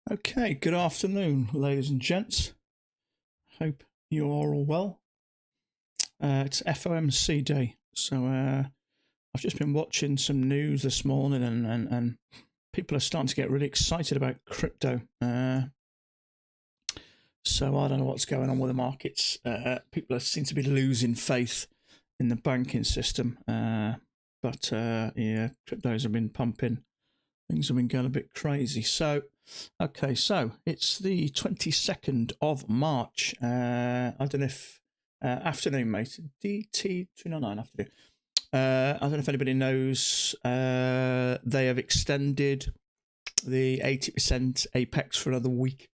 Okay, good afternoon, ladies and gents. Hope you are all well. It's FOMC day, so I've just been watching some news this morning, and people are starting to get really excited about crypto. So I don't know what's going on with the markets. People seem to be losing faith in the banking system, but yeah, cryptos have been pumping. Things have been going a bit crazy. So, okay, so it's the 22nd of March. I don't know if afternoon, mate. DT299 afternoon. I don't know if anybody knows. They have extended the 80% apex for another week.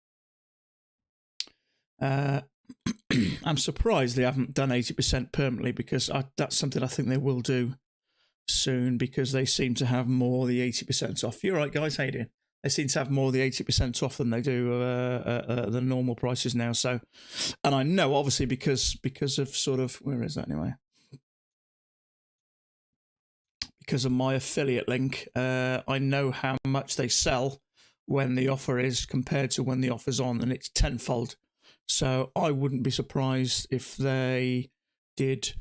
I'm surprised they haven't done 80% permanently, because that's something I think they will do soon, because they seem to have more of the 80% off. You're right, guys. How you doing? They seem to have more of the 80% off than they do the normal prices now. So, and I know obviously because of sort of, where is that anyway? Because of my affiliate link, I know how much they sell when the offer is compared to when the offer's on, and it's tenfold. So I wouldn't be surprised if they did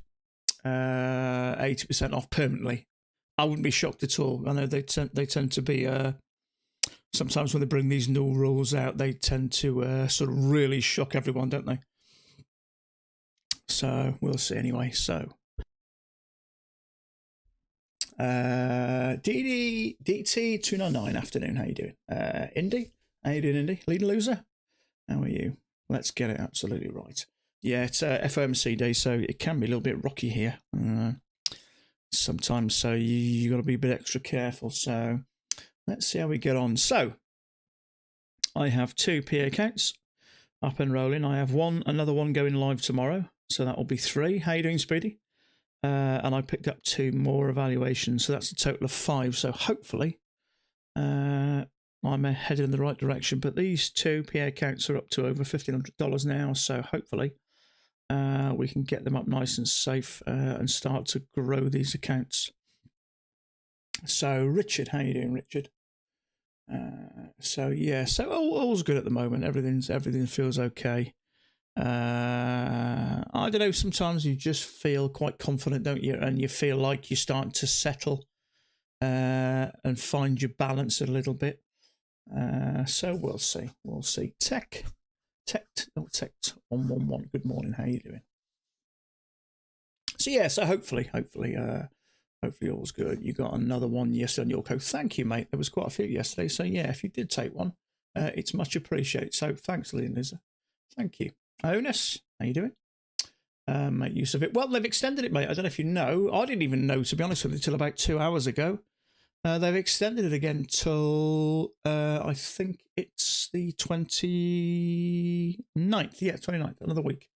80% off permanently. I wouldn't be shocked at all. I know they tend to be sometimes when they bring these new rules out, they tend to sort of really shock everyone, don't they? So we'll see anyway. So DT299 afternoon. How you doing? Indy? How you doing, Indy? Leader loser? How are you? Let's get it absolutely right. Yeah, it's FOMC day, so it can be a little bit rocky here sometimes, so you got to be a bit extra careful. So let's see how we get on. So I have 2 PA accounts up and rolling. I have another one going live tomorrow, so that will be 3. How you doing, Speedy? And I picked up 2 more evaluations, so that's a total of 5. So hopefully I'm headed in the right direction. But these 2 PA accounts are up to over $1,500 now, so hopefully we can get them up nice and safe and start to grow these accounts. So Richard, how you doing, Richard? So yeah, so all's good at the moment. Everything feels okay. I don't know. Sometimes you just feel quite confident, don't you? And you feel like you're starting to settle and find your balance a little bit. So we'll see. We'll see. Tech 111. Good morning. How you doing? So yeah. So hopefully all's good. You got another one yesterday on your code. Thank you, mate. There was quite a few yesterday. So yeah, if you did take one, it's much appreciated. So thanks, Lee and Liza. Thank you. Onus, how you doing? Make use of it. Well, they've extended it, mate. I don't know if you know. I didn't even know, to be honest with you, till about 2 hours ago. They've extended it again till I think it's the 29th. Yeah, 29th, another week.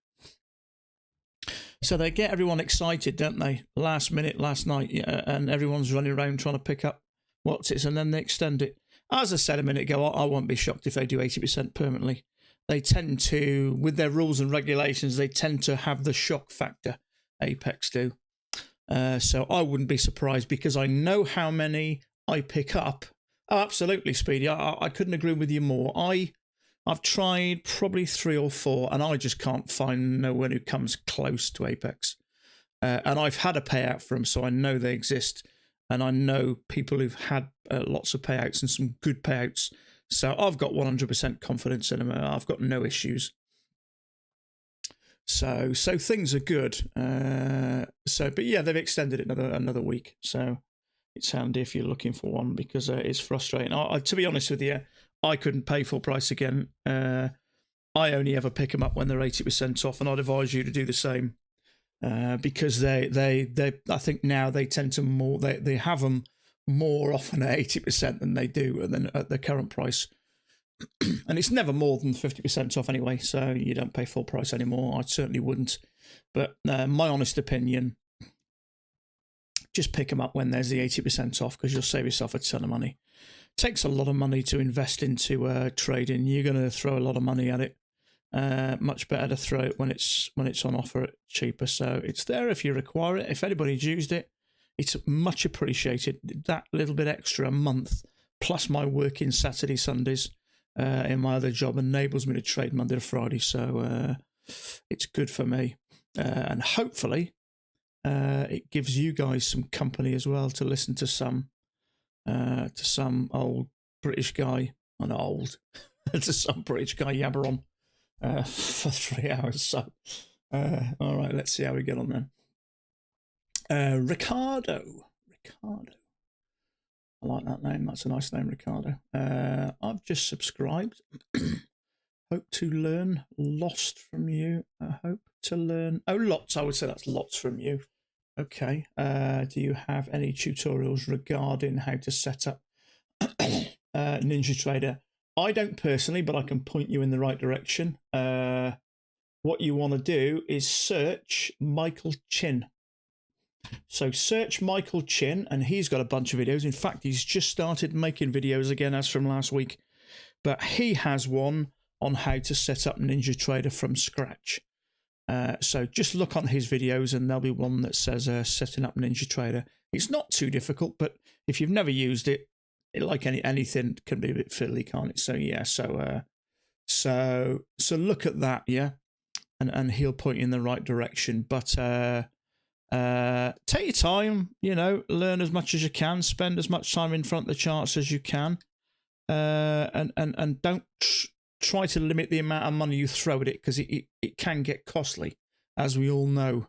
So they get everyone excited, don't they? Last minute, last night, yeah, and everyone's running around trying to pick up what's it, and then they extend it. As I said a minute ago, I won't be shocked if they do 80% permanently. They tend to, with their rules and regulations, they tend to have the shock factor. Apex do. So I wouldn't be surprised, because I know how many I pick up. Oh, absolutely, Speedy. I couldn't agree with you more. I've tried probably 3 or 4, and I just can't find no one who comes close to Apex. And I've had a payout for them, so I know they exist. And I know people who've had lots of payouts and some good payouts. So I've got 100% confidence in them. I've got no issues. So things are good. But yeah, they've extended it another week. So it's handy if you're looking for one, because it's frustrating. To be honest with you, I couldn't pay full price again. I only ever pick them up when they're 80% off, and I'd advise you to do the same, because they I think now they tend to they have them more often at 80% than they do than at the current price. And it's never more than 50% off anyway, so you don't pay full price anymore. I certainly wouldn't. But my honest opinion, just pick them up when there's the 80% off, because you'll save yourself a ton of money. It takes a lot of money to invest into trading. You're going to throw a lot of money at it. Much better to throw it when it's on offer cheaper. So it's there if you require it. If anybody's used it, it's much appreciated. That little bit extra a month, plus my working Saturday, Sundays, in my other job, enables me to trade Monday to Friday. So it's good for me. And hopefully it gives you guys some company as well to listen to some old British guy, not old, to some British guy yabber on for 3 hours. So, all right, let's see how we get on then. Ricardo. I like that name. That's a nice name, Ricardo. I've just subscribed. Hope to learn. Lost from you. I hope to learn. Oh, lots. I would say that's lots from you. Okay. Do you have any tutorials regarding how to set up Ninjatrader? I don't personally, but I can point you in the right direction. What you want to do is search Michael Chin. So search Michael Chin, and he's got a bunch of videos. In fact, he's just started making videos again as from last week. But he has one on how to set up Ninjatrader from scratch. So just look on his videos, and there'll be one that says setting up Ninjatrader. It's not too difficult, but if you've never used it, like anything, can be a bit fiddly, can't it? So yeah, so look at that, yeah, and he'll point you in the right direction. But take your time, you know, learn as much as you can, spend as much time in front of the charts as you can, and don't try to limit the amount of money you throw at it, because it can get costly, as we all know.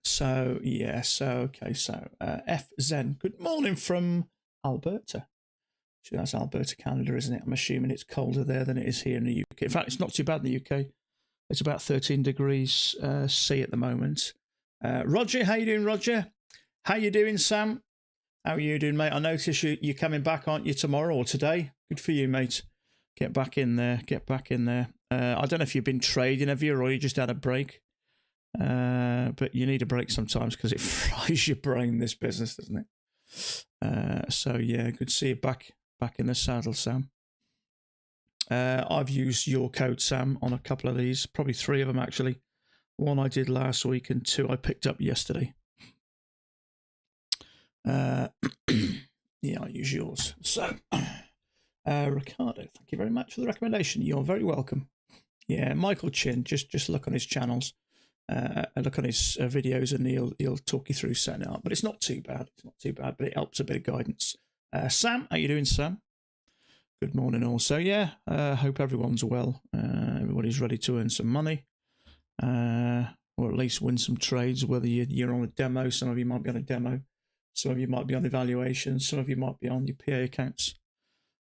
So yeah, so okay, so FZen, good morning from Alberta. Actually, that's Alberta, Canada, isn't it? I'm assuming it's colder there than it is here in the UK. In fact, it's not too bad in the UK. It's about 13 degrees C at the moment. Roger, how you doing, Roger? How you doing, Sam? How are you doing, mate? I notice you're coming back, aren't you, tomorrow or today? Good for you, mate. Get back in there. Get back in there. I don't know if you've been trading, have you, or you just had a break? But you need a break sometimes, because it fries your brain, this business, doesn't it? So yeah, good to see you back in the saddle, Sam. I've used your code, Sam, on a couple of these, probably 3 of them actually. 1 I did last week, and 2 I picked up yesterday. Yeah, I use yours. So, Ricardo, thank you very much for the recommendation. You're very welcome. Yeah, Michael Chin, just look on his channels, look on his videos, and he'll talk you through setting it up. But it's not too bad. It's not too bad, but it helps a bit of guidance. Sam, how you doing, Sam? Good morning also. Yeah, hope everyone's well. Everybody's ready to earn some money, or at least win some trades, whether you're on a demo. Some of you might be on a demo. Some of you might be on evaluation. Some of you might be on your PA accounts.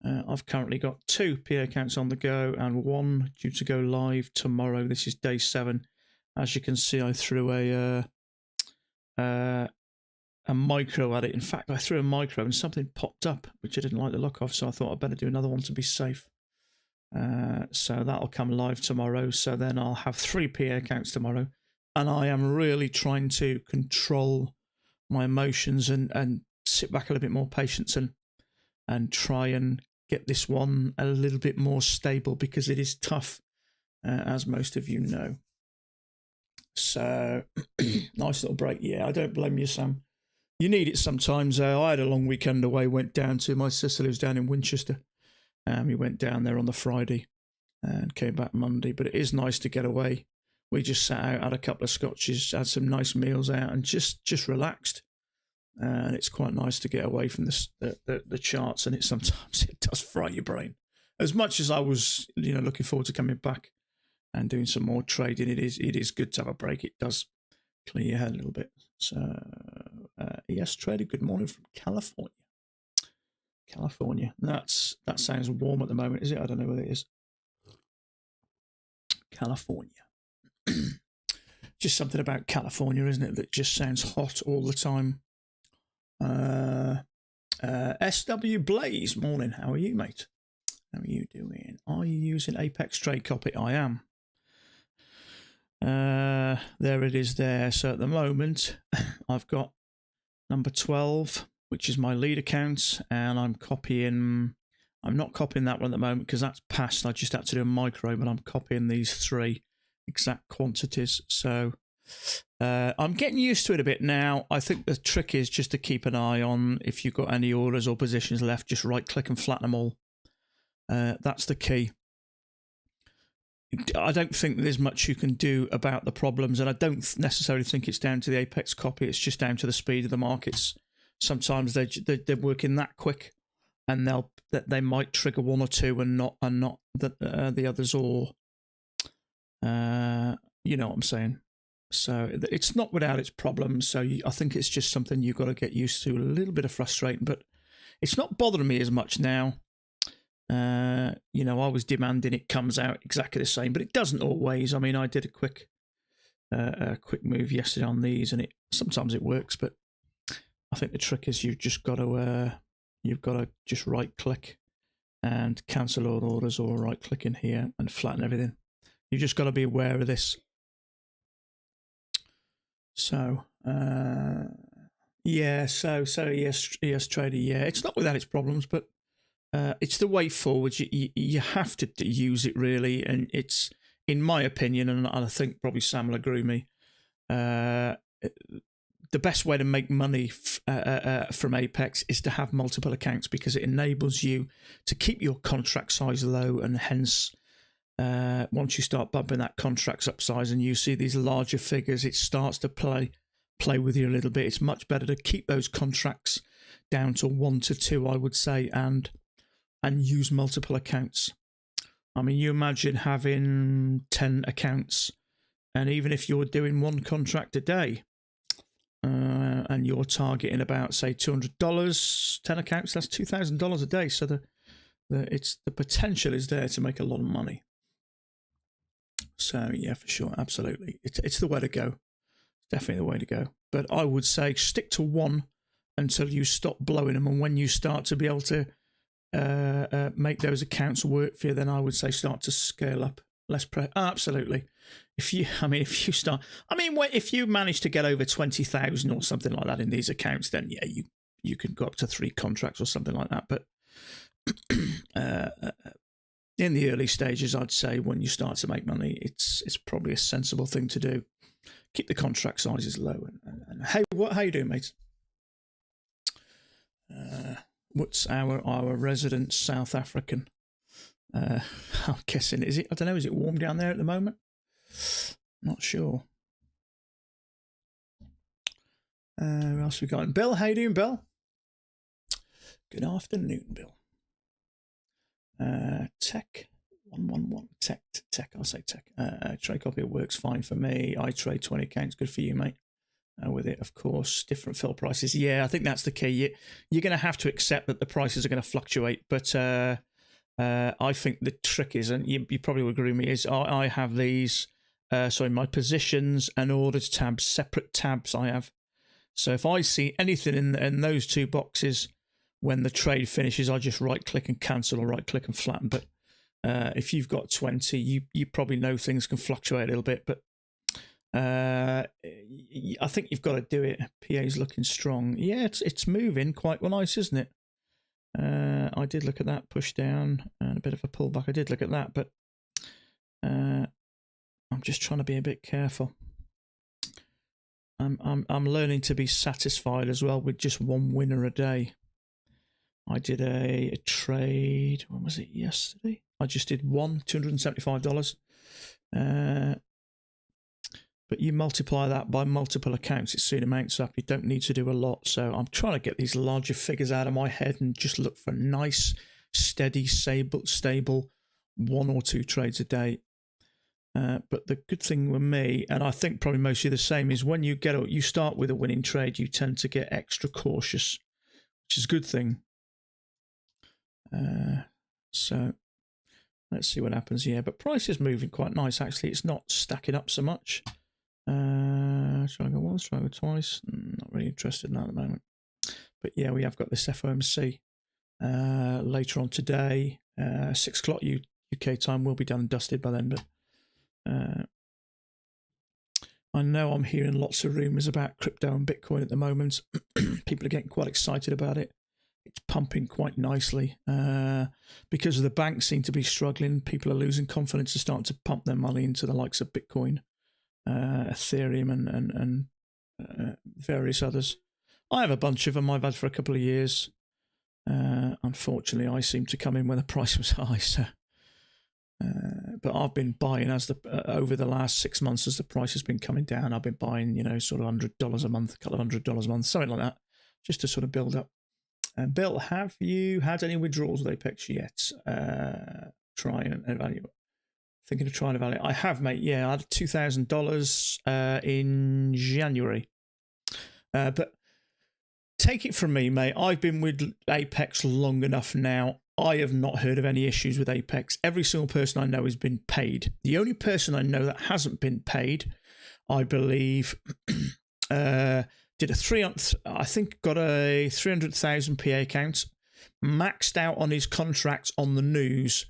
I've currently got 2 PA accounts on the go, and 1 due to go live tomorrow. This is day 7. As you can see, I threw a micro at it. In fact, I threw a micro and something popped up, which I didn't like the look of, so I thought I'd better do another one to be safe. So that'll come live tomorrow. So then I'll have 3 PA accounts tomorrow, and I am really trying to control my emotions and sit back a little bit more patience and try and get this one a little bit more stable, because it is tough, as most of you know. So nice little break. Yeah, I don't blame you, Sam. You need it sometimes. I had a long weekend away, went down to my sister lives down in Winchester. We went down there on the Friday and came back Monday, but it is nice to get away. We just sat out, had a couple of scotches, had some nice meals out, and just relaxed. And it's quite nice to get away from the charts, and sometimes it does fry your brain. As much as I was, looking forward to coming back and doing some more trading, it is good to have a break. It does clear your head a little bit. So, yes, Trader, good morning from California. California. That sounds warm at the moment, is it? I don't know whether it is. California. Just something about California, isn't it, that just sounds hot all the time. SW Blaze, morning. How are you, mate? How are you doing? Are you using Apex Trade Copy? I am. There it is there. So at the moment, I've got number 12, which is my lead account, and I'm not copying that one at the moment because that's passed. I just had to do a micro, but I'm copying these 3 exact quantities. So I'm getting used to it a bit now. I think the trick is just to keep an eye on if you've got any orders or positions left, just right click and flatten them all. That's the key. I don't think there's much you can do about the problems, and I don't necessarily think it's down to the Apex copy. It's just down to the speed of the markets. Sometimes they're working that quick, and they might trigger one or two and not the others, or you know what I'm saying. So it's not without its problems. So I think it's just something you've got to get used to. A little bit of frustrating, but it's not bothering me as much now. You know, I was demanding it comes out exactly the same, but it doesn't always. I mean, I did a quick move yesterday on these, and sometimes it works, but I think the trick is you've got to just right click and cancel all orders, or right click in here and flatten everything. You've just got to be aware of this. So yeah, so yes, Trader, yeah, it's not without its problems, but it's the way forward. You have to use it really, and it's, in my opinion, and I think probably Sam will agree with me, the best way to make money from Apex is to have multiple accounts, because it enables you to keep your contract size low, and hence once you start bumping that contracts up size and you see these larger figures, it starts to play with you a little bit. It's much better to keep those contracts down to 1 to 2, I would say, and use multiple accounts. I mean, you imagine having 10 accounts, and even if you're doing one contract a day, and you're targeting about, say, $200, 10 accounts, that's $2,000 a day. So the potential is there to make a lot of money. So yeah, for sure, absolutely, it's the way to go. Definitely the way to go. But I would say stick to one until you stop blowing them, and when you start to be able to make those accounts work for you, then I would say start to scale up. Less pressure. Absolutely. If you manage to get over 20,000 or something like that in these accounts, then yeah, you can go up to 3 contracts or something like that. But in the early stages, I'd say when you start to make money, it's probably a sensible thing to do. Keep the contract sizes low. And hey, how you doing, mate? What's our resident South African? I'm guessing, is it? I don't know. Is it warm down there at the moment? Not sure. Who else we got? Bill, how you doing, Bill? Good afternoon, Bill. Tech 111. Tech. I'll say tech. Trade copy, it works fine for me. I trade 20 accounts. Good for you, mate. With it, of course, different fill prices. Yeah, I think that's the key. You're going to have to accept that the prices are going to fluctuate, but I think the trick is, and you probably would agree with me, is I have these, my positions and orders tabs, separate tabs I have. So if I see anything in those 2 boxes when the trade finishes, I just right click and cancel, or right click and flatten. But if you've got 20, you probably know things can fluctuate a little bit, but I think you've got to do it. PA's looking strong. Yeah, it's moving quite nice, isn't it? I did look at that push down and a bit of a pullback. I did look at that, but I'm just trying to be a bit careful. I'm learning to be satisfied as well with just one winner a day. I did a trade. When was it? Yesterday. I just did one, $275. But you multiply that by multiple accounts, it soon amounts up. You don't need to do a lot. So I'm trying to get these larger figures out of my head and just look for nice, steady, stable 1 or 2 trades a day. But the good thing with me, and I think probably mostly the same, is when you start with a winning trade, you tend to get extra cautious, which is a good thing. So let's see what happens here. But price is moving quite nice, actually. It's not stacking up so much. Try and go once, try and go twice. Not really interested in that at the moment. But yeah, we have got this FOMC later on today. 6 o'clock UK time. Will be done and dusted by then. But I know I'm hearing lots of rumours about crypto and Bitcoin at the moment. People are getting quite excited about it. It's pumping quite nicely. Because the banks seem to be struggling, people are losing confidence and starting to pump their money into the likes of Bitcoin. Ethereum and various others. I have a bunch of them I've had for a couple of years. Unfortunately, I seem to come in when the price was high. So, but I've been buying as over the last 6 months as the price has been coming down. I've been buying, sort of $100 a month, a couple of $100 a month, something like that, just to sort of build up. Bill, have you had any withdrawals with Apex yet? Try and evaluate. Thinking of trying to evaluate. I have, mate. Yeah, I had $2,000 in January. But take it from me, mate. I've been with Apex long enough now. I have not heard of any issues with Apex. Every single person I know has been paid. The only person I know that hasn't been paid, I believe, did I think got a 300,000 PA account, maxed out on his contract on the news,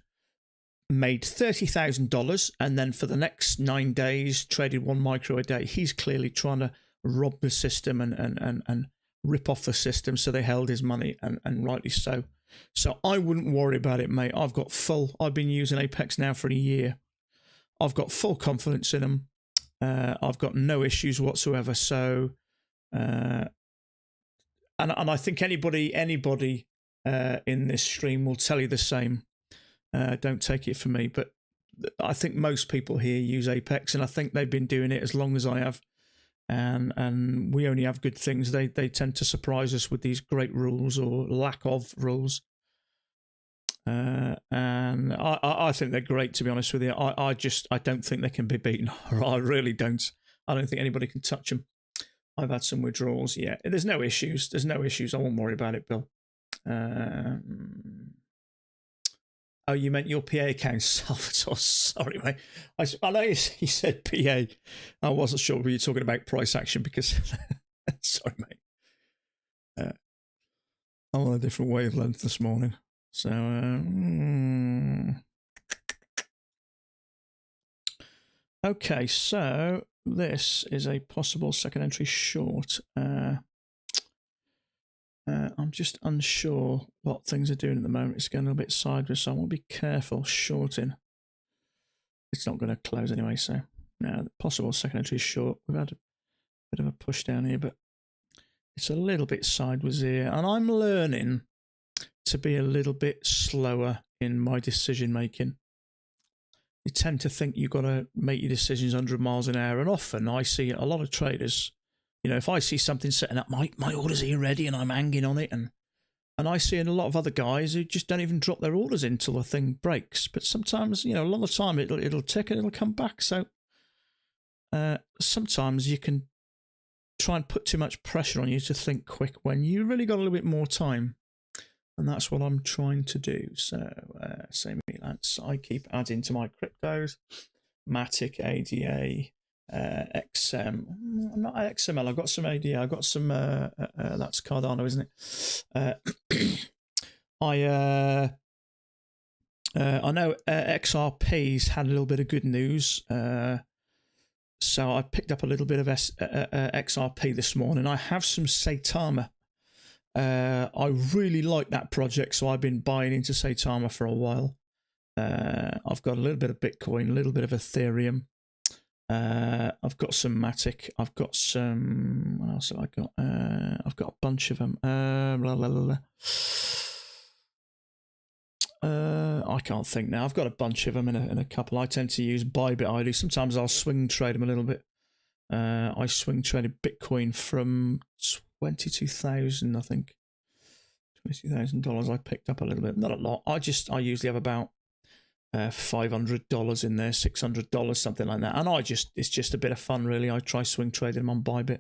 made $30,000, and then for the next 9 days traded 1 micro a day. He's clearly trying to rob the system and rip off the system, so they held his money, and rightly so. So I wouldn't worry about it, mate. I've been using Apex now for a year. I've got full confidence in them. I've got no issues whatsoever. So, and I think anybody in this stream will tell you the same. Don't take it from me, but I think most people here use Apex, and I think they've been doing it as long as I have. And we only have good things. They tend to surprise us with these great rules or lack of rules. And I think they're great, to be honest with you. I don't think they can be beaten. I really don't. I don't think anybody can touch them. I've had some withdrawals. Yeah, there's no issues. I won't worry about it, Bill. Oh, you meant your PA account, Salvatore. Sorry, mate. I know you said PA. I wasn't sure we were talking about price action because... Sorry, mate. I'm on a different wavelength this morning. So... Okay, so this is a possible second entry short. I'm just unsure what things are doing at the moment. It's going a little bit sideways, so I want to be careful shorting. It's not going to close anyway, so now the possible second entry short. We've had a bit of a push down here, but it's a little bit sideways here, and I'm learning to be a little bit slower in my decision making. You tend to think you've got to make your decisions 100 miles an hour, and often I see a lot of traders. If I see something setting up, my order's here ready and I'm hanging on it, and I see a lot of other guys who just don't even drop their orders in until the thing breaks. But sometimes, a lot of the time it'll tick and it'll come back. So sometimes you can try and put too much pressure on you to think quick when you really got a little bit more time. And that's what I'm trying to do. So same Lance, I keep adding to my cryptos, Matic, ADA, XM. I'm not XML. I've got some ADA. I've got some. That's Cardano, isn't it? I know XRP's had a little bit of good news. So I picked up a little bit of XRP this morning. I have some Saitama. I really like that project, so I've been buying into Saitama for a while. I've got a little bit of Bitcoin, a little bit of Ethereum. I've got some Matic. I've got some. What else have I got? I've got a bunch of them. I can't think now. I've got a bunch of them in a couple. I tend to use Bybit. I do. Sometimes I'll swing trade them a little bit. I swing traded Bitcoin from 22,000, I think. $22,000. I picked up a little bit, not a lot. I usually have about $500 in there, $600, something like that. And it's just a bit of fun, really. I try swing trading them on Bybit,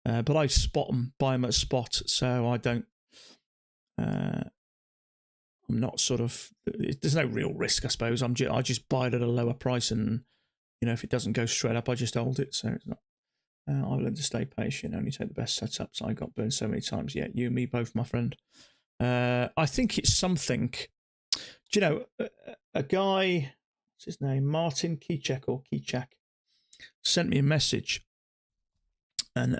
but I spot them, buy them at spot, so I don't. I'm not sort of. There's no real risk, I suppose. I just buy it at a lower price, and if it doesn't go straight up, I just hold it. So it's not. I've learned to stay patient, only take the best setups. I got burned so many times. Yeah, you and me both, my friend. I think it's something. Do you know a guy? What's his name? Martin Keychak sent me a message, and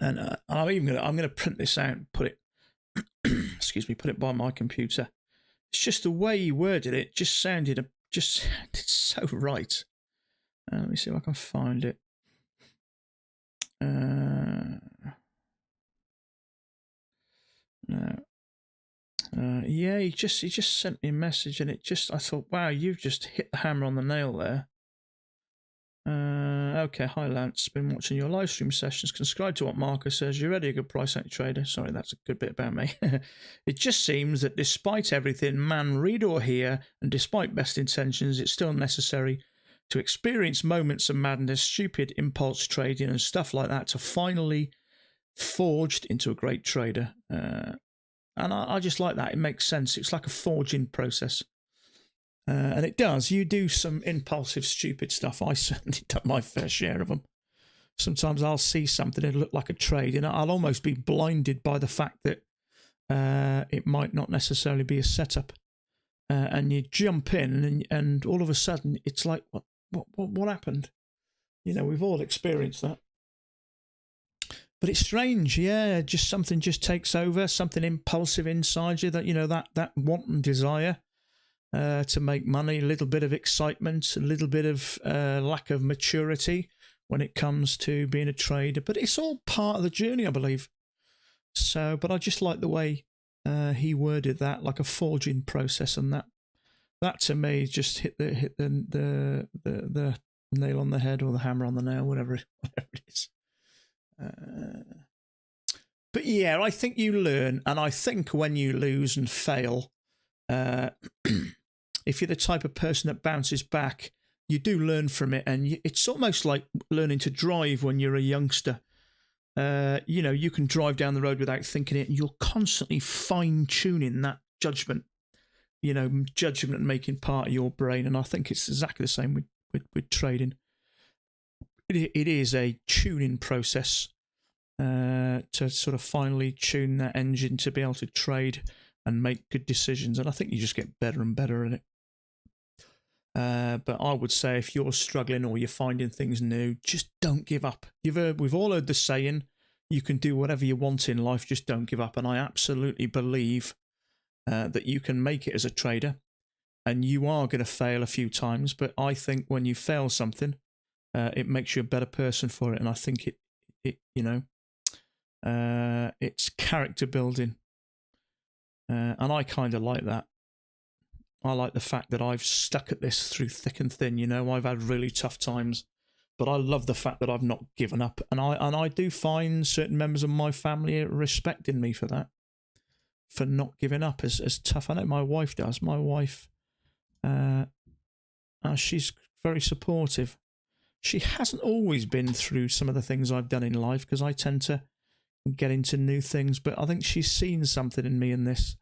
I'm gonna print this out and put it. Excuse me, put it by my computer. It's just the way he worded it. Just sounded so right. Let me see if I can find it. No. Yeah, he just sent me a message, and I thought, wow, you've just hit the hammer on the nail there. Okay, hi Lance, been watching your live stream sessions. Subscribe to what Marcus says. You're already a good price action trader. Sorry, that's a good bit about me. It just seems that despite everything, man, read or hear, and despite best intentions, it's still necessary to experience moments of madness, stupid impulse trading, and stuff like that to finally forged into a great trader. And I just like that. It makes sense. It's like a forging process. And it does. You do some impulsive, stupid stuff. I certainly done my fair share of them. Sometimes I'll see something and look like a trade, and I'll almost be blinded by the fact that it might not necessarily be a setup. And you jump in, and all of a sudden, it's like, what happened? You know, we've all experienced that. But it's strange, yeah. Just something just takes over, something impulsive inside you that, you know, that wanton desire to make money, a little bit of excitement, a little bit of lack of maturity when it comes to being a trader. But it's all part of the journey, I believe. So, but I just like the way he worded that, like a forging process, and that to me just hit the nail on the head, or the hammer on the nail, whatever it is. But yeah, I think you learn, and I think when you lose and fail, if you're the type of person that bounces back, you do learn from it, and it's almost like learning to drive when you're a youngster. You know, you can drive down the road without thinking it, and you're constantly fine-tuning that judgment, you know, judgment making part of your brain, and I think it's exactly the same with trading. It is a tuning process to sort of finally tune that engine to be able to trade and make good decisions. And I think you just get better and better at it. But I would say if you're struggling or you're finding things new, just don't give up. We've all heard the saying, you can do whatever you want in life, just don't give up. And I absolutely believe that you can make it as a trader, and you are going to fail a few times. But I think when you fail something, it makes you a better person for it. And I think it you know, it's character building, and I kind of like that. I like the fact that I've stuck at this through thick and thin. You know, I've had really tough times, but I love the fact that I've not given up, and I do find certain members of my family respecting me for that, for not giving up as tough. I know my wife does. My wife, she's very supportive. She hasn't always been through some of the things I've done in life, because I tend to get into new things, but I think she's seen something in me in this,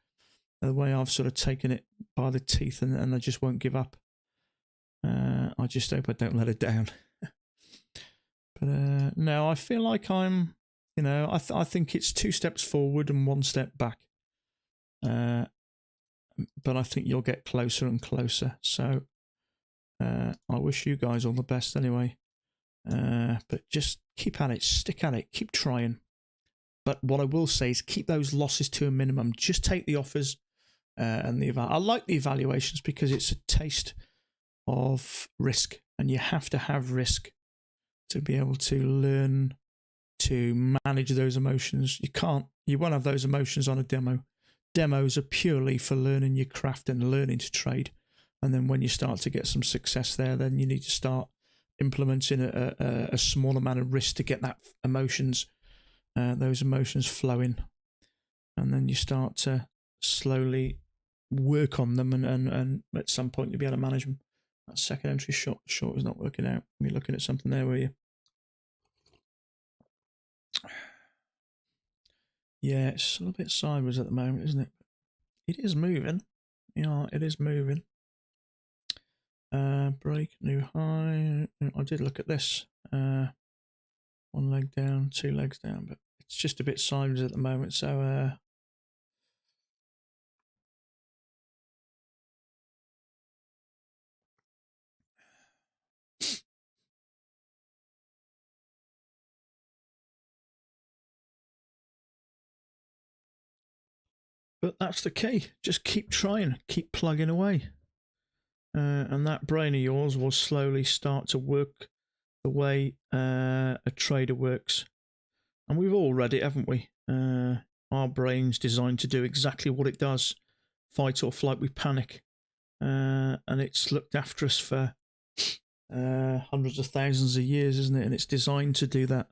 the way I've sort of taken it by the teeth, and I just won't give up. I just hope I don't let her down. But no, I feel like I'm, you know, I think it's 2 steps forward and 1 step back. But I think you'll get closer and closer. So I wish you guys all the best anyway. But just keep at it, stick at it, keep trying. But what I will say is keep those losses to a minimum. Just take the offers and I like the evaluations, because it's a taste of risk, and you have to have risk to be able to learn to manage those emotions. You won't have those emotions on a demo. Demos are purely for learning your craft and learning to trade. And then when you start to get some success there, then you need to start implementing a small amount of risk to get that those emotions flowing. And then you start to slowly work on them, and at some point you'll be able to manage them. That second entry short is not working out. You're looking at something there, were you? Yeah, it's a little bit sideways at the moment, isn't it? It is moving. Yeah, it is moving. Break, new high. I did look at this. 1 leg down, 2 legs down, but it's just a bit sideways at the moment, so but that's the key. Just keep trying, keep plugging away. And that brain of yours will slowly start to work the way a trader works. And we've all read it, haven't we? Our brain's designed to do exactly what it does. Fight or flight, we panic. And it's looked after us for hundreds of thousands of years, isn't it? And it's designed to do that.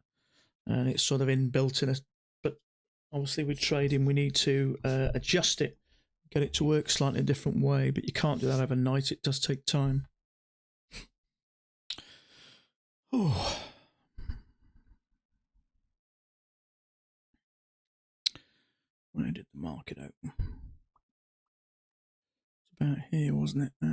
And it's sort of inbuilt in us. But obviously with trading, we need to adjust it, get it to work slightly a different way. But you can't do that overnight. It does take time. Oh. Where did the market open? It's about here, wasn't it?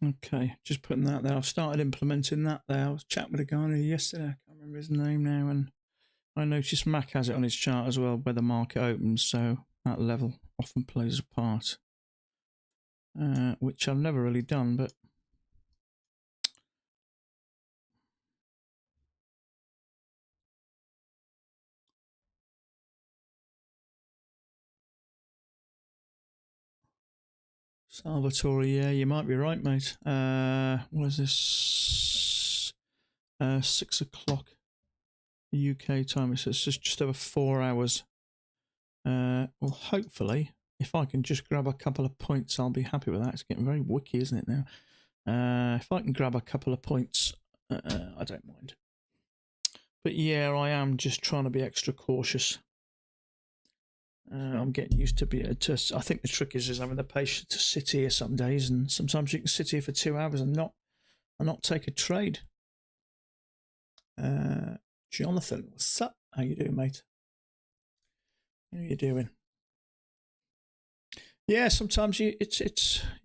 Okay, just putting that there. I've started implementing that there. I was chatting with a guy yesterday, I can't remember his name now, and I noticed Mac has it on his chart as well, where the market opens, so that level often plays a part, which I've never really done, but Salvatore, yeah, you might be right, mate. What is this? 6 o'clock UK time. So it's just over 4 hours. Well, hopefully, if I can just grab a couple of points, I'll be happy with that. It's getting very wiki, isn't it now? If I can grab a couple of points, I don't mind. But yeah, I am just trying to be extra cautious. I'm getting used to be able to. I think the trick is having the patience to sit here some days, and sometimes you can sit here for 2 hours and not take a trade. Jonathan, what's up? How you doing, mate? How you doing? Yeah, sometimes you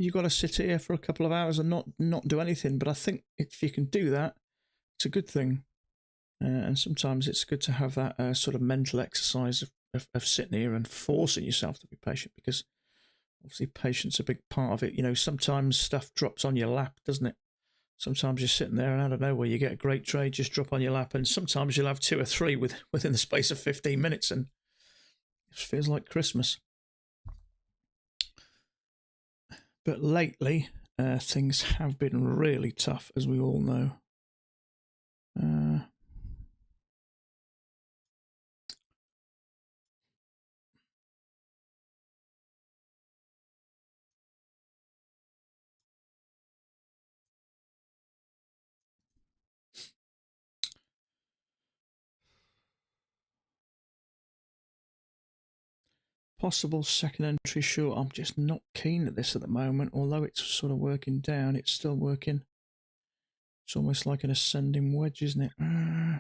got to sit here for a couple of hours and not do anything. But I think if you can do that, it's a good thing. And sometimes it's good to have that sort of mental exercise of sitting here and forcing yourself to be patient, because obviously patience is a big part of it. You know, sometimes stuff drops on your lap, doesn't it? Sometimes you're sitting there and out of nowhere you get a great trade just drop on your lap, and sometimes you'll have 2 or 3 within the space of 15 minutes, and it feels like Christmas. But lately, things have been really tough, as we all know. Possible second entry short. I'm just not keen at this at the moment, although it's sort of working down. It's still working. It's almost like an ascending wedge, isn't it? Let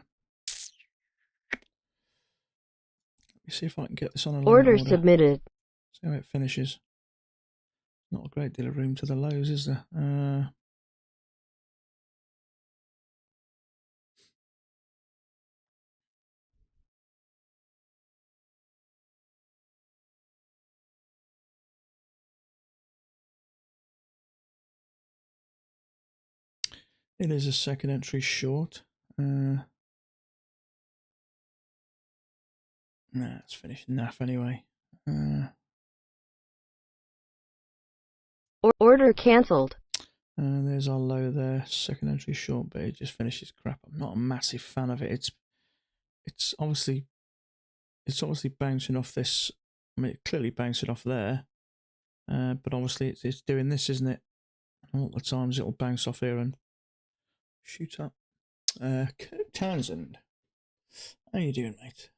me see if I can get this on a limit order. Submitted. See how it finishes. Not a great deal of room to the lows, is there? It is a second entry short. Nah, it's finished naff anyway. Order cancelled. There's our low there, second entry short, but it just finishes crap. I'm not a massive fan of it. It's obviously bouncing off this. I mean, it clearly bouncing off there, but obviously it's doing this, isn't it? All the times it'll bounce off here and shoot up. Kirk Townsend, how you doing, mate?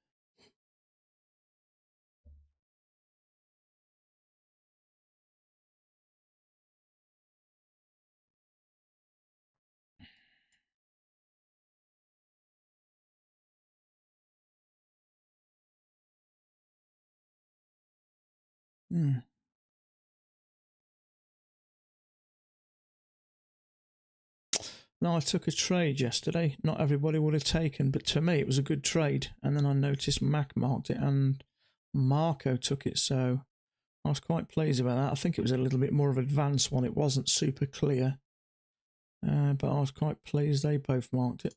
No, I took a trade yesterday. Not everybody would have taken, but to me it was a good trade. And then I noticed Mac marked it and Marco took it, so I was quite pleased about that. I think it was a little bit more of an advanced one. It wasn't super clear, but I was quite pleased they both marked it.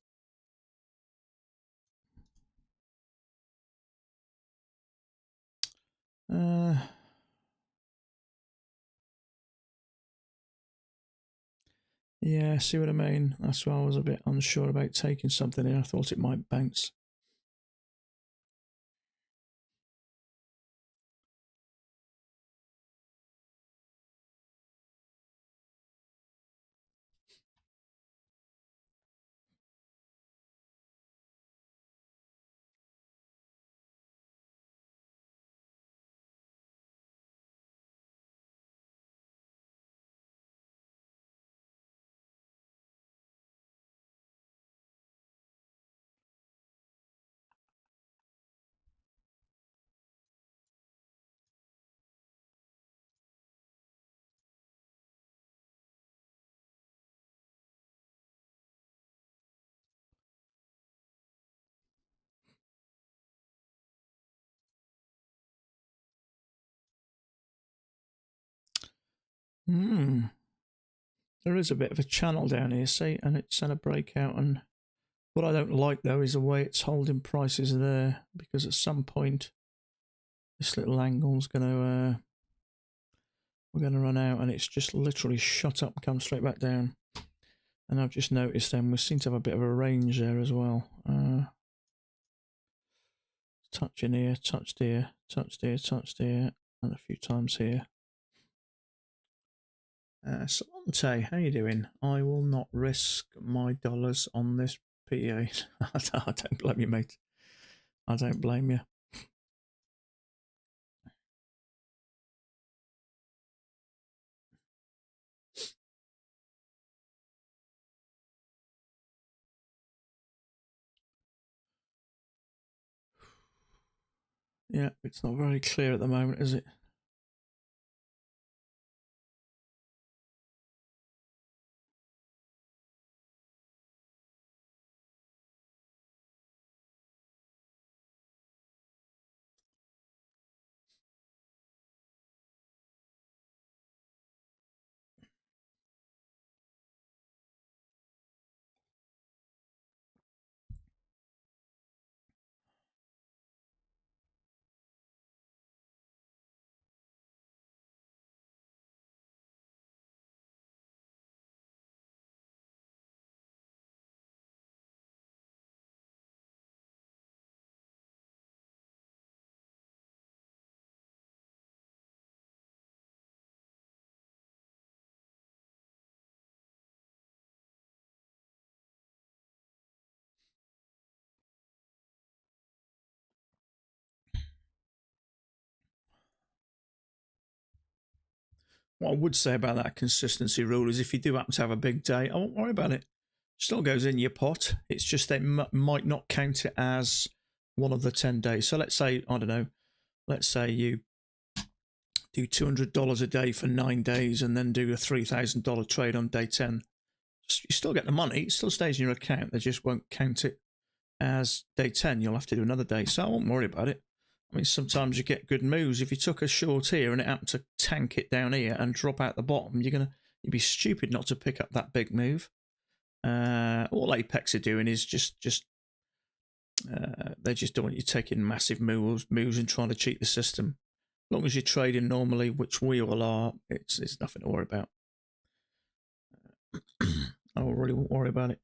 Yeah, see what I mean? That's why I was a bit unsure about taking something here. I thought it might bounce. There is a bit of a channel down here, see, and it's had a breakout. And what I don't like though is the way it's holding prices there, because at some point this little angle's gonna we're gonna run out, and it's just literally shot up and come straight back down. And I've just noticed then we seem to have a bit of a range there as well. Touching here, touched here, touched here, touched here, and a few times here. Salante, how you doing? I will not risk my dollars on this PA. I don't blame you, mate. I don't blame you. Yeah, it's not very clear at the moment, is it? What I would say about that consistency rule is if you do happen to have a big day, I won't worry about it. Still goes in your pot. It's just they might not count it as one of the 10 days. So let's say, I don't know, let's say you do $200 a day for 9 days and then do a $3,000 trade on day 10. You still get the money. It still stays in your account. They just won't count it as day 10. You'll have to do another day. So I won't worry about it. I mean, sometimes you get good moves. If you took a short here and it happened to tank it down here and drop out the bottom, you'd be stupid not to pick up that big move. All Apex are doing is just they just don't want you taking massive moves and trying to cheat the system. As long as you're trading normally, which we all are, it's nothing to worry about. I really won't worry about it.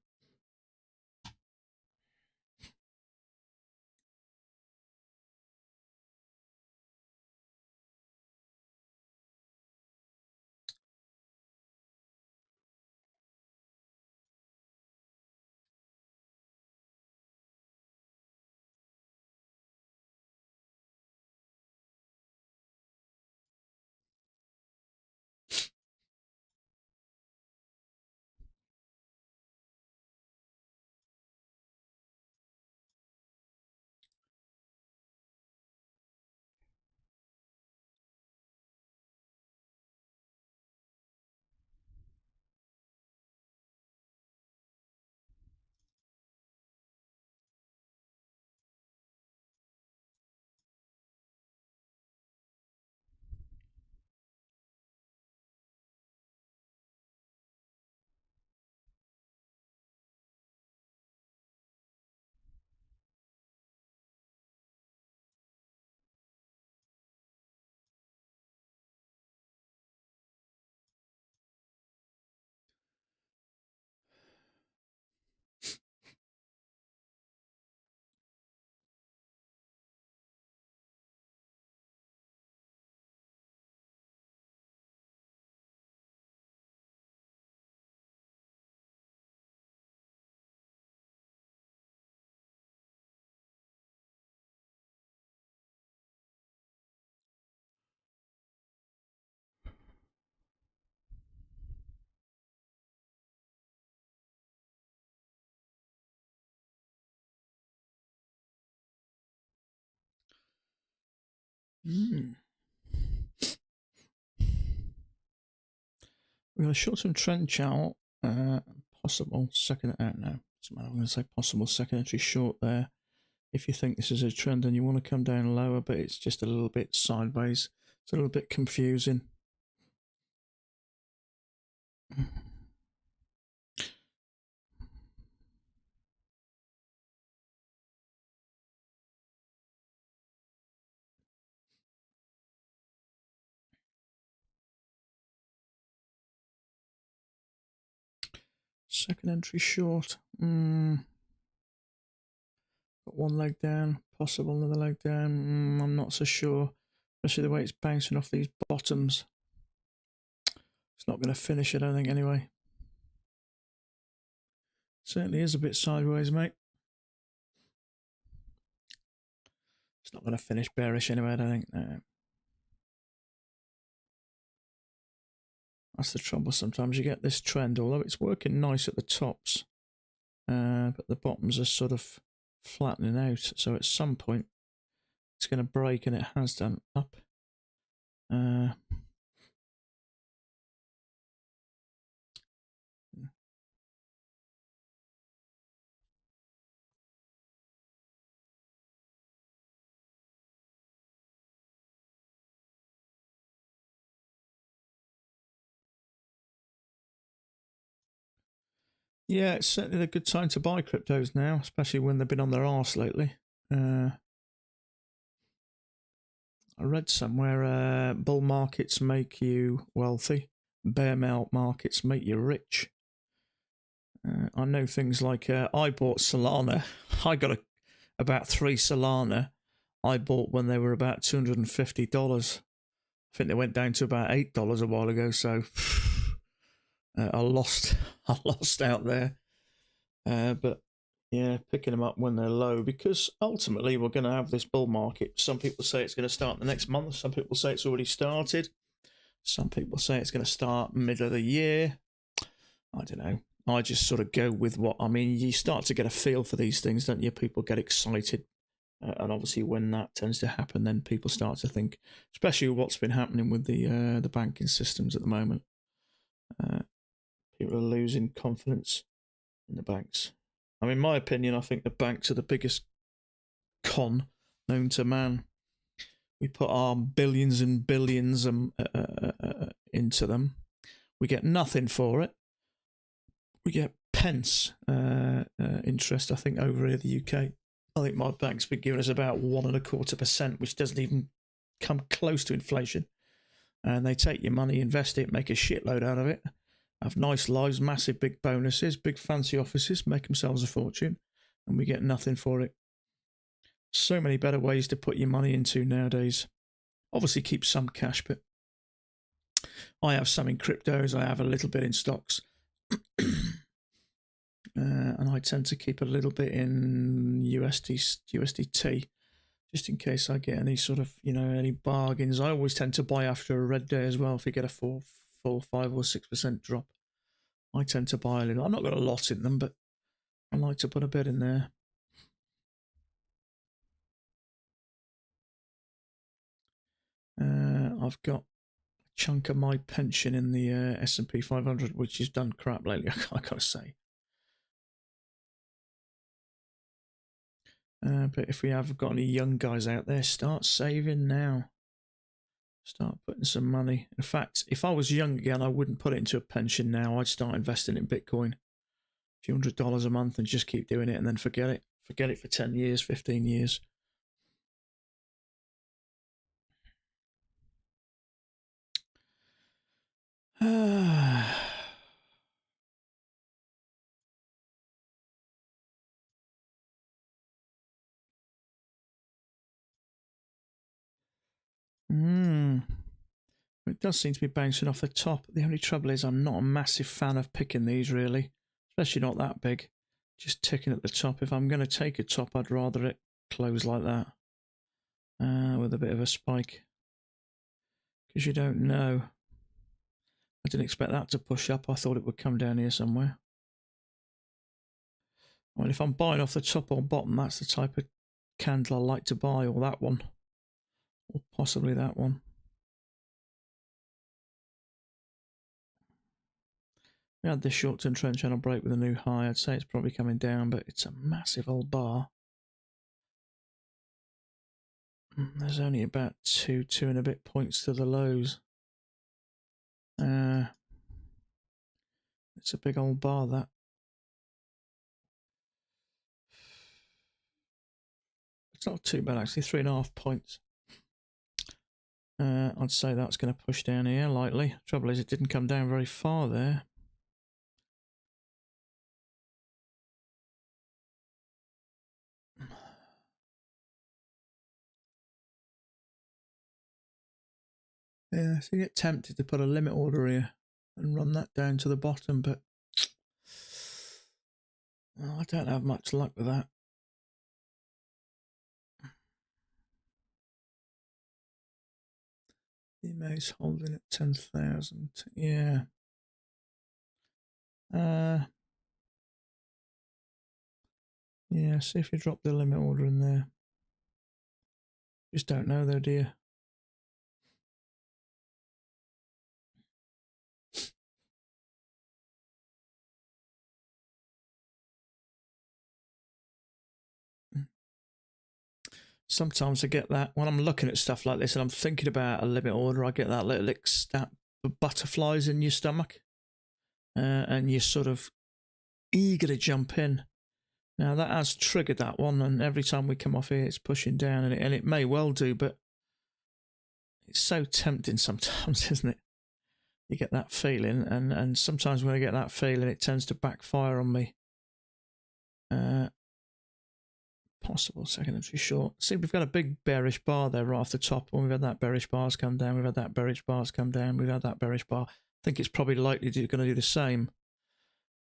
We got a short-term trend chart. Possible second. No, I'm going to say possible second entry short there. If you think this is a trend and you want to come down lower, but it's just a little bit sideways, it's a little bit confusing. Second entry short. Got one leg down, possible another leg down. I'm not so sure, especially the way it's bouncing off these bottoms. It's not going to finish, I don't think, anyway. Certainly is a bit sideways, mate. It's not going to finish bearish anyway, I don't think. No. That's the trouble. Sometimes you get this trend, although it's working nice at the tops, but the bottoms are sort of flattening out. So at some point, it's going to break, and it has done up. Yeah, it's certainly a good time to buy cryptos now, especially when they've been on their arse lately. I read somewhere bull markets make you wealthy, bear markets make you rich. I know things like I bought Solana. I got about 3 Solana. I bought when they were about $250. I think they went down to about $8 a while ago. So I lost out there. But yeah, picking them up when they're low, because ultimately we're going to have this bull market. Some people say it's going to start the next month. Some people say it's already started. Some people say it's going to start middle of the year. I don't know. I just sort of go with what, I mean, you start to get a feel for these things, don't you? People get excited. And obviously when that tends to happen, then people start to think, especially what's been happening with the banking systems at the moment. People are losing confidence in the banks. I mean, in my opinion, I think the banks are the biggest con known to man. We put our billions and billions into them. We get nothing for it. We get pence interest, I think, over here, the UK. I think my bank's been giving us about 1.25%, which doesn't even come close to inflation. And they take your money, invest it, make a shitload out of it, have nice lives, massive big bonuses, big fancy offices, make themselves a fortune, and we get nothing for it. So many better ways to put your money into nowadays. Obviously keep some cash, but I have some in cryptos, I have a little bit in stocks. And I tend to keep a little bit in USDT, just in case I get any sort of, any bargains. I always tend to buy after a red day as well. If you get a 4, 5 or 6% drop, I tend to buy a little. I've not got a lot in them, but I like to put a bit in there. I've got a chunk of my pension in the S&P 500, which has done crap lately, I gotta say. But if we have got any young guys out there, start saving now. Start putting some money. In fact, if I was young again, I wouldn't put it into a pension now. I'd start investing in Bitcoin. A few $100s a month and just keep doing it and then forget it. Forget it for 10 years, 15 years. It does seem to be bouncing off the top. The only trouble is I'm not a massive fan of picking these, really. Especially not that big. Just ticking at the top. If I'm going to take a top, I'd rather it close like that. With a bit of a spike. Because you don't know. I didn't expect that to push up. I thought it would come down here somewhere. I mean, if I'm buying off the top or bottom, that's the type of candle I like to buy, or that one. Or possibly that one. We had this short-term trend channel break with a new high. I'd say it's probably coming down, but it's a massive old bar. There's only about two and a bit points to the lows. It's a big old bar, that. It's not too bad, actually. 3.5 points. I'd say that's going to push down here lightly. Trouble is, it didn't come down very far there. Yeah, so you get tempted to put a limit order here and run that down to the bottom, but I don't have much luck with that. EMA's holding at 10,000. Yeah. Yeah, see if you drop the limit order in there. Just don't know though, dear. Sometimes I get that when I'm looking at stuff like this and I'm thinking about a limit order, I get that little that butterflies in your stomach. And you're sort of eager to jump in. Now that has triggered that one, and every time we come off here, it's pushing down, and it may well do, but it's so tempting sometimes, isn't it? You get that feeling, and sometimes when I get that feeling, it tends to backfire on me. Possible second entry short. See, we've got a big bearish bar there right off the top. When we've had that bearish bars come down, we've had that bearish bars come down, we've had that bearish bar. I think it's probably likely going to do the same.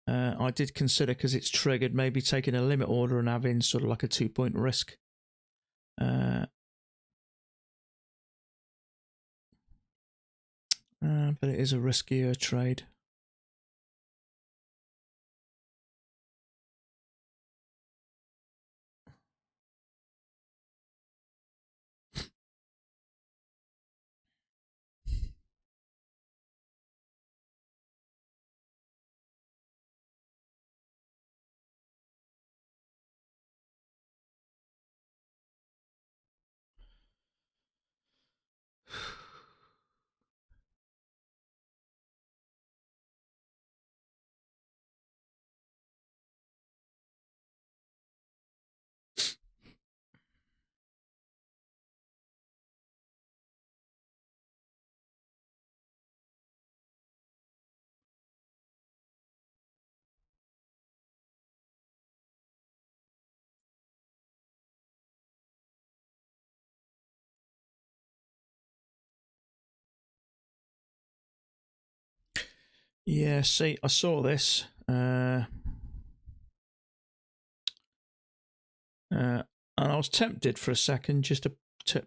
I did consider, because it's triggered, maybe taking a limit order and having sort of like a 2-point risk. But it is a riskier trade. Yeah, see, I saw this. And I was tempted for a second just to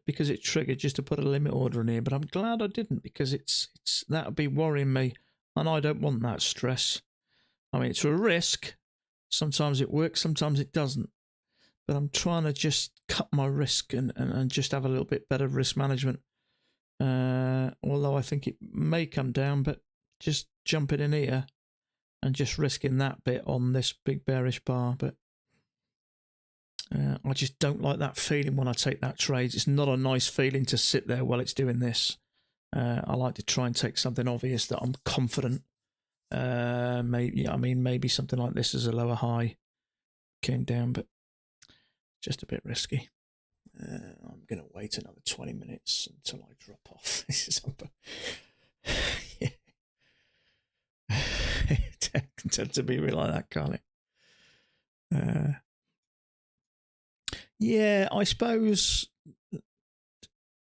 because it triggered just to put a limit order in here, but I'm glad I didn't, because it's that would be worrying me, and I don't want that stress. I mean, it's a risk. Sometimes it works, sometimes it doesn't. But I'm trying to just cut my risk and just have a little bit better risk management. Although I think it may come down, but just jumping in here and just risking that bit on this big bearish bar. But I just don't like that feeling when I take that trade. It's not a nice feeling to sit there while it's doing this. I like to try and take something obvious that I'm confident. Maybe something like this is a lower high, came down, but just a bit risky. I'm going to wait another 20 minutes until I drop off. This is it can tend to be like that, can't it? Yeah, I suppose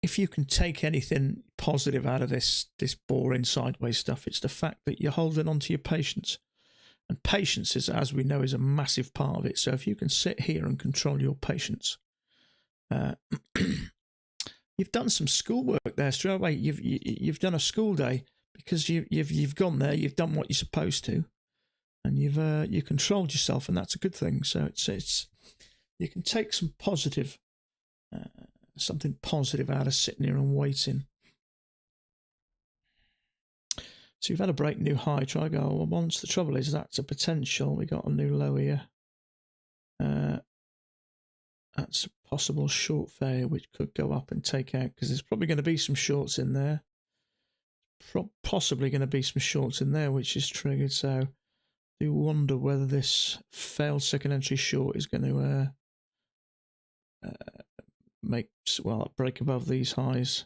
if you can take anything positive out of this boring sideways stuff, it's the fact that you're holding on to your patience. And patience is, as we know, is a massive part of it. So if you can sit here and control your patience, you've done some schoolwork there straight away. You've done a school day, because you've gone there, you've done what you're supposed to, and you controlled yourself, and that's a good thing. So it's you can take some positive, something positive out of sitting here and waiting. So you've had a break new high. Try go once. The trouble is that's a potential. We got a new low here. That's a possible short failure, which could go up and take out, because there's probably going to be some shorts in there. Possibly going to be some shorts in there, which is triggered. So I do wonder whether this failed second entry short is going to break above these highs.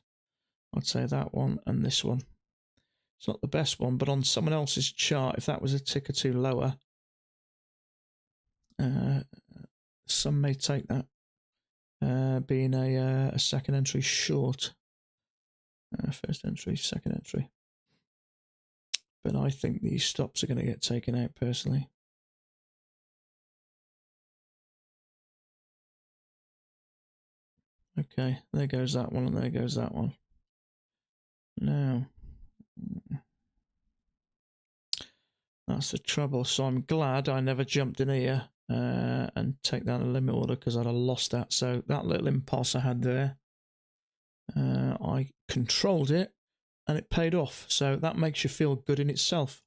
I'd say that one and this one. It's not the best one, but on someone else's chart, if that was a tick or two lower, some may take that, being a second entry short. First entry, second entry. But I think these stops are going to get taken out personally. Okay, there goes that one, and there goes that one. Now, that's the trouble. So I'm glad I never jumped in here and take down a limit order, because I'd have lost that. So that little impulse I had there, I controlled it, and it paid off. So that makes you feel good in itself.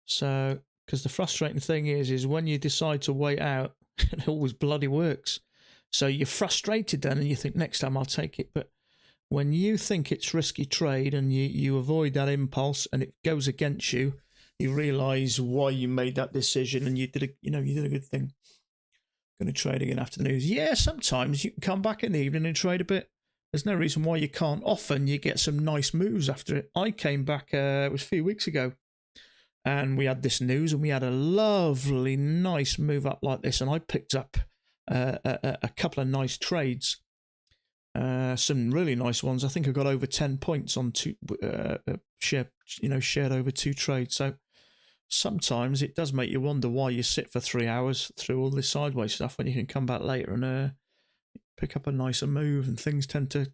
So, because the frustrating thing is when you decide to wait out, it always bloody works. So you're frustrated then, and you think, next time I'll take it. But when you think it's risky trade and you avoid that impulse and it goes against you, you realise why you made that decision, and you did a good thing. Going to trade again after the news. Yeah, sometimes you can come back in the evening and trade a bit. There's no reason why you can't. Often you get some nice moves after it. I came back, it was a few weeks ago, and we had this news, and we had a lovely, nice move up like this, and I picked up a couple of nice trades, some really nice ones. I think I got over 10 points on two shared over two trades. So sometimes it does make you wonder why you sit for 3 hours through all this sideways stuff when you can come back later and pick up a nicer move. And things tend to,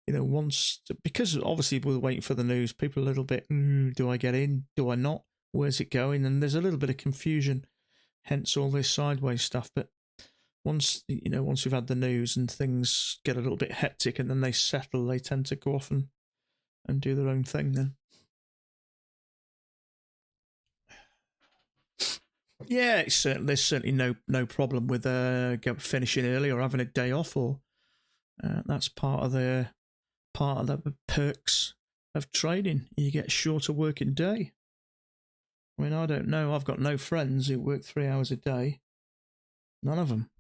because obviously we're waiting for the news, people are a little bit, do I get in? Do I not? Where's it going? And there's a little bit of confusion, hence all this sideways stuff. But once we've had the news and things get a little bit hectic and then they settle, they tend to go off and do their own thing then. Yeah, there's certainly no problem with finishing early or having a day off, or that's part of the perks of trading. You get a shorter working day. I mean, I don't know. I've got no friends who work 3 hours a day. None of them.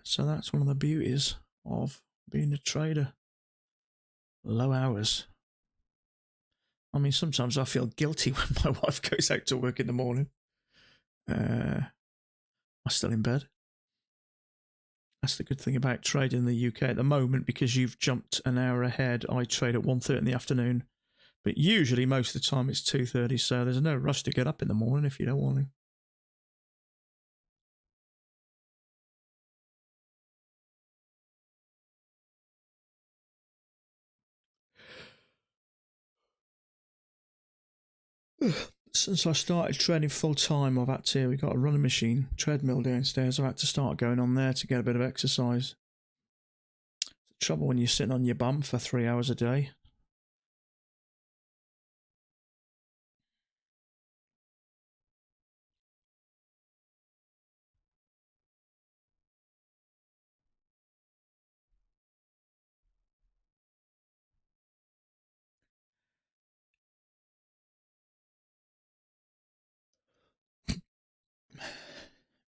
So that's one of the beauties of being a trader. Low hours. I mean, sometimes I feel guilty when my wife goes out to work in the morning. I'm still in bed. That's the good thing about trading in the UK at the moment, because you've jumped an hour ahead. I trade at 1:30 in the afternoon. But usually, most of the time, it's 2:30, so there's no rush to get up in the morning if you don't want to. Since I started training full time, I've had to. We got a running machine, treadmill downstairs. I've had to start going on there to get a bit of exercise. It's trouble when you're sitting on your bum for 3 hours a day.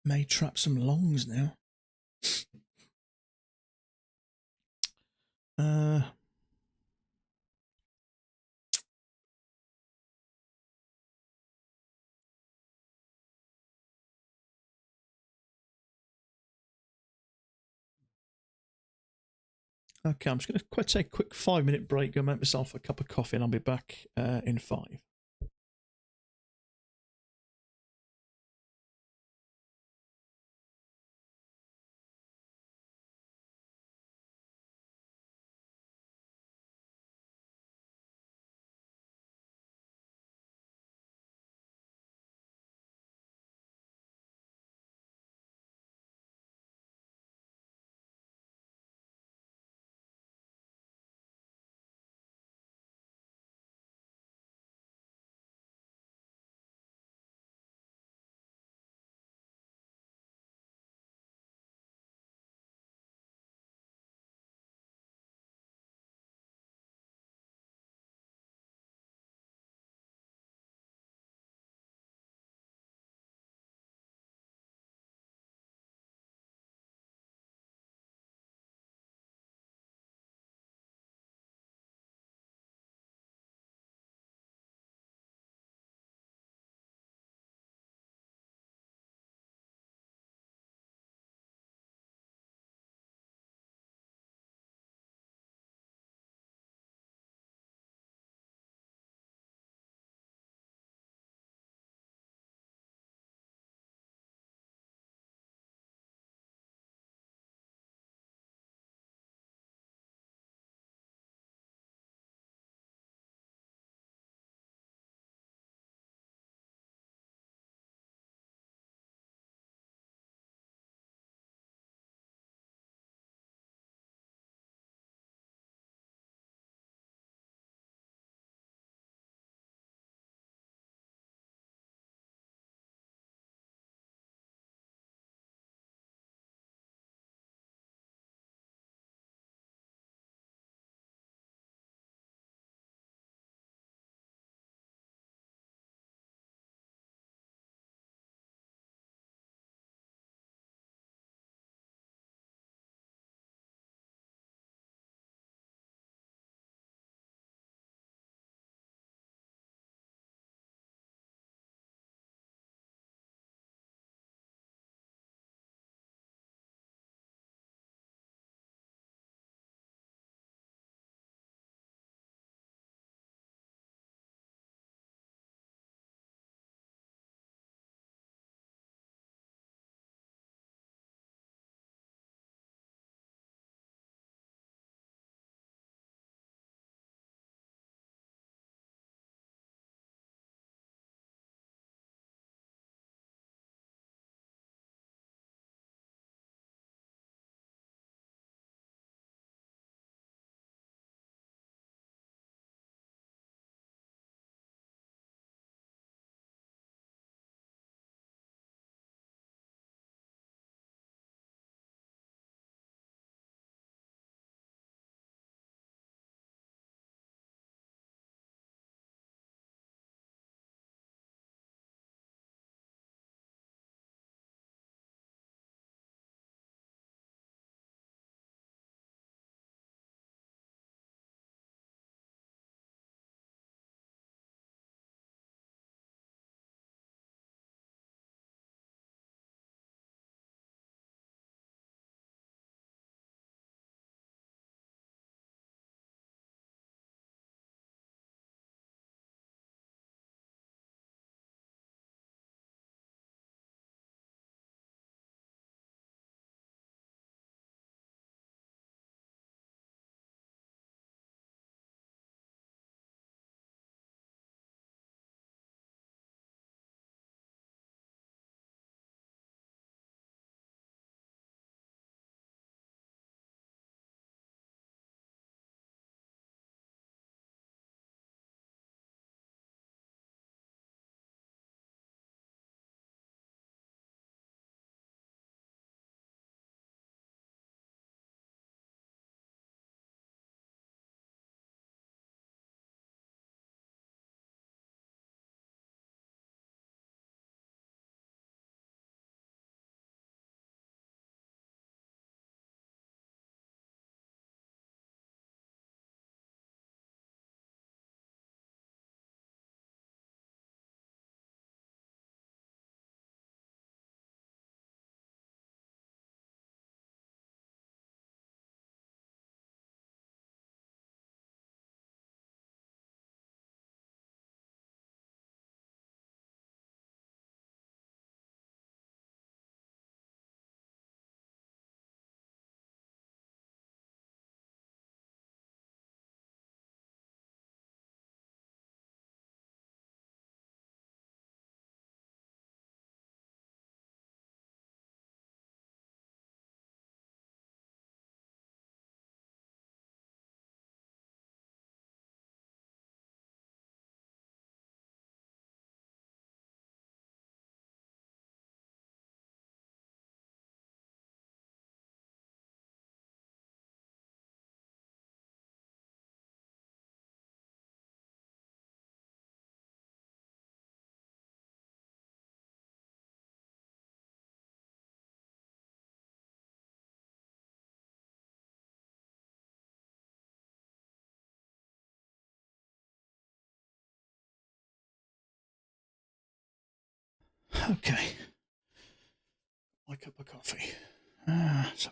May trap some longs now. Okay, I'm just going to take a quick 5-minute break, go make myself a cup of coffee, and I'll be back in 5. Okay. My cup of coffee. So,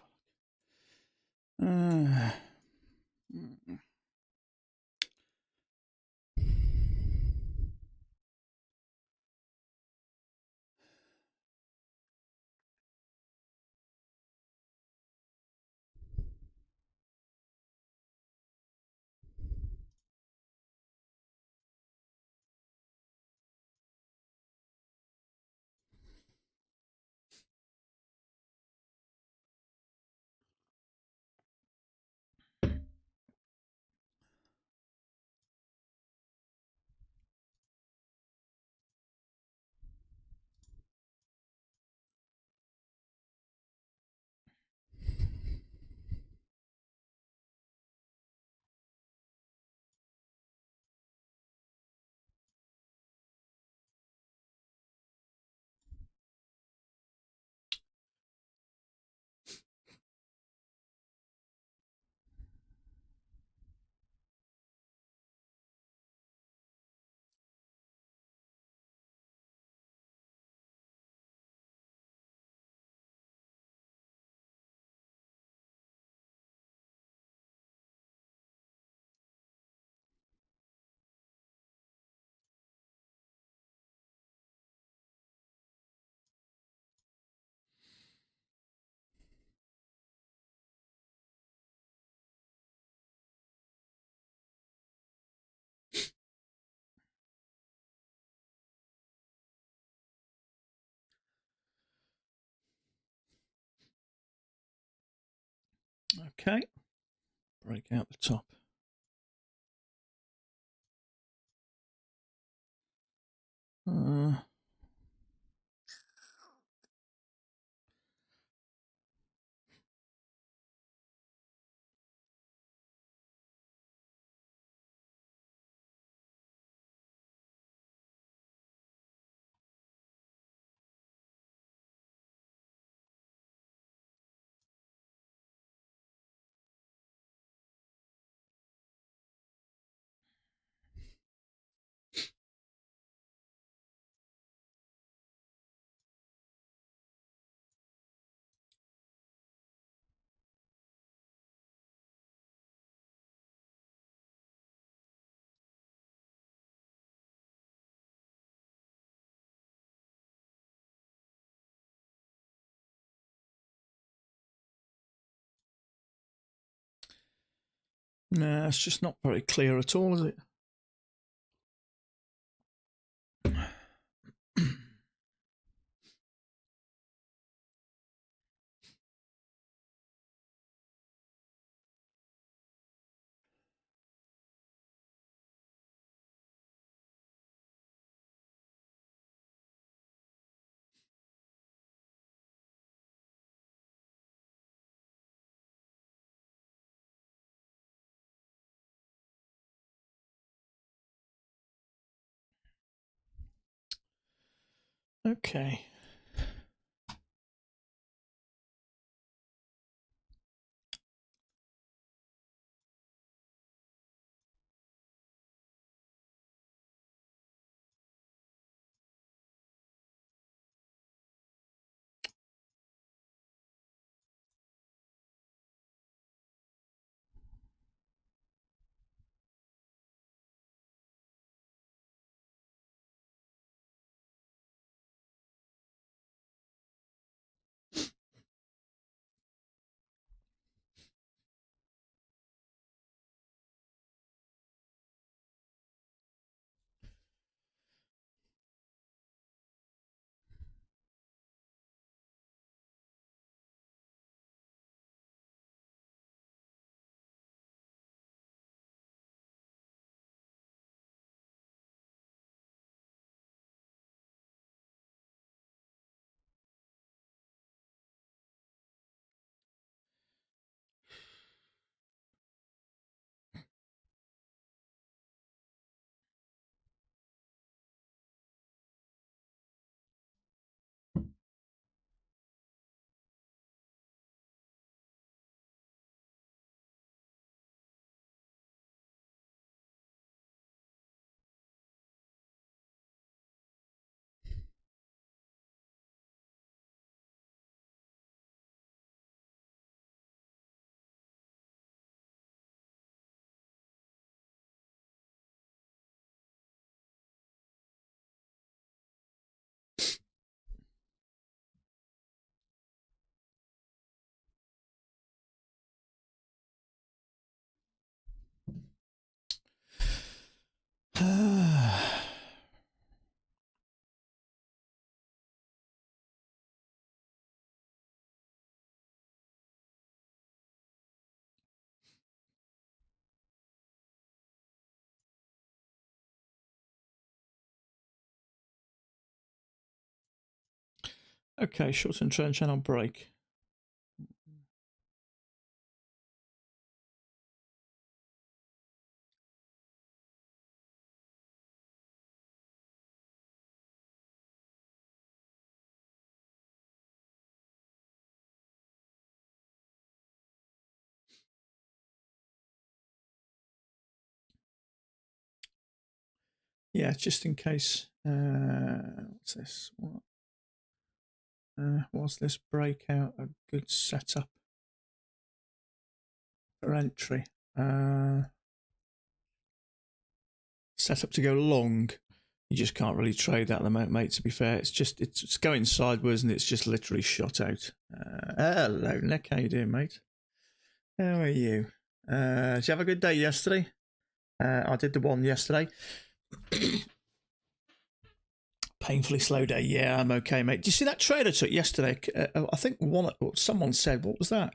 okay. Break out the top. Nah, it's just not very clear at all, is it? Okay. Okay, short-term trend channel break. Yeah, just in case. What's this? What? Was this breakout a good setup for entry? Setup to go long. You just can't really trade that at the moment, mate. To be fair, it's going sideways and it's just literally shot out. Hello, Nick. How you doing, mate? How are you? Did you have a good day yesterday? I did the one yesterday. Painfully slow day. Yeah, I'm okay, mate. Did you see that trade I took yesterday? I think someone said, what was that?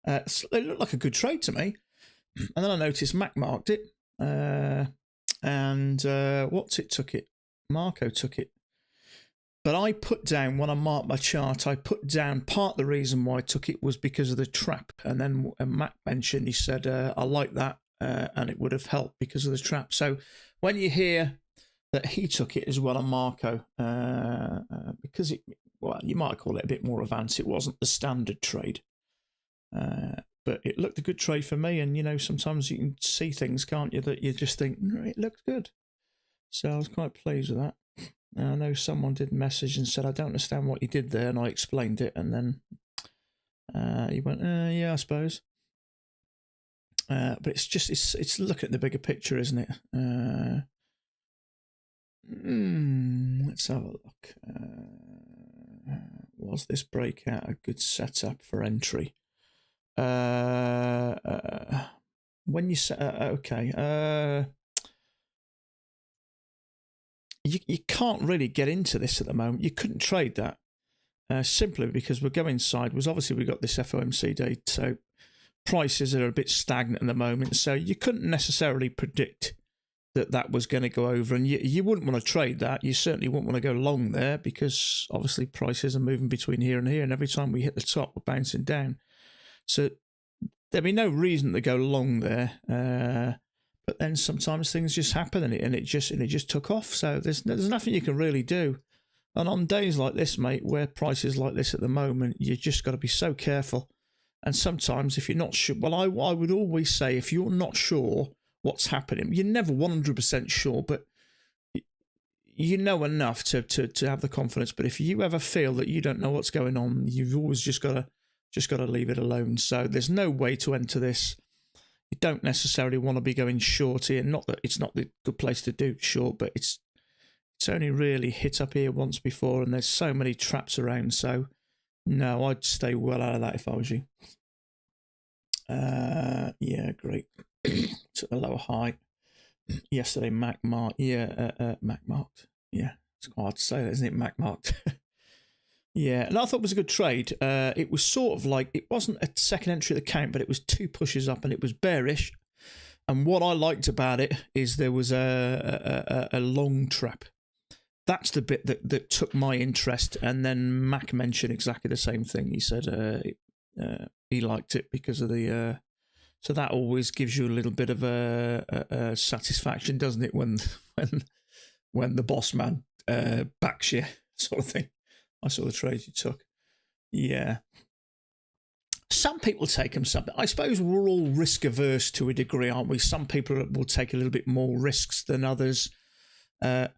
It looked like a good trade to me. And then I noticed Mac marked it. And what's it took it? Marco took it. But I put down, when I marked my chart, I put down part of the reason why I took it was because of the trap. And then Mac mentioned, he said, I like that. And it would have helped because of the trap. So when you hear that he took it as well on Marco, because you might call it a bit more advanced. It wasn't the standard trade, but it looked a good trade for me. And sometimes you can see things, can't you, that you just think it looked good. So I was quite pleased with that. I know someone did message and said, I don't understand what you did there, and I explained it, and then he went, yeah, I suppose. But it's looking at the bigger picture, isn't it? Let's have a look. Was this breakout a good setup for entry? When you say okay, you can't really get into this at the moment. You couldn't trade that simply because we're going sideways. Obviously, we've got this FOMC date, so prices are a bit stagnant at the moment. So you couldn't necessarily predict that was going to go over, and you wouldn't want to trade that. You certainly wouldn't want to go long there because obviously prices are moving between here and here, and every time we hit the top, we're bouncing down. So there'd be no reason to go long there. But then sometimes things just happen, and it just took off. So there's nothing you can really do. And on days like this, mate, where prices like this at the moment, you just got to be so careful. And sometimes if you're not sure, well, I would always say if you're not sure what's happening, you're never 100% sure, but you know enough to have the confidence. But if you ever feel that you don't know what's going on, you've always just got to leave it alone. So there's no way to enter this. You don't necessarily want to be going short here. Not that it's not the good place to do short, but it's only really hit up here once before, and there's so many traps around. So no, I'd stay well out of that if I was you. Yeah, great. To the lower high. Yesterday, Mac marked. Yeah, Mac marked. Yeah, it's quite hard to say that, isn't it? Mac marked. Yeah, and I thought it was a good trade. It was sort of like, it wasn't a second entry of the count, but it was two pushes up and it was bearish. And what I liked about it is there was a long trap. That's the bit that took my interest. And then Mac mentioned exactly the same thing. He said he liked it because of the... so that always gives you a little bit of a satisfaction, doesn't it, when the boss man backs you, sort of thing. I saw the trade you took. Yeah. Some people take them something. I suppose we're all risk averse to a degree, aren't we? Some people will take a little bit more risks than others. For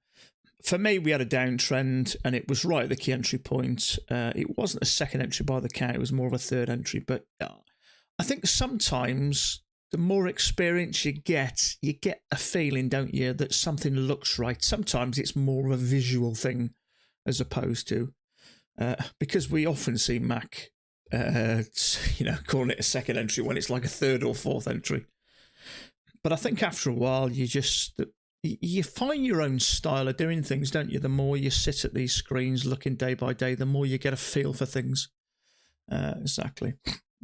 me, we had a downtrend and it was right at the key entry point. It wasn't a second entry by the count. It was more of a third entry. But I think sometimes the more experience you get a feeling, don't you, that something looks right. Sometimes it's more of a visual thing as opposed to... because we often see Mac, calling it a second entry when it's like a third or fourth entry. But I think after a while, you find your own style of doing things, don't you? The more you sit at these screens looking day by day, the more you get a feel for things. Exactly.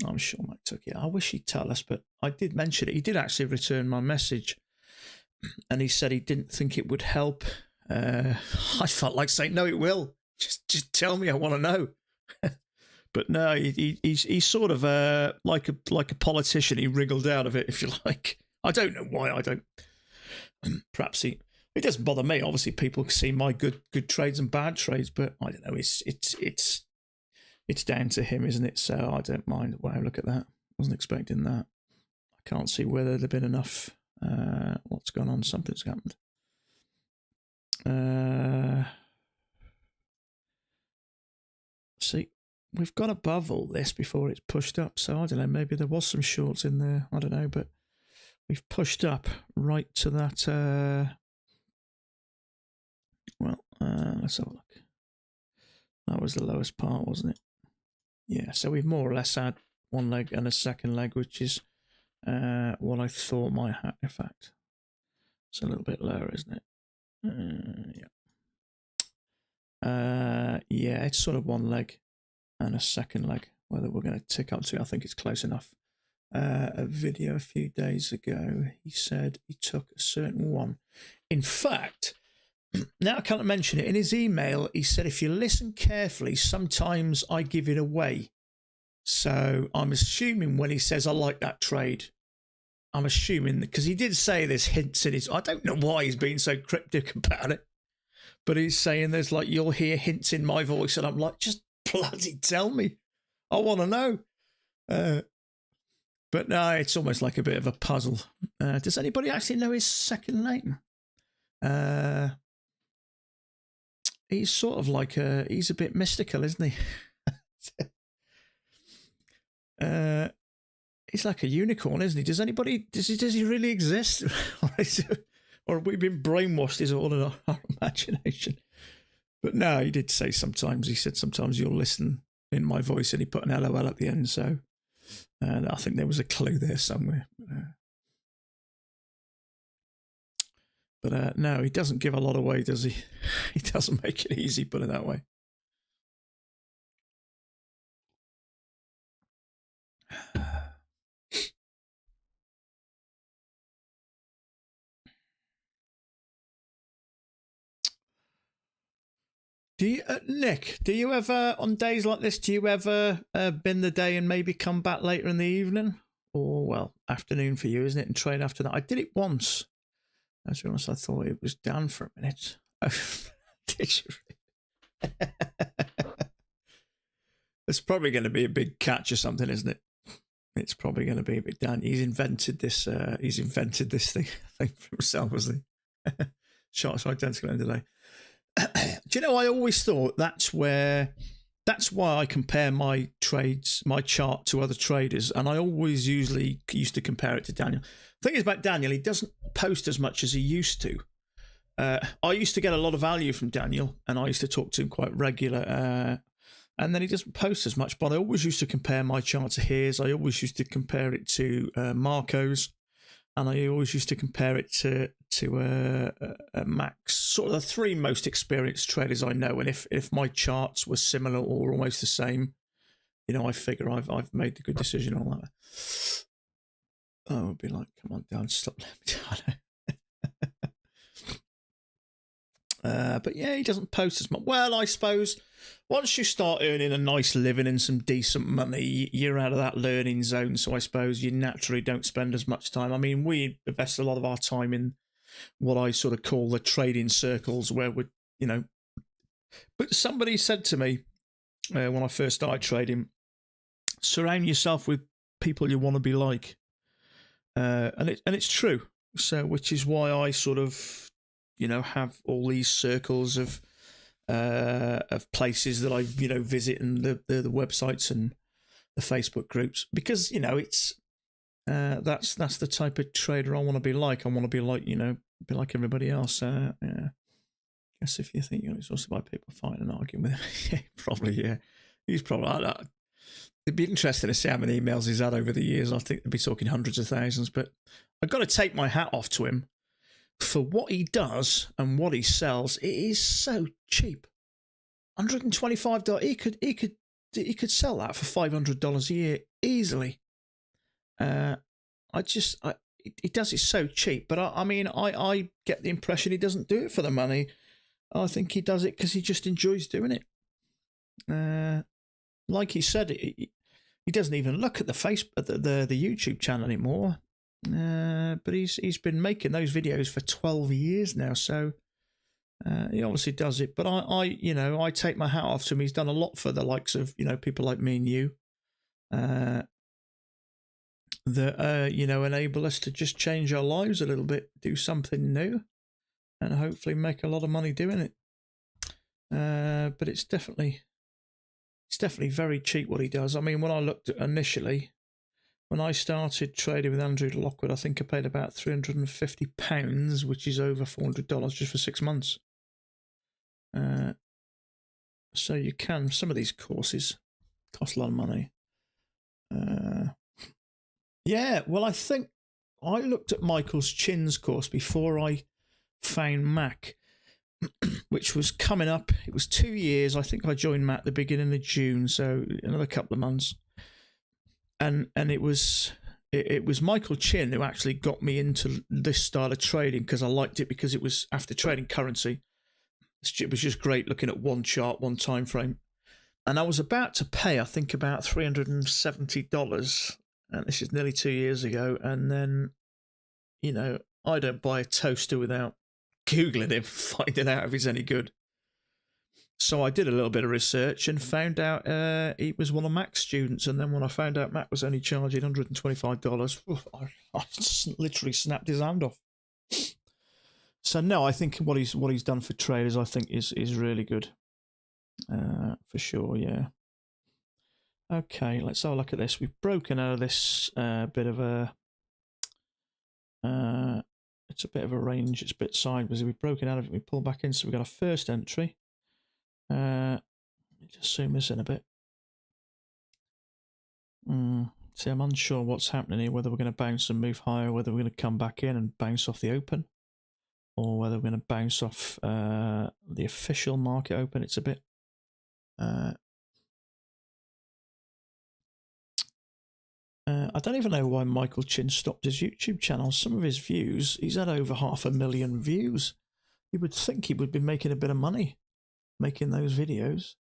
I'm sure Mac took it. I wish he'd tell us, but I did mention it. He did actually return my message, and he said he didn't think it would help. I felt like saying, no, it will. Just tell me, I want to know. But no, he's sort of like a politician. He wriggled out of it, if you like. I don't know why. I don't. Perhaps it doesn't bother me. Obviously, people can see my good trades and bad trades, but I don't know. It's down to him, isn't it? So I don't mind. Wow, look at that. Wasn't expecting that. I can't see whether there'd been enough. What's gone on? Something's happened. See, we've got above all this before it's pushed up. So I don't know. Maybe there was some shorts in there. I don't know, but we've pushed up right to that. Let's have a look. That was the lowest part, wasn't it? Yeah. So we've more or less had one leg and a second leg, which is what I thought might happen. In fact, it's a little bit lower, isn't it? Yeah, it's sort of one leg and a second leg. Whether we're going to tick up to, I think it's close enough. A video a few days ago, he said he took a certain one. In fact, now I can't mention it. In his email, he said, if you listen carefully, sometimes I give it away. So I'm assuming when he says I like that trade, I'm assuming, because he did say there's hints in his, I don't know why he's being so cryptic about it, but he's saying there's like, you'll hear hints in my voice, and I'm like, just bloody tell me. I want to know. But no, it's almost like a bit of a puzzle. Does anybody actually know his second name? He's sort of like he's a bit mystical, isn't he? He's like a unicorn, isn't he? Does he really exist? Or have we been brainwashed? Is all in our imagination? But no, he did say sometimes. He said sometimes you'll listen in my voice, and he put an LOL at the end. So I think there was a clue there somewhere. But no, he doesn't give a lot away, does he? He doesn't make it easy, put it that way. Nick, do you ever, on days like this, do you ever bin the day and maybe come back later in the evening? Or, well, afternoon for you, isn't it? And trade after that. I did it once. To be honest, I thought it was down for a minute. Did you? It's probably going to be a big catch or something, isn't it? It's probably going to be a bit down. He's invented this thing for himself, hasn't he? Shots are identical end of the day. Do you know, I always thought that's why I compare my trades, my chart to other traders, and I always usually used to compare it to Daniel. The thing is about Daniel, he doesn't post as much as he used to. I used to get a lot of value from Daniel, and I used to talk to him quite regular, and then he doesn't post as much, but I always used to compare my chart to his. I always used to compare it to Marco's, and I always used to compare it to Max, sort of the three most experienced traders I know. And if my charts were similar or almost the same, I figure I've made the good decision on that. I would be like, come on, Dan, stop letting me down. But yeah, he doesn't post as much. Well, I suppose once you start earning a nice living and some decent money, you're out of that learning zone. So I suppose you naturally don't spend as much time. I mean, we invest a lot of our time in what I sort of call the trading circles, where we're, But somebody said to me when I first started trading, surround yourself with people you want to be like. And it's true. So, which is why I sort of, have all these circles of places that I, visit, and the websites and the Facebook groups, because it's that's the type of trader I want to be like. I want to be like, be like everybody else. Yeah. I guess if you think it's also by people fighting and arguing with him, yeah, probably, yeah, he's probably like that. It'd be interesting to see how many emails he's had over the years. I think they'd be talking hundreds of thousands. But I've got to take my hat off to him for what he does and what he sells. It is so cheap. $125. He could sell that for $500 a year easily. He does it so cheap. But I get the impression he doesn't do it for the money. I think he does it because he just enjoys doing it. like he said, he doesn't even look at the the YouTube channel anymore. But he's been making those videos for 12 years now, so he obviously does it. But I take my hat off to him. He's done a lot for the likes of people like me and you, that enable us to just change our lives a little bit, do something new, and hopefully make a lot of money doing it. But it's definitely very cheap what he does. I mean, when I looked at initially, when I started trading with Andrew Lockwood, I think I paid about £350, which is over $400 just for 6 months. So you can, some of these courses cost a lot of money. Yeah, well, I think I looked at Michael's Chin's course before I found Mac, which was coming up. It was 2 years. I think I joined Mac at the beginning of June, so another couple of months. And it was Michael Chin who actually got me into this style of trading, because I liked it, because it was after trading currency. It was just great looking at one chart, one time frame. And I was about to pay, I think, about $370. And this is nearly 2 years ago. And then, I don't buy a toaster without Googling him, finding out if he's any good. So I did a little bit of research and found out he was one of Mac's students. And then when I found out Mac was only charging $125, I literally snapped his hand off. So no, I think what he's done for traders, I think is really good, for sure. Yeah. Okay, let's have a look at this. We've broken out of this bit of a. It's a bit of a range. It's a bit sideways. We've broken out of it. We pull back in, so we've got our first entry. Let me just zoom this in a bit. See, I'm unsure what's happening here. Whether we're going to bounce and move higher, whether we're going to come back in and bounce off the open, or whether we're going to bounce off the official market open. It's a bit. I don't even know why Michael Chin stopped his YouTube channel. Some of his views, he's had over 500,000 views. You would think he would be making a bit of money making those videos.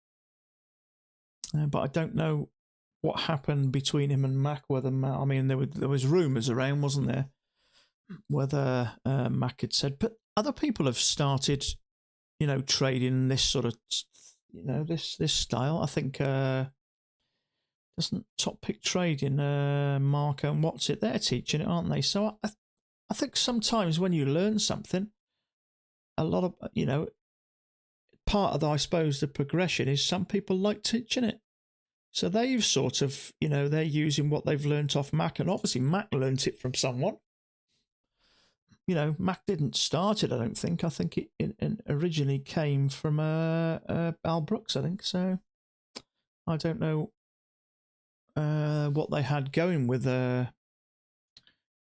But I don't know what happened between him and Mac. Whether Mac, I mean, there was rumours around, wasn't there? Whether Mac had said, but other people have started, trading this sort of, this style. I think. Doesn't Top Pick Trading, Marco and what's it? They're teaching it, aren't they? So I think sometimes when you learn something, a lot of, part of the, I suppose, the progression is some people like teaching it. So they've sort of, they're using what they've learnt off Mac, and obviously Mac learnt it from someone. Mac didn't start it, I don't think. I think it originally came from Al Brooks, I think. So I don't know what they had going with him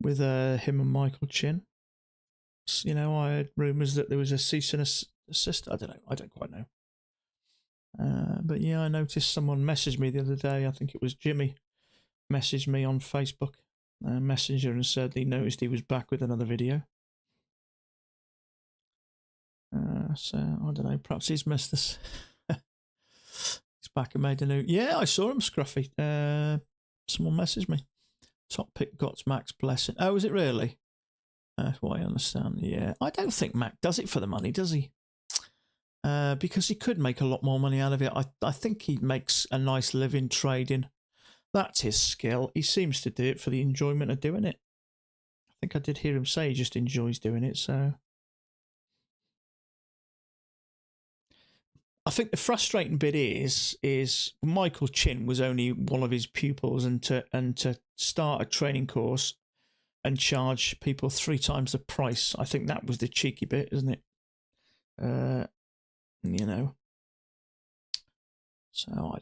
and Michael Chin. I heard rumours that there was a cease and assist. I don't know. I don't quite know. But yeah, I noticed someone messaged me the other day. I think it was Jimmy. Messaged me on Facebook Messenger and said he noticed he was back with another video. So I don't know. Perhaps he's missed us. He's back and made a new. Yeah, I saw him, Scruffy. Someone messaged me. Top Pick got Mac's blessing. Oh, is it really? That's what I understand. Yeah, I don't think Mac does it for the money, does he? Because he could make a lot more money out of it. I think he makes a nice living trading. That's his skill. He seems to do it for the enjoyment of doing it. I think I did hear him say he just enjoys doing it. So I think the frustrating bit is Michael Chin was only one of his pupils, and to start a training course and charge people 3 times the price, I think that was the cheeky bit, isn't it? So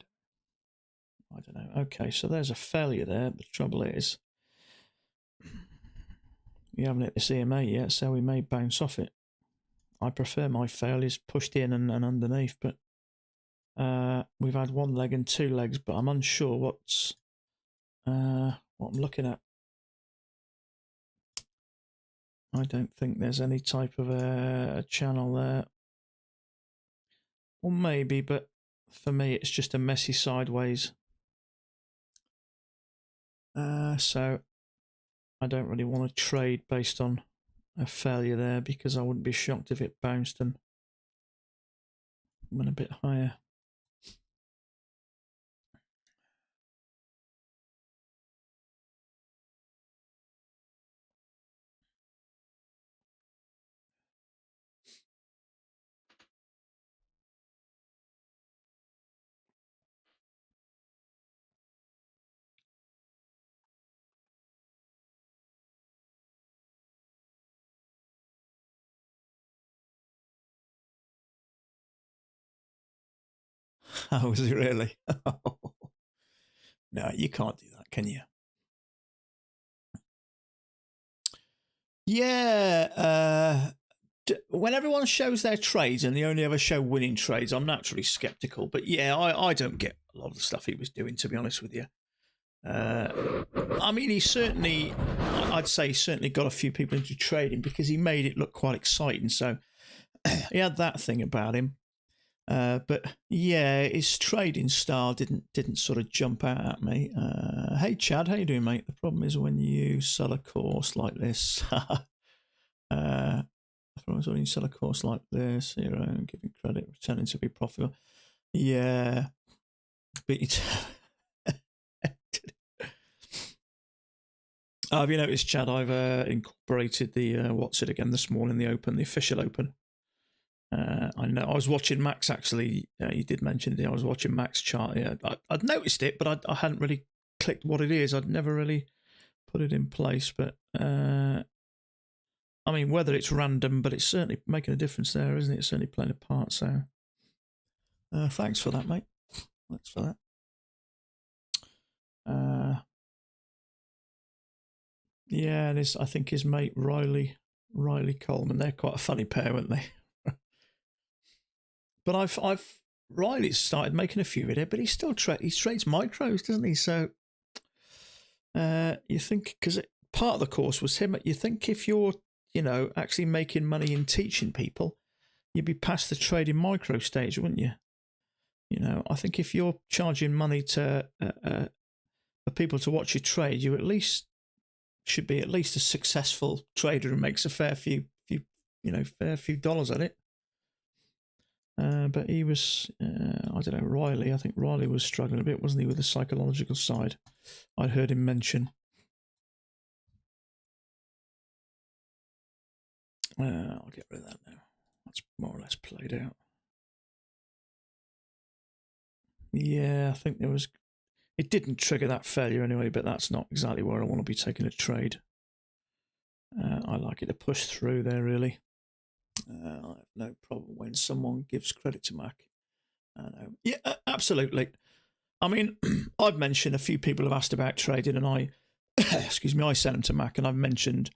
I don't know. Okay, so there's a failure there. The trouble is, we haven't hit this EMA yet, so we may bounce off it. I prefer my failures pushed in and underneath, but we've had 1 leg and 2 legs, but I'm unsure what I'm looking at. I don't think there's any type of a channel there. Or maybe, but for me, it's just a messy sideways. So I don't really want to trade based on a failure there, because I wouldn't be shocked if it bounced and went a bit higher. Oh, was it really? No, you can't do that, can you? Yeah. When everyone shows their trades and they only ever show winning trades, I'm naturally skeptical. But yeah, I don't get a lot of the stuff he was doing, to be honest with you. I mean, he certainly, I'd say, he certainly got a few people into trading because he made it look quite exciting. So he had that thing about him. But yeah, his trading style didn't sort of jump out at me. Hey Chad, how you doing, mate? The problem is when you sell a course like this. The problem is when you sell a course like this, you're giving credit, pretending to be profitable. Yeah, but you. Have you noticed, Chad? I've incorporated the what's it again this morning? The Open, the official Open. I know. I was watching Max actually. You did mention it. I was watching Max chart. Yeah, I'd noticed it, but I hadn't really clicked what it is. I'd never really put it in place. But I mean, whether it's random, but it's certainly making a difference there, isn't it? It's certainly playing a part. So thanks for that, mate. Thanks for that. Yeah, and I think his mate Riley Coleman. They're quite a funny pair, weren't they? But I've Riley's started making a few of it, but he still trades micros, doesn't he? So you think, because part of the course was him, you think if you're actually making money in teaching people, you'd be past the trading micro stage, wouldn't you? I think if you're charging money to for people to watch you trade, you at least should be at least a successful trader who makes a fair few dollars at it. But he was, I don't know, Riley. I think Riley was struggling a bit, wasn't he, with the psychological side? I'd heard him mention. I'll get rid of that now. That's more or less played out. Yeah, I think it didn't trigger that failure anyway, but that's not exactly where I want to be taking a trade. I like it to push through there, really. I have no problem when someone gives credit to Mac. Yeah, absolutely. I mean, I've mentioned a few people have asked about trading, and I, excuse me, I sent them to Mac, and I've mentioned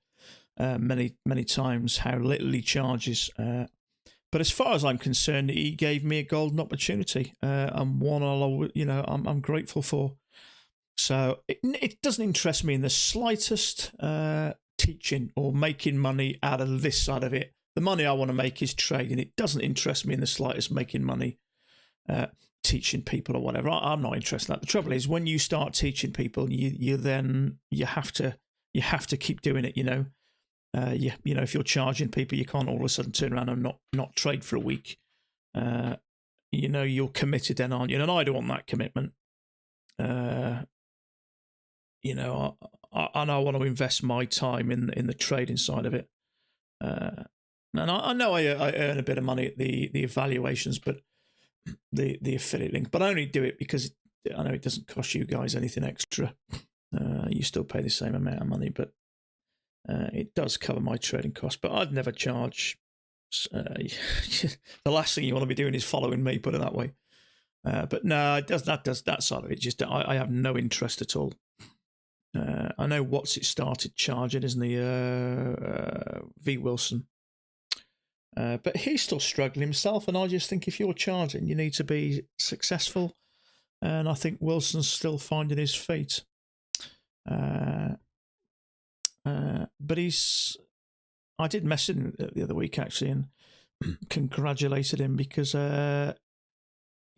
many times how little he charges. But as far as I'm concerned, he gave me a golden opportunity, and one I'm grateful for. So it doesn't interest me in the slightest teaching or making money out of this side of it. The money I want to make is trading. It doesn't interest me in the slightest making money teaching people or whatever. I'm not interested in that. The trouble is when you start teaching people, you have to keep doing it. If you're charging people, you can't all of a sudden turn around and not trade for a week. You're committed then, aren't you? And I don't want that commitment. And I want to invest my time in the trading side of it. And I know I earn a bit of money at the evaluations, but the affiliate link. But I only do it because I know it doesn't cost you guys anything extra. You still pay the same amount of money, but it does cover my trading costs. But I'd never charge. The last thing you want to be doing is following me, put it that way. But no, it does that side of it. Just I have no interest at all. I know what's it started charging, isn't he? V Wilson. But he's still struggling himself, and I just think if you're charging, you need to be successful. And I think Wilson's still finding his feet. But I did message him the other week actually, and congratulated him because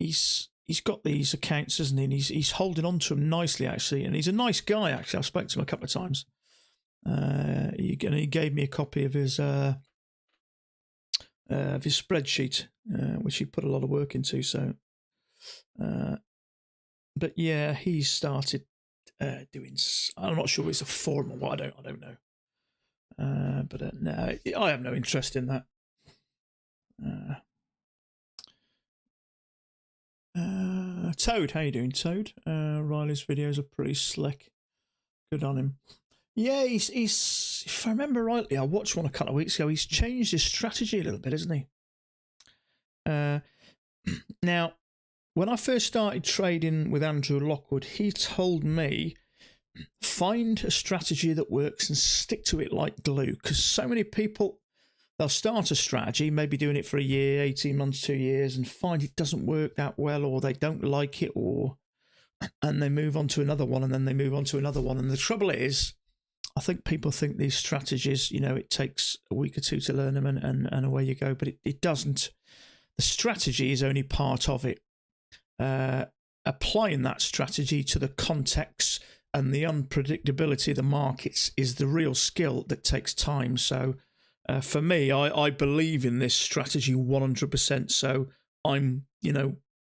he's he's got these accounts, isn't he? And he's holding on to them nicely, actually. And he's a nice guy, actually. I've spoken to him a couple of times. He gave me a copy of his spreadsheet, which he put a lot of work into. So, but yeah, he started doing. I'm not sure it's a forum or what. I don't know. But no, I have no interest in that. Toad, how you doing, Toad? Riley's videos are pretty slick. Good on him. Yeah, he's. If I remember rightly, I watched one a couple of weeks ago. He's changed his strategy a little bit, hasn't he? Now, when I first started trading with Andrew Lockwood, he told me, find a strategy that works and stick to it like glue. Because so many people, they'll start a strategy, maybe doing it for a year, 18 months, 2 years, and find it doesn't work that well, or they don't like it, and they move on to another one, and then they move on to another one. And the trouble is, I think people think these strategies, it takes a week or two to learn them and away you go, but it doesn't. The strategy is only part of it. Applying that strategy to the context and the unpredictability of the markets is the real skill that takes time. So for me, I believe in this strategy 100%. So I'm,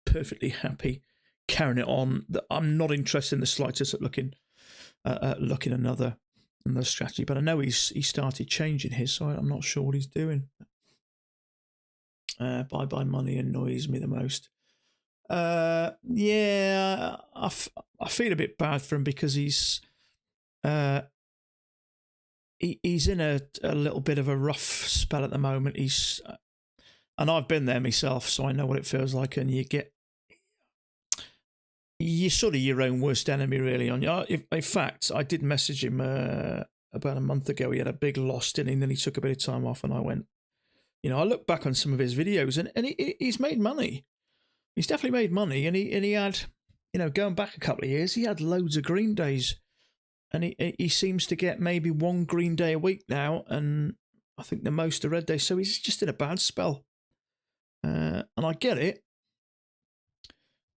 perfectly happy carrying it on. I'm not interested in the slightest at looking another strategy, but I know he started changing his, so I'm not sure what he's doing. Bye money annoys me the most. Yeah, I feel a bit bad for him because he's in a little bit of a rough spell at the moment. And I've been there myself, so I know what it feels like. And you're sort of your own worst enemy, really. In fact, I did message him about a month ago. He had a big loss, didn't he? And then he took a bit of time off, and I went, I look back on some of his videos, and he's made money. He's definitely made money, and he had, going back a couple of years, he had loads of green days, and he seems to get maybe one green day a week now, and I think the most are red days. So he's just in a bad spell, and I get it.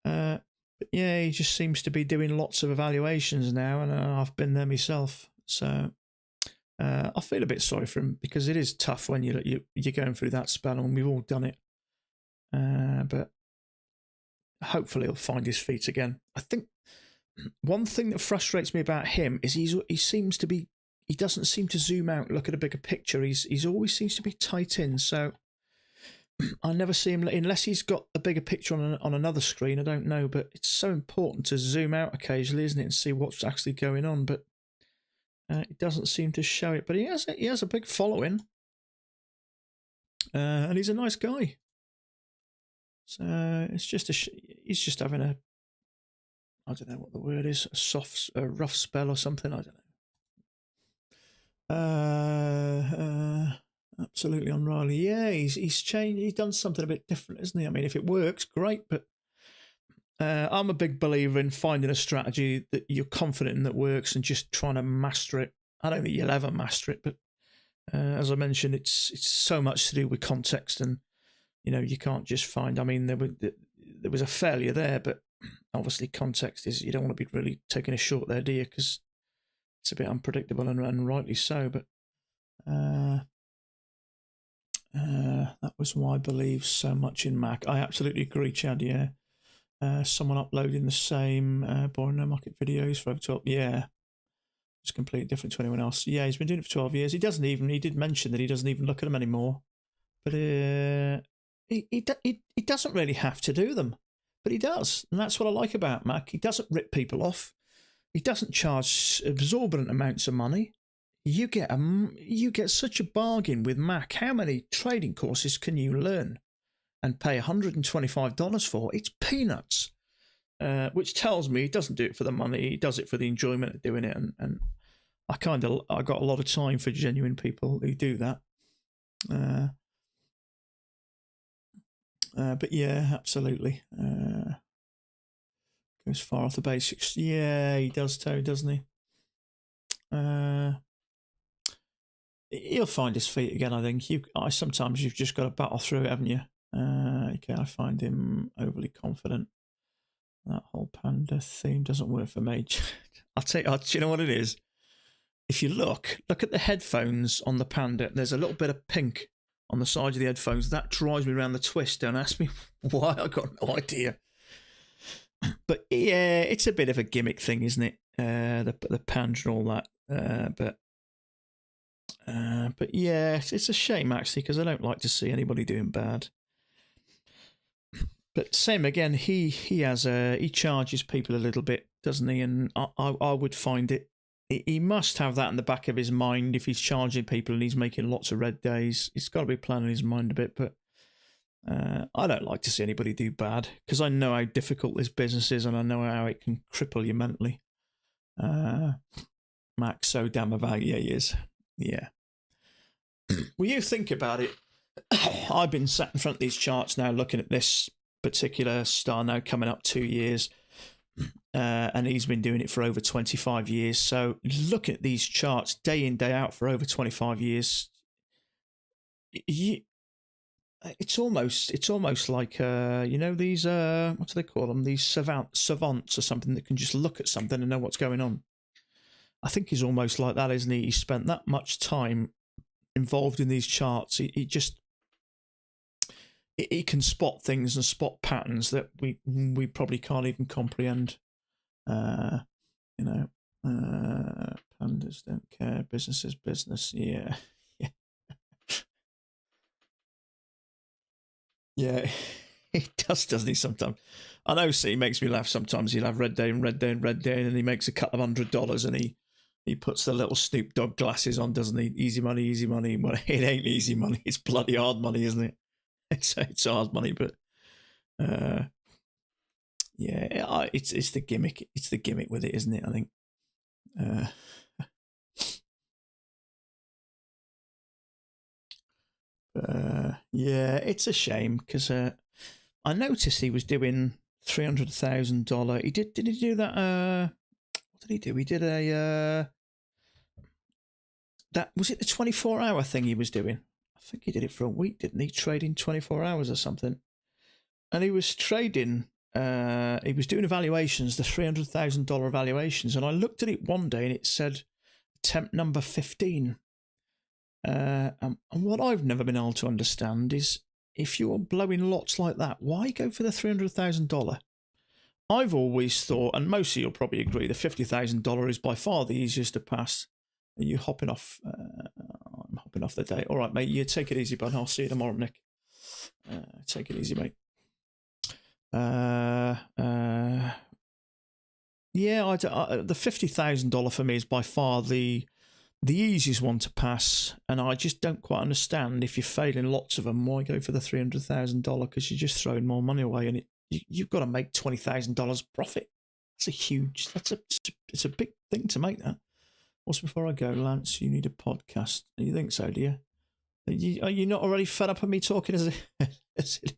But yeah, he just seems to be doing lots of evaluations now, and I've been there myself, so I feel a bit sorry for him because it is tough when you're going through that spell, and we've all done it. But hopefully he'll find his feet again. I think one thing that frustrates me about him is he doesn't seem to zoom out, look at a bigger picture. He's always seems to be tight in. So I never see him unless he's got a bigger picture on another screen. I don't know, but it's so important to zoom out occasionally, isn't it, and see what's actually going on. But it doesn't seem to show it. But he has a big following, and he's a nice guy. So it's just he's just having I don't know what the word is, a rough spell or something. I don't know. Absolutely on Riley. Yeah, he's changed. He's done something a bit different, isn't he? I mean, if it works, great. But I'm a big believer in finding a strategy that you're confident in that works and just trying to master it. I don't think you'll ever master it, but as I mentioned, it's so much to do with context, and you can't just find. I mean, there was a failure there, but obviously context is you don't want to be really taking a short there, do you? Because it's a bit unpredictable, and rightly so. But that was why I believe so much in Mac. I absolutely agree, Chad. Yeah. Someone uploading the same boring no market videos for over 12. Yeah. It's completely different to anyone else. Yeah, he's been doing it for 12 years. He did mention that he doesn't even look at them anymore. But he doesn't really have to do them. But he does. And that's what I like about Mac. He doesn't rip people off. He doesn't charge exorbitant amounts of money. You get such a bargain with Mac. How many trading courses can you learn and pay $125 for? It's peanuts. Which tells me he doesn't do it for the money. He does it for the enjoyment of doing it. And I got a lot of time for genuine people who do that. But yeah, absolutely. Goes far off the basics. Yeah, he does too, doesn't he? He'll find his feet again, I think. Sometimes you've just got to battle through it, haven't you? Okay, I find him overly confident. That whole panda theme doesn't work for me. I'll tell you, do you know what it is? If you look at the headphones on the panda, there's a little bit of pink on the side of the headphones. That drives me around the twist. Don't ask me why, I got no idea. But yeah, it's a bit of a gimmick thing, isn't it? The panda and all that. But yeah, it's a shame actually, because I don't like to see anybody doing bad. But same again, he charges people a little bit, doesn't he? And I would find it. He must have that in the back of his mind if he's charging people and he's making lots of red days. It's got to be planning his mind a bit. But I don't like to see anybody do bad, because I know how difficult this business is and I know how it can cripple you mentally. Max so damn about he is. Yeah. Well, you think about it. I've been sat in front of these charts now looking at this particular star now coming up 2 years. And he's been doing it for over 25 years. So looking at these charts day in, day out for over 25 years, it's almost like these what do they call them? These savants or something that can just look at something and know what's going on. I think he's almost like that, isn't he? He spent that much time involved in these charts. He can spot things and spot patterns that we probably can't even comprehend. Pandas don't care. Business is business. Yeah. Yeah, he does, doesn't he, sometimes? I know, see, he makes me laugh sometimes. He'll have red day and red day and red day, and he makes a couple of $100 and he puts the little Snoop Dogg glasses on, doesn't he? Easy money, easy money. Well, it ain't easy money. It's bloody hard money, isn't it? It's hard money, but yeah, it's the gimmick. It's the gimmick with it, isn't it? I think. Yeah, it's a shame, because I noticed he was doing $300,000. Did he do that? What did he do? He did that was it the 24-hour thing he was doing? I think he did it for a week, didn't he? Trading 24 hours or something. And he was trading. He was doing evaluations, the $300,000 evaluations, and I looked at it one day and it said attempt number 15. And what I've never been able to understand is, if you're blowing lots like that, why go for the $300,000? I've always thought, and most of you'll probably agree, the $50,000 is by far the easiest to pass. Are you hopping off? I'm hopping off the day. All right, mate, you take it easy, bud. I'll see you tomorrow, Nick. Take it easy, mate. Yeah, the $50,000 for me is by far the easiest one to pass, and I just don't quite understand, if you're failing lots of them, why go for the $300,000? Because you're just throwing more money away, and you've got to make $20,000 profit. It's a big thing to make that. Also, before I go, Lance, you need a podcast. You think so, do you? Are you not already fed up of me talking as it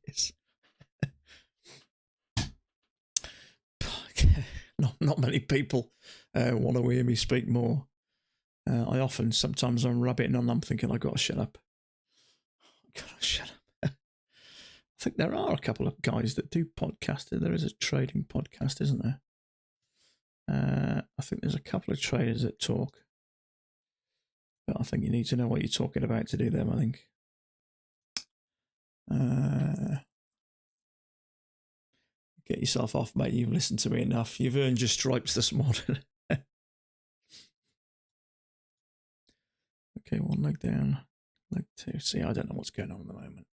is? Not many people want to hear me speak more. Sometimes I'm rabbiting on, I'm thinking, I've got to shut up. I think there are a couple of guys that do podcasting. There is a trading podcast, isn't there? I think there's a couple of traders that talk. But I think you need to know what you're talking about to do them, I think. Get yourself off, mate. You've listened to me enough. You've earned your stripes this morning. Okay, one leg down, leg two. See, I don't know what's going on at the moment.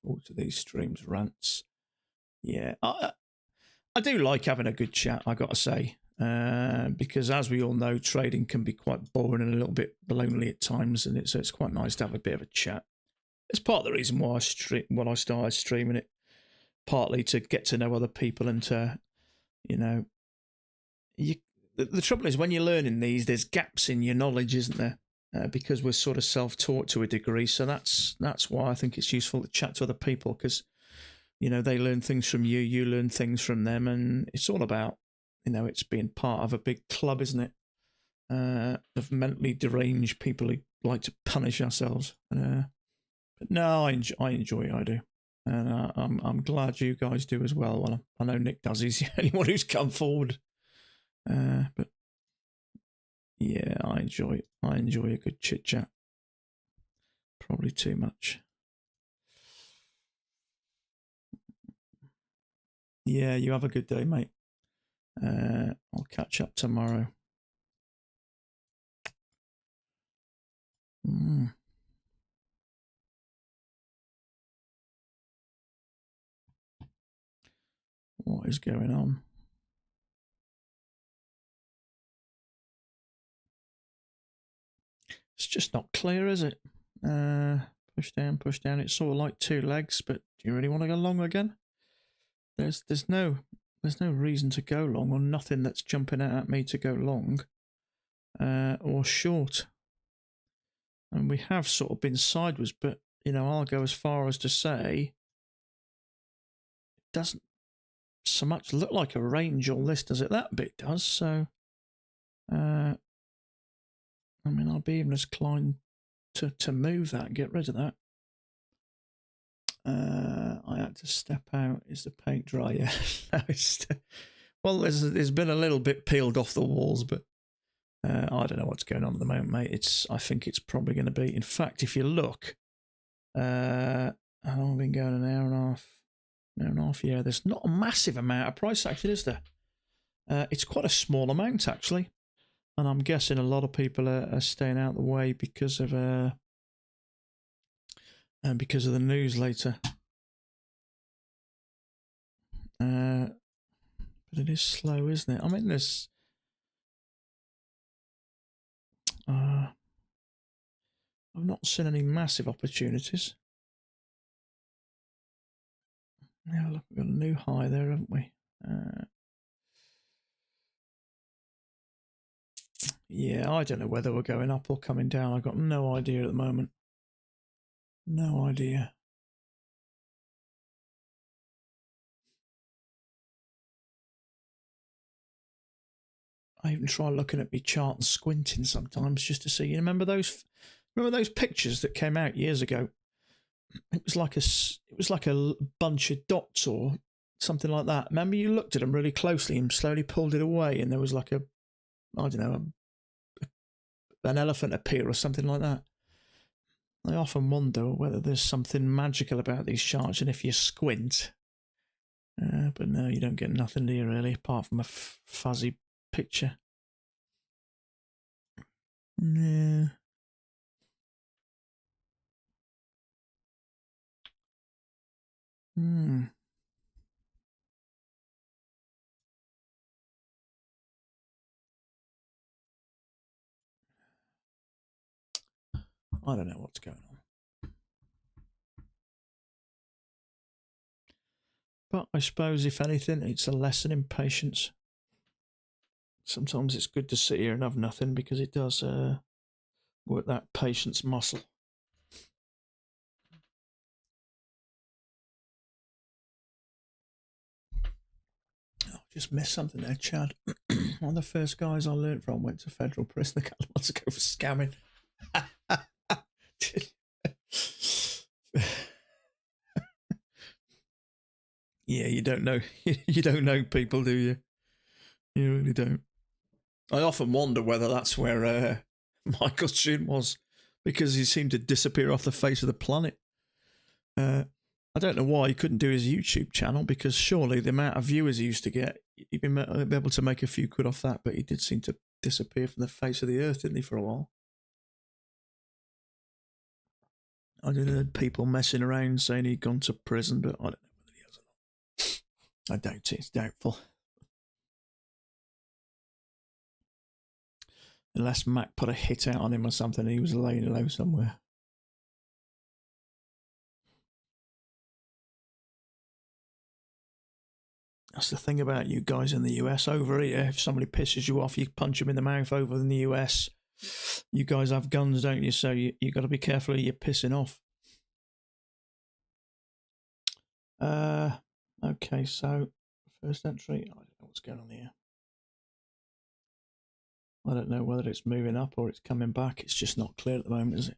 All to these streams, rants. Yeah, I do like having a good chat, I got to say, because as we all know, trading can be quite boring and a little bit lonely at times, and it's quite nice to have a bit of a chat. It's part of the reason why I started streaming it, partly to get to know other people and to, the trouble is, when you're learning these, there's gaps in your knowledge, isn't there? Because we're sort of self-taught to a degree. So that's why I think it's useful to chat to other people, because, they learn things from you, you learn things from them, and it's all about, it's being part of a big club, isn't it? Of mentally deranged people who like to punish ourselves. But no, I enjoy it, I do. And I'm glad you guys do as well. Well, I know Nick does. He's the only one who's come forward. But yeah, I enjoy a good chit chat. Probably too much. Yeah, you have a good day, mate. I'll catch up tomorrow. What is going on? It's just not clear, is it? Push down, push down. It's sort of like two legs, but do you really want to go long again? There's no reason to go long, or nothing that's jumping out at me to go long or short. And we have sort of been sideways, but I'll go as far as to say it doesn't so much look like a range on this, does it? That bit does. So, I mean, I'll be even as inclined to move that and get rid of that. I had to step out. Is the paint dry? Yeah. Well, there's been a little bit peeled off the walls, but I don't know what's going on at the moment, mate. I think it's probably going to be. In fact, if you look, how long have we been going? An hour and a half. An hour and a half. Yeah, there's not a massive amount of price action, is there? It's quite a small amount actually, and I'm guessing a lot of people are staying out of the way because of the news later. But it is slow, isn't it? I mean, there's I've not seen any massive opportunities. Yeah, look, we've got a new high there, haven't we? Yeah, I don't know whether we're going up or coming down. I've got no idea at the moment. No idea. I even try looking at my chart and squinting sometimes just to see. You remember those pictures that came out years ago? It was like a bunch of dots or something like that. Remember, you looked at them really closely and slowly pulled it away, and there was like an elephant appear or something like that. I often wonder whether there's something magical about these charts, and if you squint, but no, you don't get nothing there really, apart from a fuzzy picture. Yeah. I don't know what's going on. But I suppose, if anything, it's a lesson in patience. Sometimes it's good to sit here and have nothing because it does work that patience muscle. Oh, just missed something there, Chad. One of the first guys I learnt from went to federal prison a couple of months ago for scamming. Yeah, you don't know. You don't know people, do you? You really don't. I often wonder whether that's where Michael Sheen was, because he seemed to disappear off the face of the planet. I don't know why he couldn't do his YouTube channel, because surely the amount of viewers he used to get, he'd be able to make a few quid off that, but he did seem to disappear from the face of the earth, didn't he, for a while? I did heard people messing around saying he'd gone to prison, but I don't know whether he has or not. I doubt it. It's doubtful. Unless Mac put a hit out on him or something, he was laying low somewhere. That's the thing about you guys in the US. Over here, if somebody pisses you off, you punch them in the mouth. Over in the US, you guys have guns, don't you? So you got to be careful who you're pissing off. Okay, so first entry. I don't know what's going on here. I don't know whether it's moving up or it's coming back. It's just not clear at the moment, is it?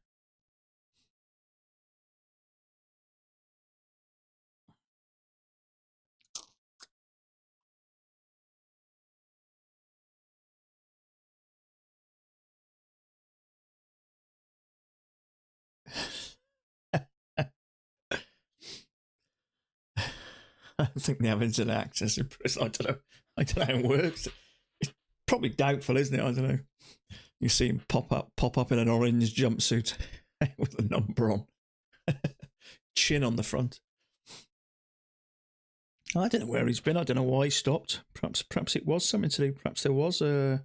don't think they have internet access in prison. I don't know how it works. It's probably doubtful, isn't it? I don't know. You see him pop up in an orange jumpsuit with a number on, chin on the front. I don't know where he's been. I don't know why he stopped. Perhaps it was something to do. Perhaps there was a.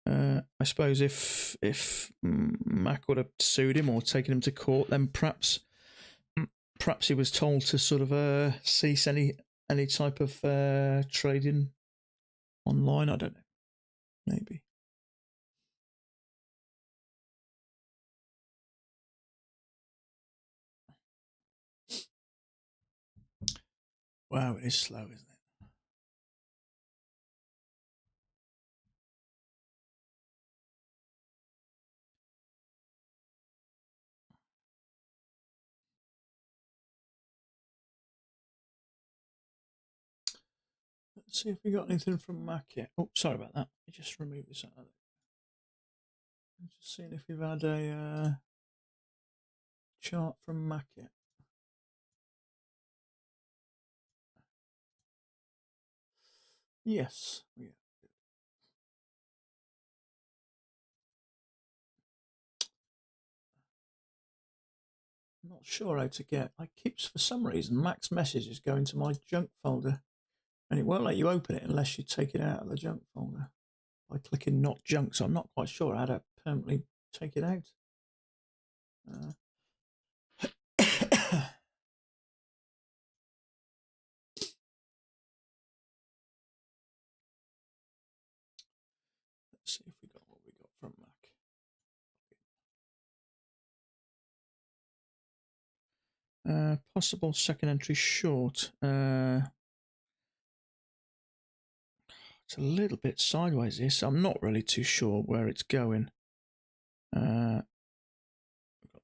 I suppose if Mac would have sued him or taken him to court, then perhaps he was told to sort of cease any type of trading online. I don't know. Maybe. Wow, it is slow, isn't it? Let's see if we got anything from Mac yet. Oh, sorry about that. I just removed this out of it. I'm just seeing if we've had a chart from Mac yet. Yes. Yeah. I'm not sure how to get. I keep, for some reason, Mac's messages go into my junk folder, and it won't let you open it unless you take it out of the junk folder by clicking not junk. So I'm not quite sure how to permanently take it out. Let's see if we got what we got from Mac. Possible second entry short. It's a little bit sideways here, so I'm not really too sure where it's going. We've got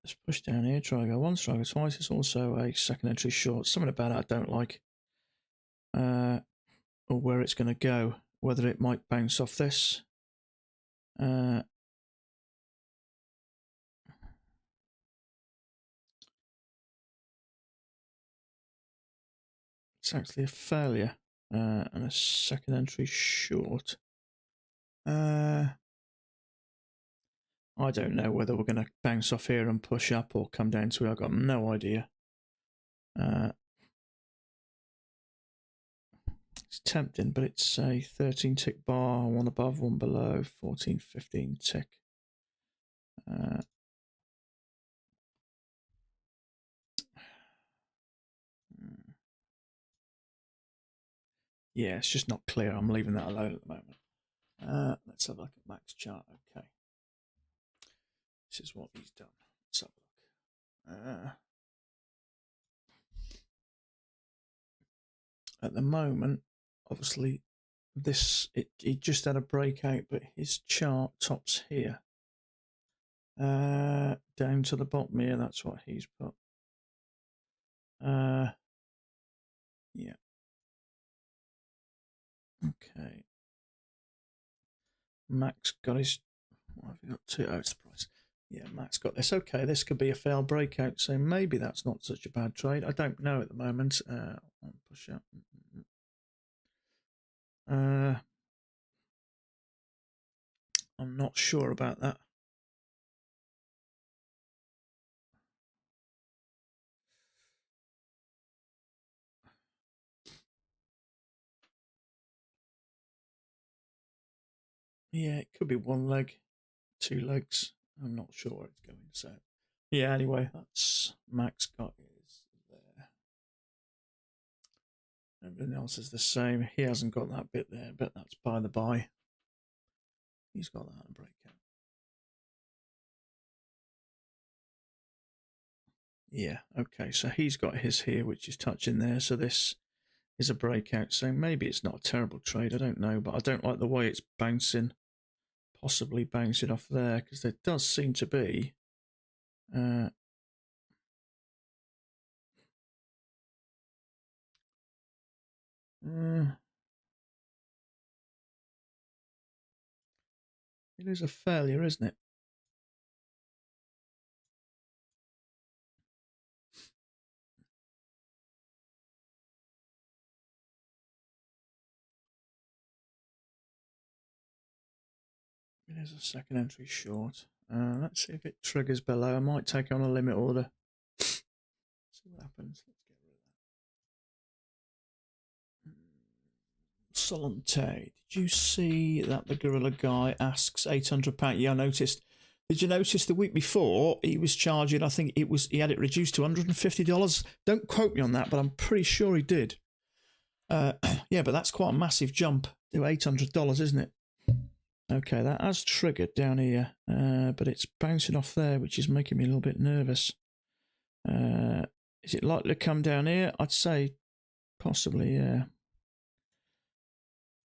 this push down here. Try to go once, try to go twice. It's also a second entry short. Something about it I don't like. Or where it's going to go. Whether it might bounce off this. It's actually a failure and a second entry short. I don't know whether we're going to bounce off here and push up or come down to it. I've got no idea. It's tempting, but it's a 13 tick bar, one above, one below, 14, 15 tick. Yeah, it's just not clear. I'm leaving that alone at the moment. Let's have a look at Mac's chart. Okay. This is what he's done. Let's have a look. At the moment, obviously, he just had a breakout, but his chart tops here. Down to the bottom here, that's what he's put. Yeah. Okay. Mac's got his. What have we got? Two. Oh, it's the price. Yeah, Mac's got this. Okay, this could be a failed breakout, so maybe that's not such a bad trade. I don't know at the moment. Push up. I'm not sure about that. Yeah, it could be one leg, two legs. I'm not sure where it's going. So, yeah. Anyway, that's Mac's got his there. Everything else is the same. He hasn't got that bit there, but that's by the by. He's got that in breakout. Yeah, okay, so he's got his here, which is touching there. So this is a breakout. So maybe it's not a terrible trade. I don't know, but I don't like the way it's bouncing, possibly bouncing off there, because there does seem to be. It is a failure, isn't it? It is a second entry short. Let's see if it triggers below. I might take on a limit order. See what happens. Let's get rid of that. Solente. Did you see that the gorilla guy asks £800? Yeah, I noticed. Did you notice the week before he was charging? I think he had it reduced to $150. Don't quote me on that, but I'm pretty sure he did. Yeah, but that's quite a massive jump to $800, isn't it? Okay, that has triggered down here, but it's bouncing off there, which is making me a little bit nervous. Is it likely to come down here? I'd say possibly, yeah.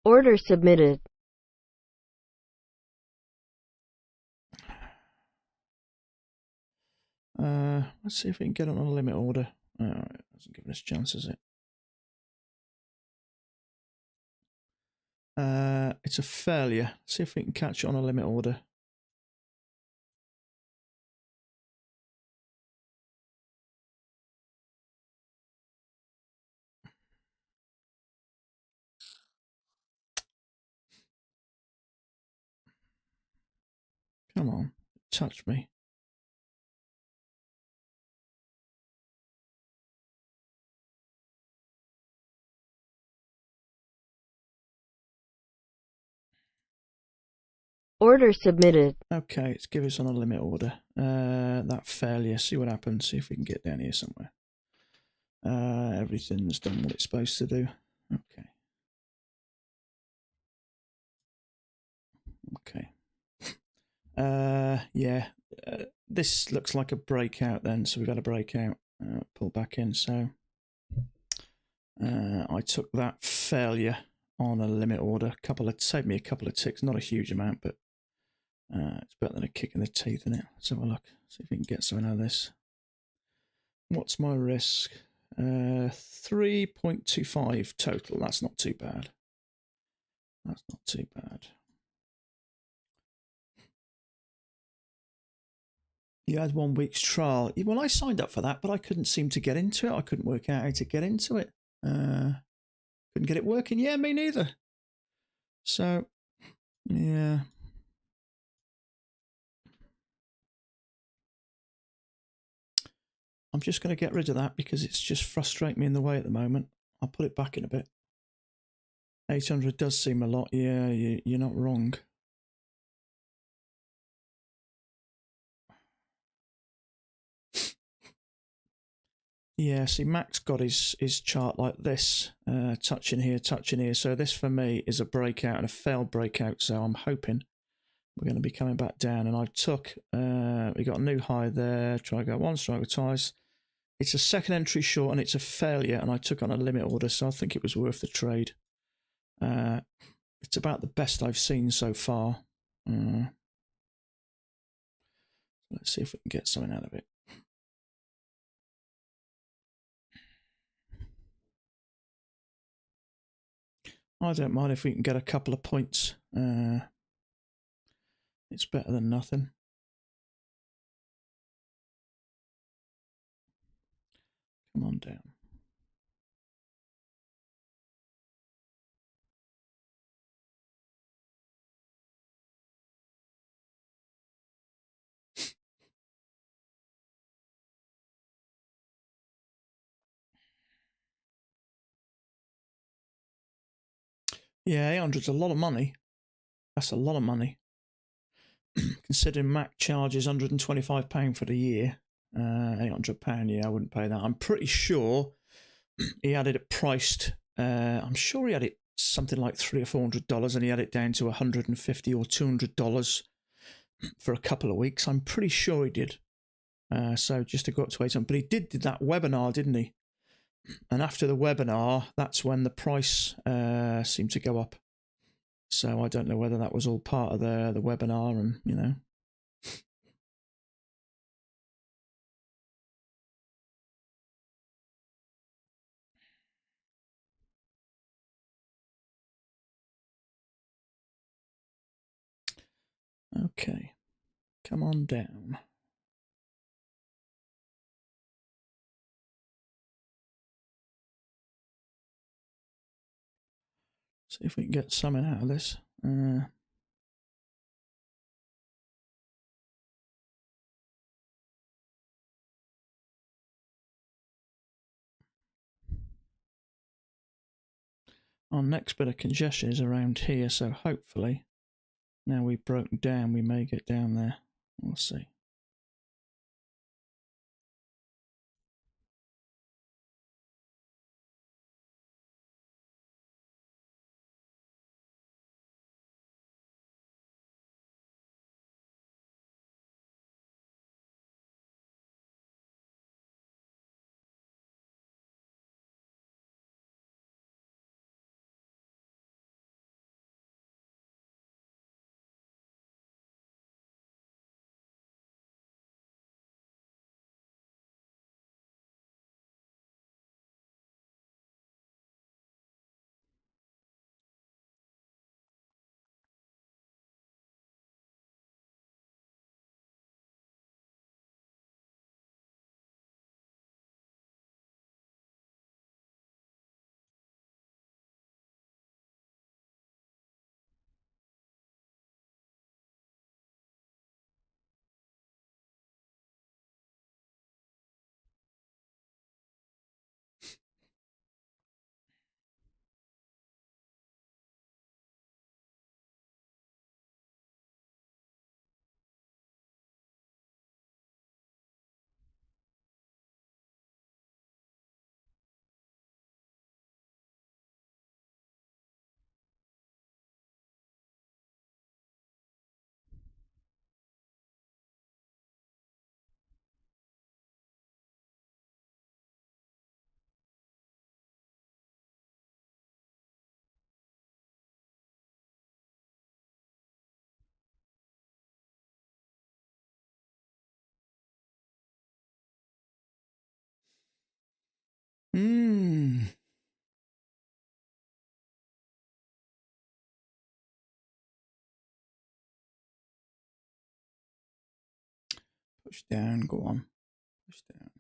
Order submitted. Let's see if we can get it on a limit order. All right, it hasn't given us a chance, has it? It's a failure. See if we can catch it on a limit order. Come on, touch me. Order submitted. Okay, it's give us on a limit order. That failure. See what happens. See if we can get down here somewhere. Everything's done what it's supposed to do. Okay. Okay. Yeah. This looks like a breakout then, so we've got a breakout. Pull back in. So I took that failure on a limit order. Saved me a couple of ticks. Not a huge amount, but it's better than a kick in the teeth, isn't it? Let's have a look. See if we can get something out of this. What's my risk? 3.25 total. That's not too bad. That's not too bad. You had 1 week's trial. Well, I signed up for that, but I couldn't seem to get into it. I couldn't work out how to get into it. Couldn't get it working. Yeah, me neither. So, yeah. I'm just going to get rid of that because it's just frustrating me in the way at the moment. I'll put it back in a bit. 800 does seem a lot. Yeah, you're not wrong. Yeah, see, Mac's got his chart like this, touching here, touching here. So this for me is a breakout and a failed breakout. So I'm hoping we're going to be coming back down. And I took, we got a new high there. Try to go once, try to go twice. It's a second entry short and it's a failure. And I took on a limit order, so I think it was worth the trade. It's about the best I've seen so far. Let's see if we can get something out of it. I don't mind if we can get a couple of points. It's better than nothing. Come on down. Yeah, 800's a lot of money. That's a lot of money. Considering Mac charges £125 for the year. £800, yeah, I wouldn't pay that. I'm pretty sure he had it priced. I'm sure he had it something like $300 or $400, and he had it down to $150 or $200 for a couple of weeks. I'm pretty sure he did. So just to go up to 800, but he did that webinar, didn't he? And after the webinar, that's when the price seemed to go up. So I don't know whether that was all part of the webinar, and you know. Okay, come on down. See if we can get something out of this. Our next bit of congestion is around here, so hopefully now we've broken down, we may get down there. We'll see. Push down, go on. Push down.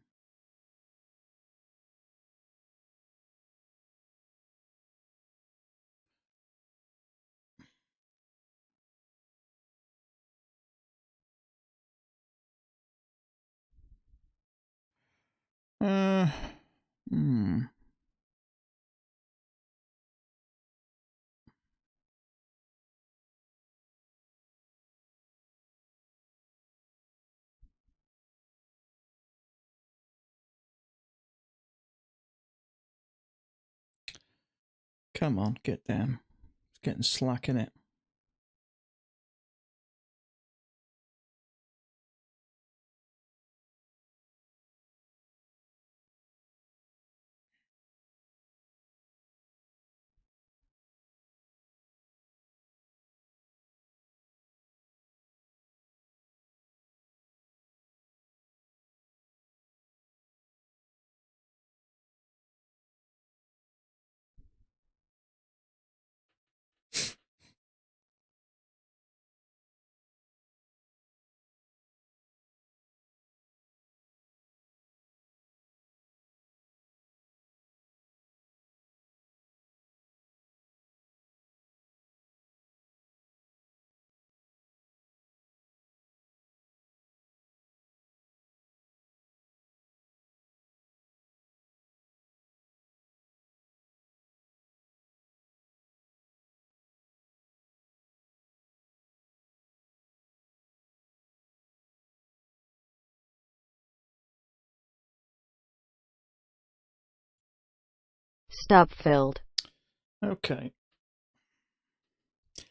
Hmm. Come on, get down. It's getting slack, in it. Stop filled. Okay. I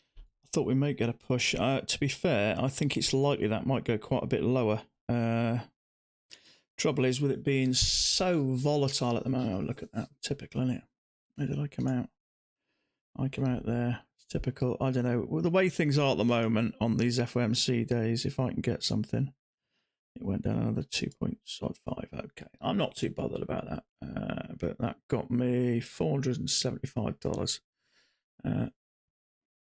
thought we might get a push. To be fair, I think it's likely that might go quite a bit lower. Trouble is with it being so volatile at the moment. Oh, look at that. Typical, isn't it? Where did I come out? I come out there. It's typical. I don't know. Well, the way things are at the moment on these FOMC days, if I can get something, it went down another 2.5. Okay. I'm not too bothered about that. But that got me $475.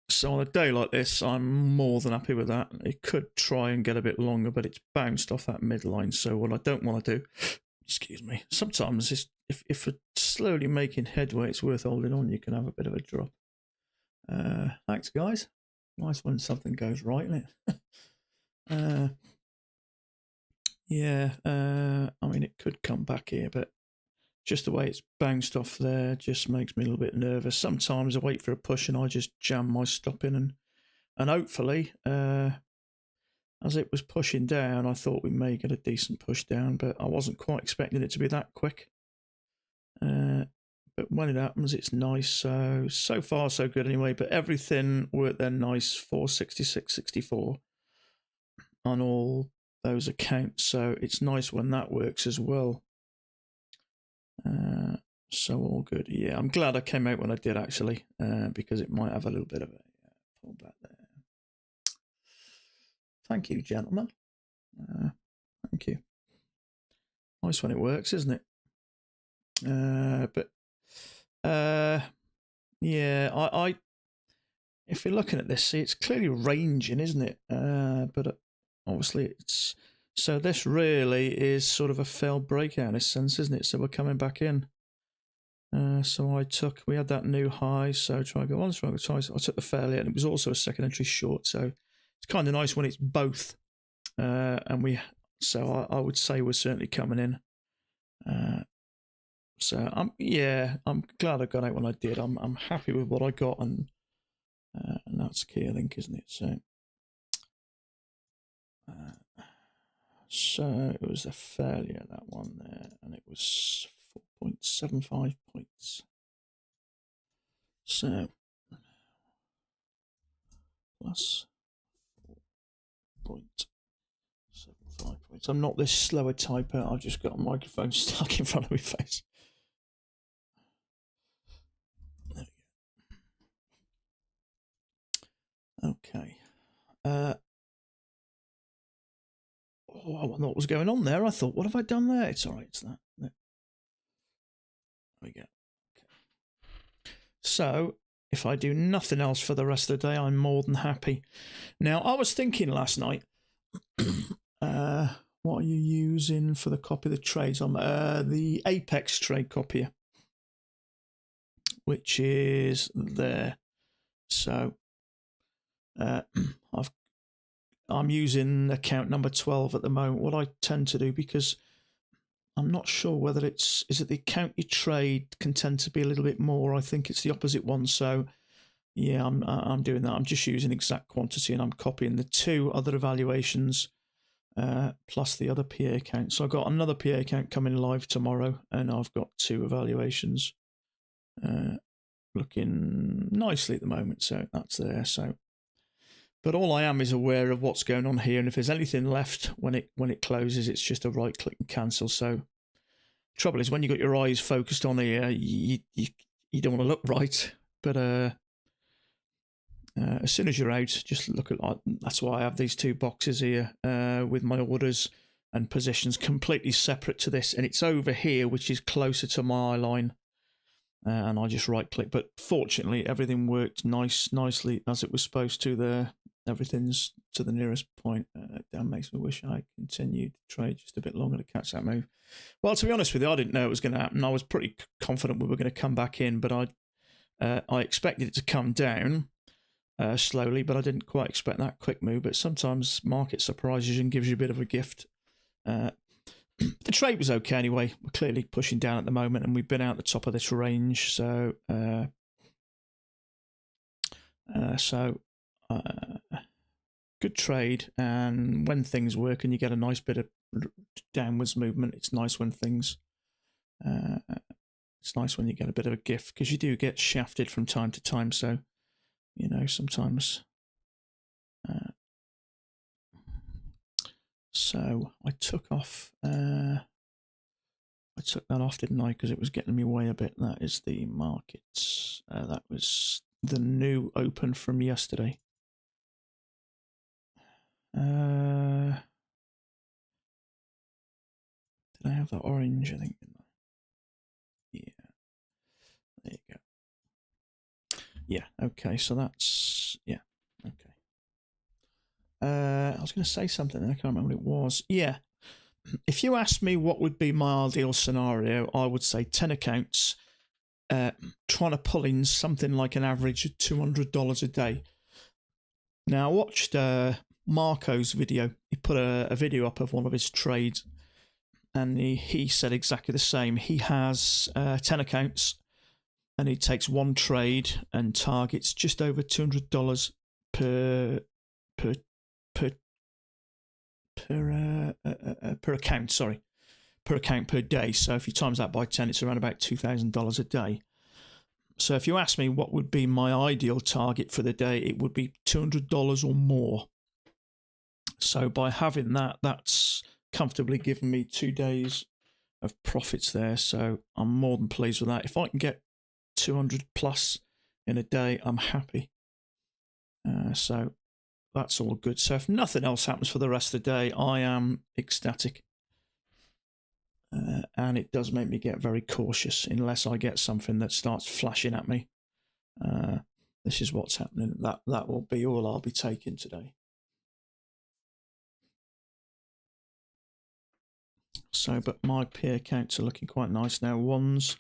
So on a day like this, I'm more than happy with that. It could try and get a bit longer, but it's bounced off that midline. So what I don't want to do, excuse me, sometimes if we're slowly making headway, it's worth holding on. You can have a bit of a drop. Thanks, guys. Nice when something goes right, isn't it? Yeah, I mean, it could come back here, but just the way it's bounced off there just makes me a little bit nervous. Sometimes I wait for a push and I just jam my stop in, and hopefully, as it was pushing down, I thought we may get a decent push down, but I wasn't quite expecting it to be that quick. But when it happens, it's nice. So far, so good anyway. But everything worked there nice, 466.64 on all those accounts. So it's nice when that works as well. So all good. Yeah, I'm glad I came out when I did, actually, because it might have a little bit of a pullback there. Thank you, gentlemen. Thank you. Nice when it works, isn't it? Yeah, I if you're looking at this, see, it's clearly ranging, isn't it? But obviously it's, so this really is sort of a failed breakout in a sense, isn't it? So we're coming back in. So we had that new high, so try and go on, try and go twice. I took the failure, and it was also a second entry short, so it's kind of nice when it's both. So I would say we're certainly coming in. So I'm glad I got out when I did. I'm happy with what I got, and that's key, I think, isn't it? So it was a failure, that one there, and it was 4.75 points. So plus 4.75 points. I'm not this slow a typer. I've just got a microphone stuck in front of my face. There we go. Okay. I wonder what was going on there. I thought, what have I done there? It's all right. It's that. There we go. Okay. So if I do nothing else for the rest of the day, I'm more than happy. Now, I was thinking last night, what are you using for the copy of the trades? I'm the Apex trade copier, which is there. So I'm using account number 12 at the moment. What I tend to do, because I'm not sure whether is it the account you trade can tend to be a little bit more. I think it's the opposite one. So yeah, I'm doing that. I'm just using exact quantity, and I'm copying the two other evaluations plus the other PA account. So I've got another PA account coming live tomorrow, and I've got two evaluations looking nicely at the moment. So that's there. So, but all I am is aware of what's going on here, and if there's anything left when it closes, it's just a right click and cancel. So trouble is, when you got your eyes focused on here, you don't want to look right, but as soon as you're out, just look at, that's why I have these two boxes here with my orders and positions completely separate to this, and it's over here, which is closer to my eye line, and I just right click. But fortunately, everything worked nicely as it was supposed to there. Everything's to the nearest point. That makes me wish I continued to trade just a bit longer to catch that move. Well, to be honest with you, I didn't know it was going to happen. I was pretty confident we were going to come back in, but I expected it to come down slowly, but I didn't quite expect that quick move. But sometimes market surprises you and gives you a bit of a gift. The trade was okay anyway. We're clearly pushing down at the moment, and we've been out the top of this range. So, good trade. And when things work and you get a nice bit of downwards movement, it's nice when things. It's nice when you get a bit of a gift, because you do get shafted from time to time. So, sometimes. So I took off. I took that off, didn't I? Because it was getting me way a bit. That is the markets. That was the new open from yesterday. Did I have that orange? I think. Yeah. There you go. Yeah. Okay. So that's, yeah. Okay. I was going to say something, and I can't remember what it was. Yeah. If you asked me what would be my ideal scenario, I would say 10 accounts, trying to pull in something like an average of $200 a day. Now, I watched Marco's video. He put a video up of one of his trades, and he said exactly the same. He has 10 accounts, and he takes one trade and targets just over $200 per account. Sorry, per account per day. So if you times that by 10, it's around about $2,000 a day. So if you ask me what would be my ideal target for the day, it would be $200 or more. So by having that, that's comfortably given me 2 days of profits there. So I'm more than pleased with that. If I can get 200 plus in a day, I'm happy. So that's all good. So if nothing else happens for the rest of the day, I am ecstatic. And it does make me get very cautious unless I get something that starts flashing at me. This is what's happening. That will be all I'll be taking today. So, but my PA accounts are looking quite nice now. One's,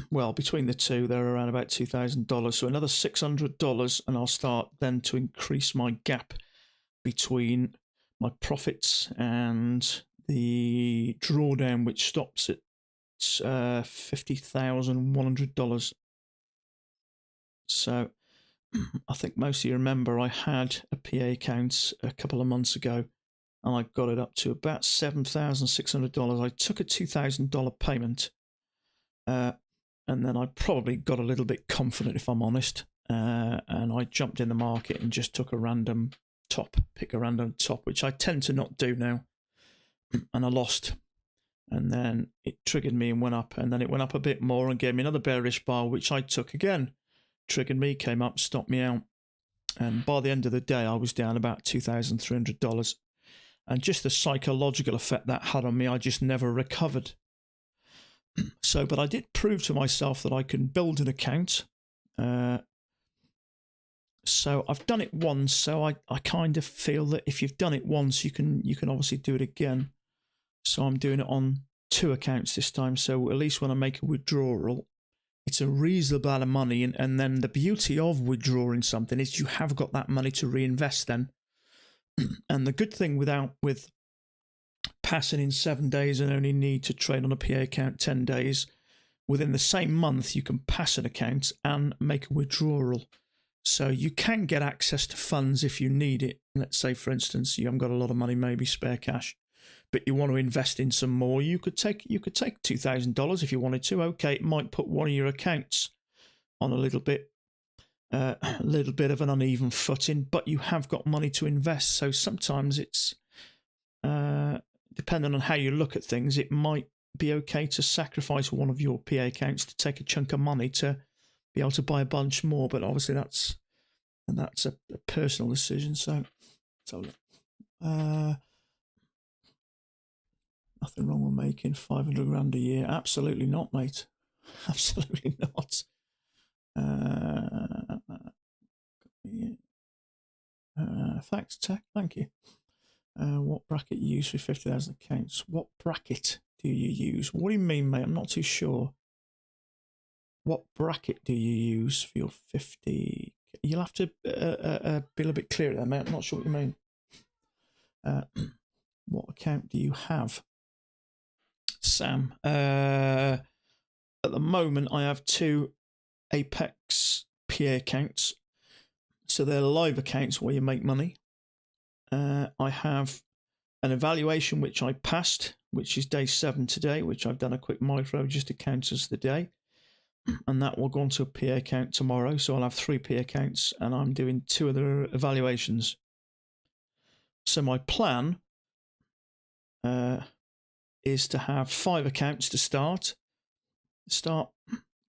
well, between the two, they're around about $2,000. So another $600, and I'll start then to increase my gap between my profits and the drawdown, which stops at $50,100. So I think most of you remember I had a PA account a couple of months ago, and I got it up to about $7,600. I took a $2,000 payment, and then I probably got a little bit confident, if I'm honest, and I jumped in the market and just took a random top, which I tend to not do now. And I lost, and then it triggered me and went up, and then it went up a bit more and gave me another bearish bar, which I took again, triggered me, came up, stopped me out, and by the end of the day I was down about $2,300, and just the psychological effect that had on me, I just never recovered. So, but I did prove to myself that I can build an account. So I've done it once, so I kind of feel that if you've done it once, you can obviously do it again. So I'm doing it on 2 accounts this time. So at least when I make a withdrawal, it's a reasonable amount of money. And then the beauty of withdrawing something is you have got that money to reinvest then. And the good thing with passing in 7 days and only need to trade on a PA account 10 days, within the same month, you can pass an account and make a withdrawal. So you can get access to funds if you need it. Let's say, for instance, you haven't got a lot of money, maybe spare cash, but you want to invest in some more. You could take $2,000 if you wanted to. Okay, it might put one of your accounts on a little bit of an uneven footing, but you have got money to invest. So sometimes it's depending on how you look at things, it might be okay to sacrifice one of your PA accounts to take a chunk of money to be able to buy a bunch more. But obviously that's a personal decision. So nothing wrong with making 500 grand a year. Absolutely not, mate. Absolutely not. Thanks, Tech. Thank you. What bracket you use for 50,000 accounts? What bracket do you use? What do you mean, mate? I'm not too sure. What bracket do you use for your 50? You'll have to be a little bit clearer there, mate. I'm not sure what you mean. What account do you have, Sam? At the moment, I have 2 Apex PA accounts. So they're live accounts where you make money. I have an evaluation which I passed, which is day 7 today, which I've done a quick micro just to count as the day. And that will go onto a PA account tomorrow. So I'll have 3 PA accounts, and I'm doing 2 other evaluations. So my plan is to have 5 accounts to start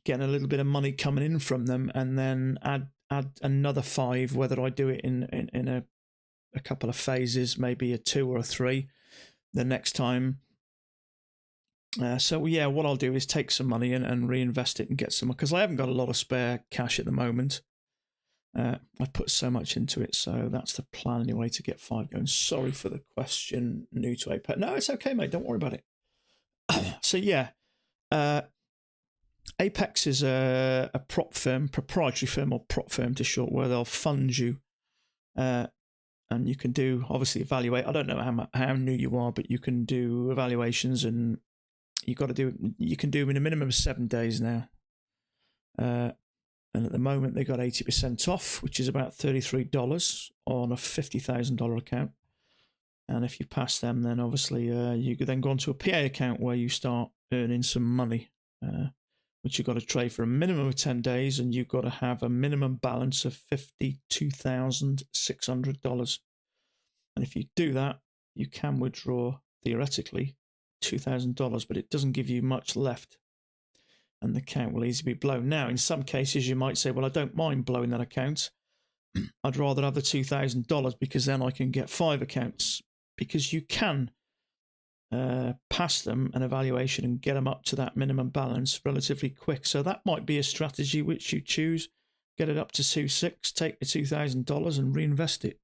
getting a little bit of money coming in from them, and then add another 5, whether I do it in a couple of phases, maybe a 2 or a 3 the next time. So yeah, what I'll do is take some money and reinvest it and get some, because I haven't got a lot of spare cash at the moment. I've put so much into it, so that's the plan anyway, to get 5 going. Sorry for the question, new to Apex. No, it's okay, mate. Don't worry about it. So yeah, Apex is a prop firm, proprietary firm, or prop firm to short, where they'll fund you and you can do, obviously, evaluate. I don't know how new you are, but you can do evaluations, and you can do them in a minimum of 7 days now. And at the moment, they got 80% off, which is about $33 on a $50,000 account. And if you pass them, then obviously you could then go on to a PA account where you start earning some money, which you've got to trade for a minimum of 10 days, and you've got to have a minimum balance of $52,600. And if you do that, you can withdraw, theoretically, $2,000, but it doesn't give you much left. And the account will easily be blown. Now, in some cases, you might say, well, I don't mind blowing that account. I'd rather have the $2,000 because then I can get 5 accounts, because you can pass them an evaluation and get them up to that minimum balance relatively quick. So that might be a strategy which you choose. Get it up to 2.6, take the $2,000 and reinvest it.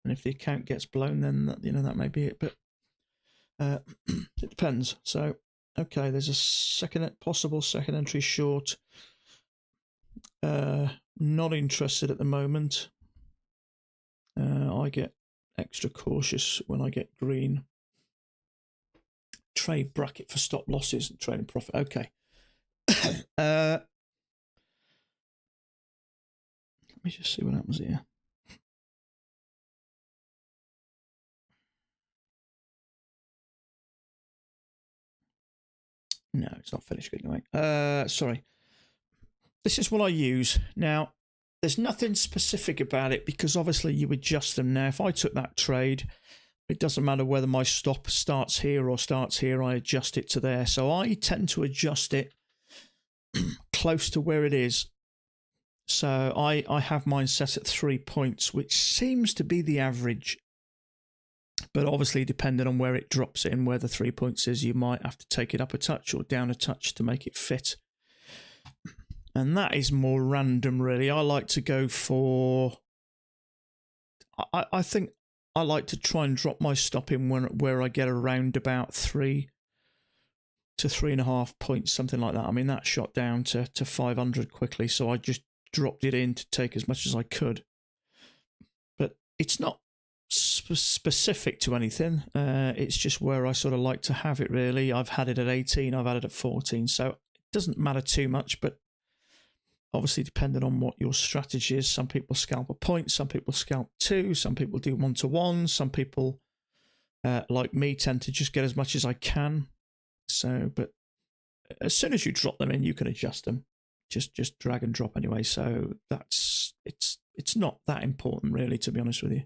And if the account gets blown, then that may be it. But it depends. So, okay, there's a possible second entry short. Not interested at the moment. I get extra cautious when I get green. Trade bracket for stop losses and trading profit. Okay. Let me just see what happens here. No, it's not finished anyway. Sorry. This is what I use. Now, there's nothing specific about it because obviously you adjust them. Now, if I took that trade, it doesn't matter whether my stop starts here or starts here, I adjust it to there. So I tend to adjust it close to where it is. So I have mine set at 3 points, which seems to be the average. But obviously, depending on where it drops in, where the 3 points is, you might have to take it up a touch or down a touch to make it fit. And that is more random, really. I like to go for... I think I like to try and drop my stop in where I get around about 3 to 3.5 points, something like that. I mean, that shot down to 500 quickly, so I just dropped it in to take as much as I could. But it's not specific to anything. It's just where I sort of like to have it, really. I've had it at 18, I've had it at 14, so it doesn't matter too much, but obviously depending on what your strategy is. Some people scalp a point, some people scalp 2, some people do 1-to-1, some people like me tend to just get as much as I can. So, but as soon as you drop them in, you can adjust them. Just drag and drop anyway. So it's not that important, really, to be honest with you.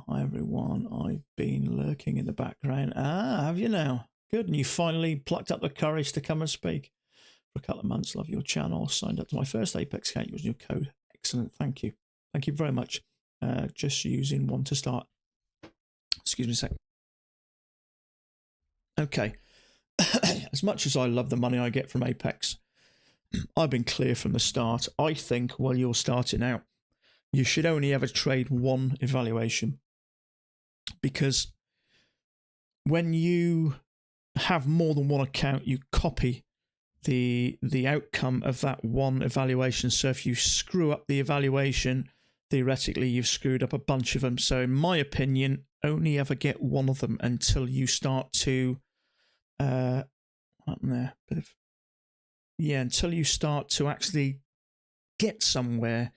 Hi everyone, I've been lurking in the background. Have you now? Good, and you finally plucked up the courage to come and speak. For a couple of months, love your channel. Signed up to my first Apex account using your code. Excellent, thank you. Thank you very much. Just using one to start. Excuse me a sec. Okay. As much as I love the money I get from Apex, I've been clear from the start. I think while you're starting out, you should only ever trade one evaluation, because when you have more than one account, you copy the outcome of that one evaluation. So if you screw up the evaluation, theoretically you've screwed up a bunch of them. So in my opinion, only ever get one of them until you start to until you start to actually get somewhere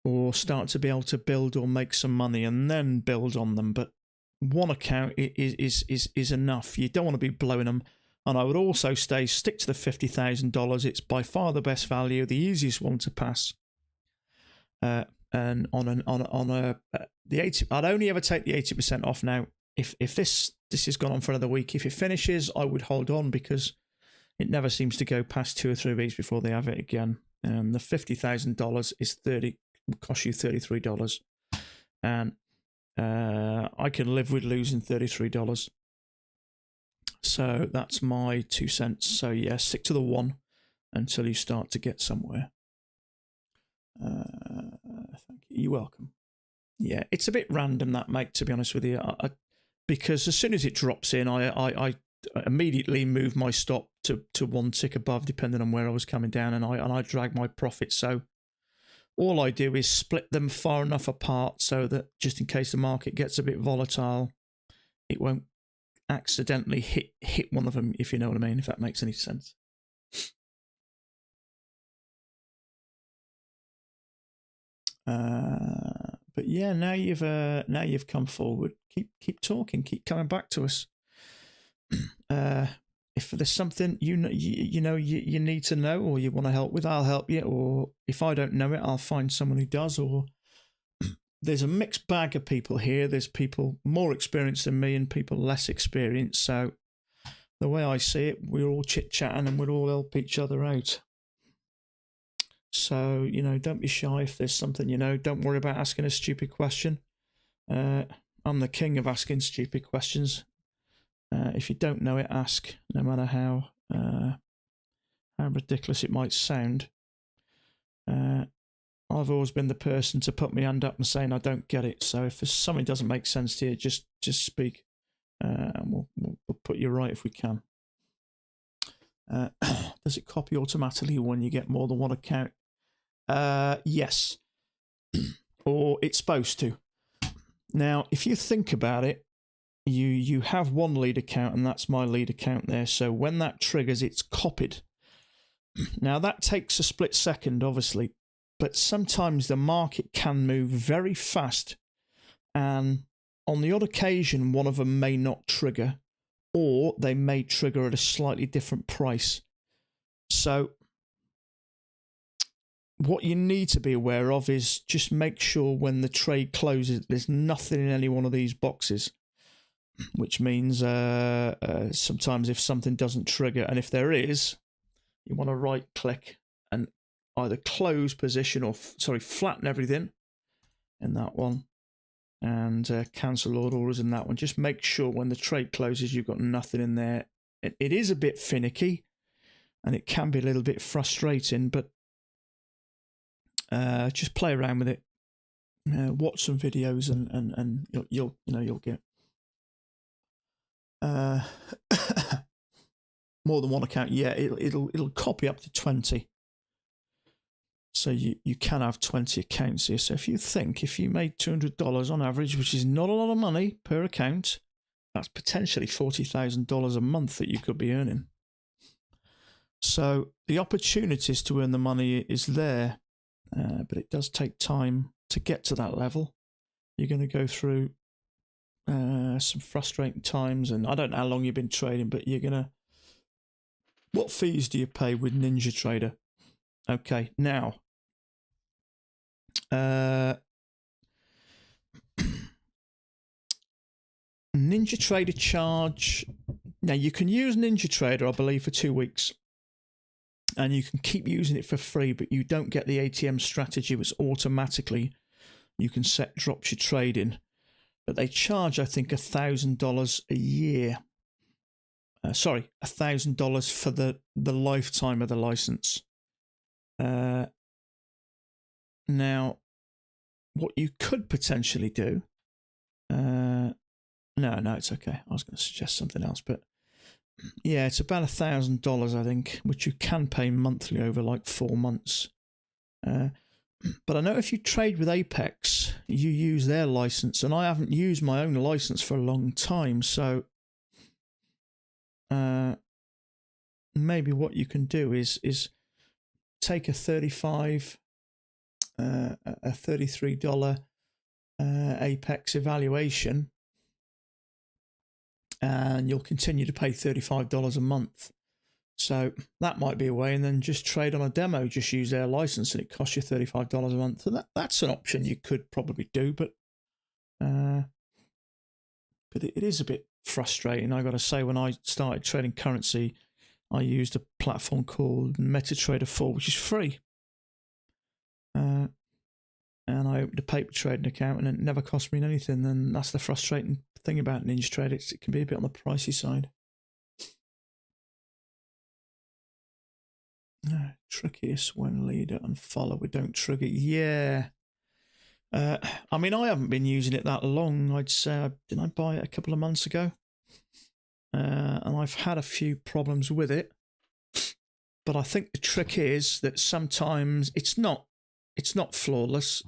or start to be able to build or make some money, and then build on them. But one account is enough. You don't want to be blowing them. And I would also stick to the $50,000. It's by far the best value, the easiest one to pass. And the 80, I'd only ever take the 80% off now. If this has gone on for another week, if it finishes, I would hold on, because it never seems to go past 2 or 3 weeks before they have it again. And the $50,000 is cost you $33, and I can live with losing $33. So that's my 2 cents. So yeah, stick to the one until you start to get somewhere. Thank you. You're welcome. Yeah, it's a bit random, that, mate, to be honest with you. Because as soon as it drops in, I immediately move my stop to 1 tick above, depending on where I was coming down, and I drag my profit. So all I do is split them far enough apart so that just in case the market gets a bit volatile, it won't accidentally hit one of them, if you know what I mean, if that makes any sense. But yeah, now you've come forward. Keep talking. Keep coming back to us. If there's something you need to know or you want to help with, I'll help you. Or if I don't know it, I'll find someone who does. Or there's a mixed bag of people here. There's people more experienced than me and people less experienced. So the way I see it, we're all chit-chatting and we'll all help each other out. So, don't be shy if there's something Don't worry about asking a stupid question. I'm the king of asking stupid questions. If you don't know it, ask, no matter how ridiculous it might sound. I've always been the person to put my hand up and saying I don't get it. So if something doesn't make sense to you, just speak, and we'll put you right if we can. Does it copy automatically when you get more than one account? Yes, or it's supposed to. Now, if you think about it, you have one lead account, and that's my lead account there. So when that triggers, it's copied. Now, that takes a split second, obviously, but sometimes the market can move very fast, and on the odd occasion, one of them may not trigger, or they may trigger at a slightly different price. So what you need to be aware of is just make sure when the trade closes, there's nothing in any one of these boxes, which means sometimes if something doesn't trigger, and if there is, you want to right click and either close position or flatten everything in that one, and cancel all orders in that one. Just make sure when the trade closes, you've got nothing in there. It is a bit finicky and it can be a little bit frustrating, but just play around with it, watch some videos, and you'll get more than one account. Yeah, it'll copy up to 20. So you can have 20 accounts here. So if you made $200 on average, which is not a lot of money per account, that's potentially $40,000 a month that you could be earning. So the opportunities to earn the money is there, but it does take time to get to that level. You're going to go through some frustrating times, and I don't know how long you've been trading, but you're going to... What fees do you pay with Ninjatrader? Okay, now, Ninjatrader charge... Now, you can use Ninjatrader, I believe, for 2 weeks. And you can keep using it for free, but you don't get the ATM strategy, which automatically you can set drops your trade in. But they charge, I think, $1,000 a year. $1,000 for the lifetime of the license. Now, what you could potentially do... no, it's okay. I was going to suggest something else, but yeah, it's about $1,000, I think, which you can pay monthly over like 4 months. But I know if you trade with Apex, you use their license, and I haven't used my own license for a long time, so maybe what you can do is take a $33 Apex evaluation, and you'll continue to pay $35 a month. So that might be a way, and then just trade on a demo, just use their license, and it costs you $35 a month. So that's an option you could probably do, but it is a bit frustrating. I got to say, when I started trading currency, I used a platform called MetaTrader 4, which is free. And I opened a paper trading account, and it never cost me anything. And that's the frustrating thing about Ninjatrader. It can be a bit on the pricey side. Trickiest when leader and follower don't trigger. Yeah. I mean, I haven't been using it that long. I'd say, didn't I buy it a couple of months ago? And I've had a few problems with it. But I think the trick is that sometimes it's not it's not flawless,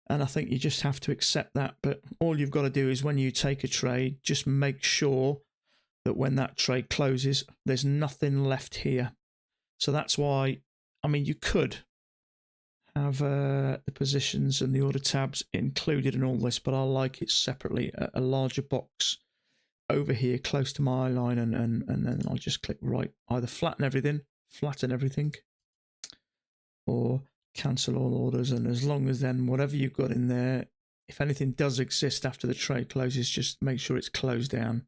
and I think you just have to accept that. But all you've got to do is when you take a trade, just make sure that when that trade closes, there's nothing left here. So that's why, I mean, you could have the positions and the order tabs included in all this, but I like it separately, a larger box over here close to my eye line, and then I'll just click right, either flatten everything, or cancel all orders. And as long as then whatever you've got in there, if anything does exist after the trade closes, just make sure it's closed down.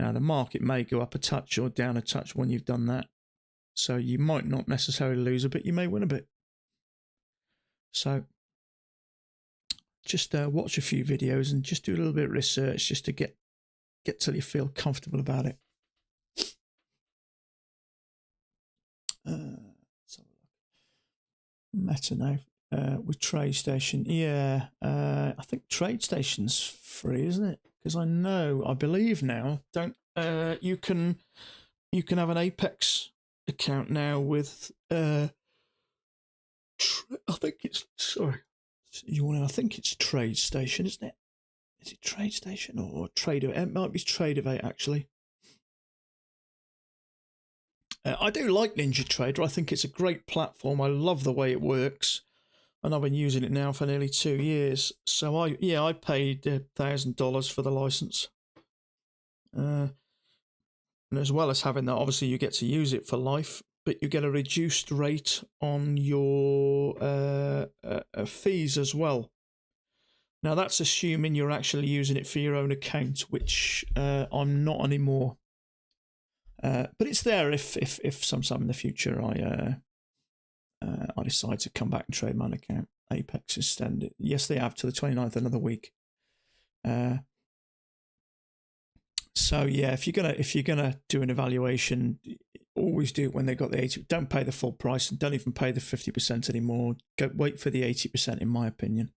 Now the market may go up a touch or down a touch when you've done that, so you might not necessarily lose a bit, you may win a bit. So just watch a few videos and just do a little bit of research just to get till you feel comfortable about it. Meta now with TradeStation. Yeah, I think TradeStation's free, isn't it? Because I believe now, you can have an Apex account now with I think it's TradeStation, isn't it? Is it TradeStation or Trader? It might be Trader actually. I do like Ninjatrader. I think it's a great platform. I love the way it works, and I've been using it now for nearly 2 years. So I paid $1,000 for the license, and as well as having that, obviously you get to use it for life, but you get a reduced rate on your fees as well. Now that's assuming you're actually using it for your own account, which I'm not anymore. But it's there if sometime in the future I decide to come back and trade my own account. Apex extended. Yes, they have to the 29th, another week. So yeah, if you're gonna do an evaluation, always do it when they got the 80. Don't pay the full price, and don't even pay the 50% anymore. Wait for the 80%, in my opinion.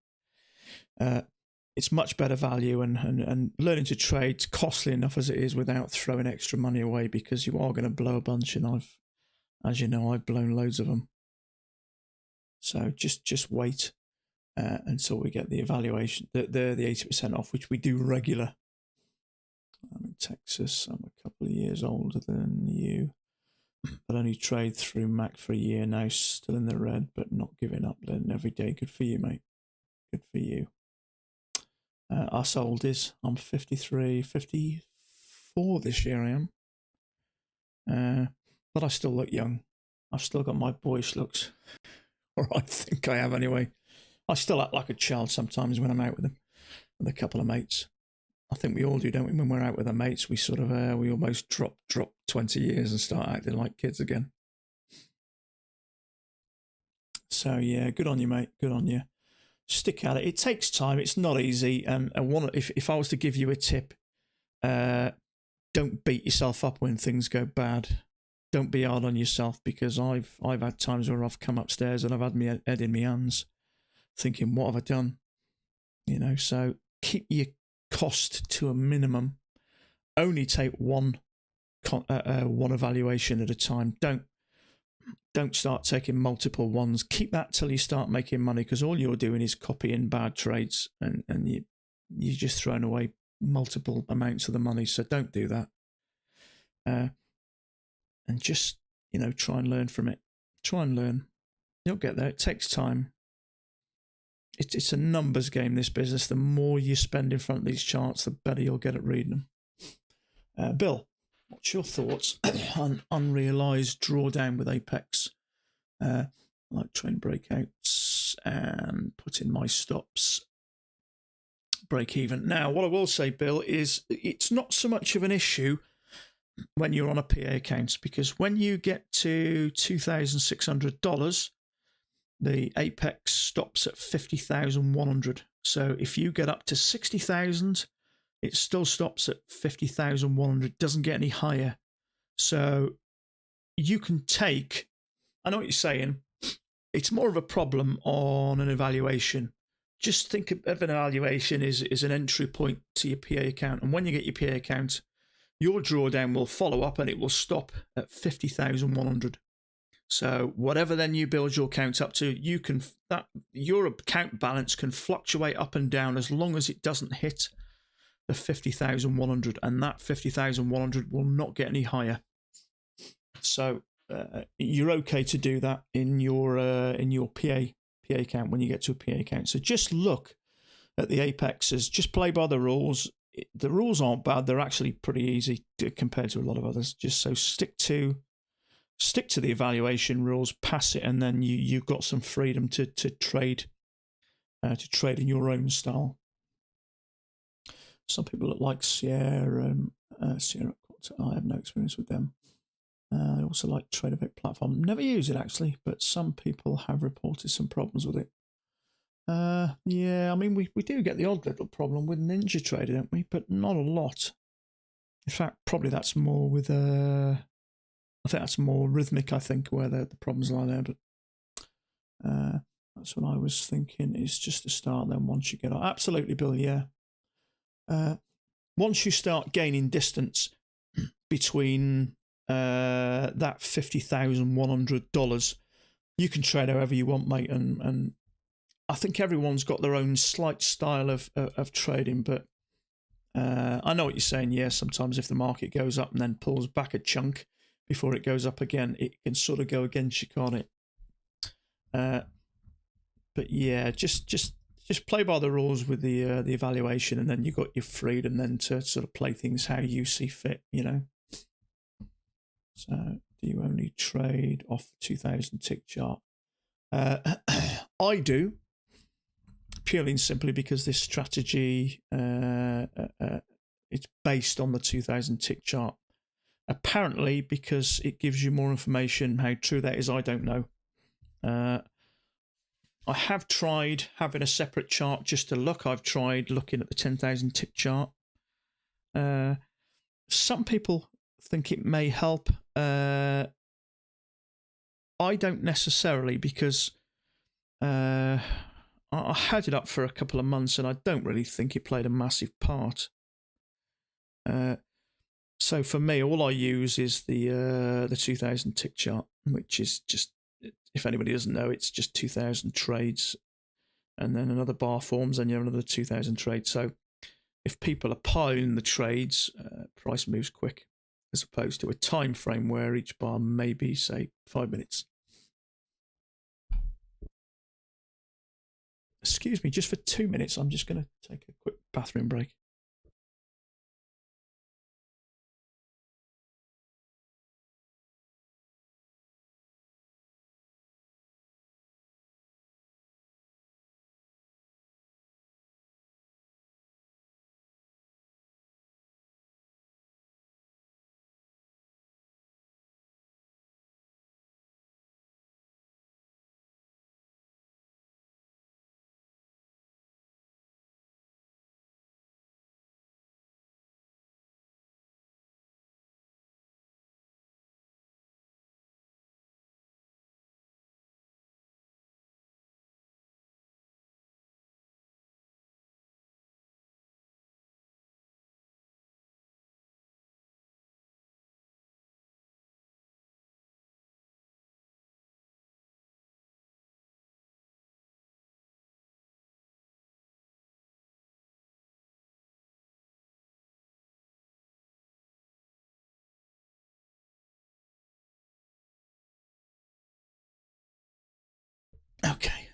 It's much better value, and learning to trade's costly enough as it is without throwing extra money away, because you are going to blow a bunch, and as you know, I've blown loads of them. So just wait until we get the evaluation, the 80% off, which we do regular. I'm in Texas. I'm a couple of years older than you, but only trade through Mac for a year now. Still in the red, but not giving up. Learning every day. Good for you, mate. Good for you. Us oldies, I'm 53, 54 this year I am. But I still look young. I've still got my boyish looks. Or I think I have anyway. I still act like a child sometimes when I'm out with them, with a couple of mates. I think we all do, don't we? When we're out with our mates, we sort of, we almost drop 20 years and start acting like kids again. So yeah, good on you, mate. Good on you. Stick at it. It takes time. It's not easy. And if I was to give you a tip, don't beat yourself up when things go bad. Don't be hard on yourself, because I've had times where I've come upstairs and I've had my head in my hands, thinking, what have I done? You know. So keep your cost to a minimum. Only take one evaluation at a time. Don't start taking multiple ones. Keep that till you start making money, because all you're doing is copying bad trades, and you're just throwing away multiple amounts of the money. So don't do that. And just, try and learn from it. Try and learn. You'll get there. It takes time. It's a numbers game, this business. The more you spend in front of these charts, the better you'll get at reading them. Bill, what's your thoughts on unrealized drawdown with Apex? I like trade breakouts and put in my stops. Break even. Now, what I will say, Bill, is it's not so much of an issue when you're on a PA account, because when you get to $2,600, the Apex stops at 50,100. So if you get up to 60,000, it still stops at 50,100. Doesn't get any higher. So you can take. I know what you're saying. It's more of a problem on an evaluation. Just think of an evaluation as an entry point to your PA account, and when you get your PA account, your drawdown will follow up and it will stop at 50,100. So whatever then you build your account up to, you can your account balance can fluctuate up and down as long as it doesn't hit the 50,100, and that 50,100 will not get any higher. So you're okay to do that in your PA account when you get to a PA account. So just look at the Apexes, just play by the rules. The rules aren't bad; they're actually pretty easy compared to a lot of others. Just so stick to the evaluation rules, pass it, and then you've got some freedom to trade in your own style. Some people like Sierra. I have no experience with them. I also like Trader platform. Never use it actually, but some people have reported some problems with it. Yeah, I mean we do get the odd little problem with Ninjatrader, don't we? But not a lot. In fact, probably that's more with I think that's more rhythmic. I think where the problems lie there, but that's what I was thinking. Is just to start. Then once you get on, absolutely, Bill. Yeah. Once you start gaining distance between that $50,100, you can trade however you want, mate. And I think everyone's got their own slight style of trading, but I know what you're saying. Yeah, sometimes if the market goes up and then pulls back a chunk before it goes up again, it can sort of go against you, can't it? But yeah, just play by the rules with the evaluation, and then you've got your freedom then to sort of play things how you see fit, you know. So, do you only trade off 2000 tick chart? I do, purely and simply because this strategy it's based on the 2000 tick chart. Apparently, because it gives you more information. How true that is, I don't know. I have tried having a separate chart just to look. I've tried looking at the 10,000 tick chart. Some people think it may help. I don't necessarily, because I had it up for a couple of months and I don't really think it played a massive part. So for me, all I use is the 2000 tick chart, which is just, if anybody doesn't know, it's just 2,000 trades, and then another bar forms, and you have another 2,000 trades. So if people are piling the trades, price moves quick, as opposed to a time frame where each bar may be, say, 5 minutes. Excuse me, just for 2 minutes, I'm just going to take a quick bathroom break. Okay.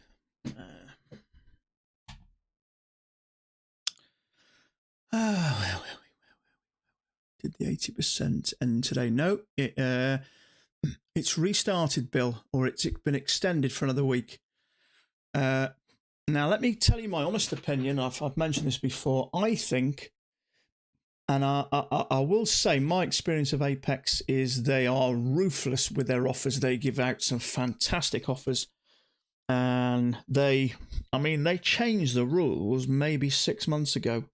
Well. Did the 80% end today? No, it's restarted, Bill, or it's been extended for another week. Now, let me tell you my honest opinion. I've mentioned this before. I think, and I will say, my experience of Apex is they are ruthless with their offers. They give out some fantastic offers. And they changed the rules maybe 6 months ago,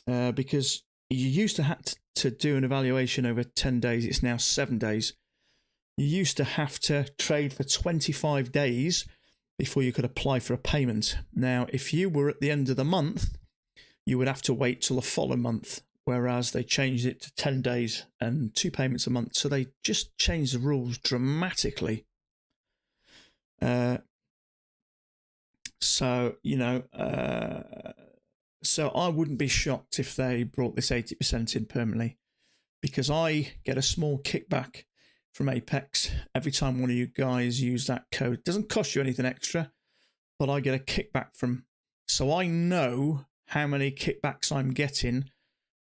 because you used to have to do an evaluation over 10 days. It's now 7 days. You used to have to trade for 25 days before you could apply for a payment. Now, if you were at the end of the month, you would have to wait till the following month. whereas they changed it to 10 days and 2 payments a month. So they just changed the rules dramatically. So, you know, so I wouldn't be shocked if they brought this 80% in permanently, because I get a small kickback from Apex every time one of you guys use that code. It doesn't cost you anything extra, but I get a kickback from. So I know how many kickbacks I'm getting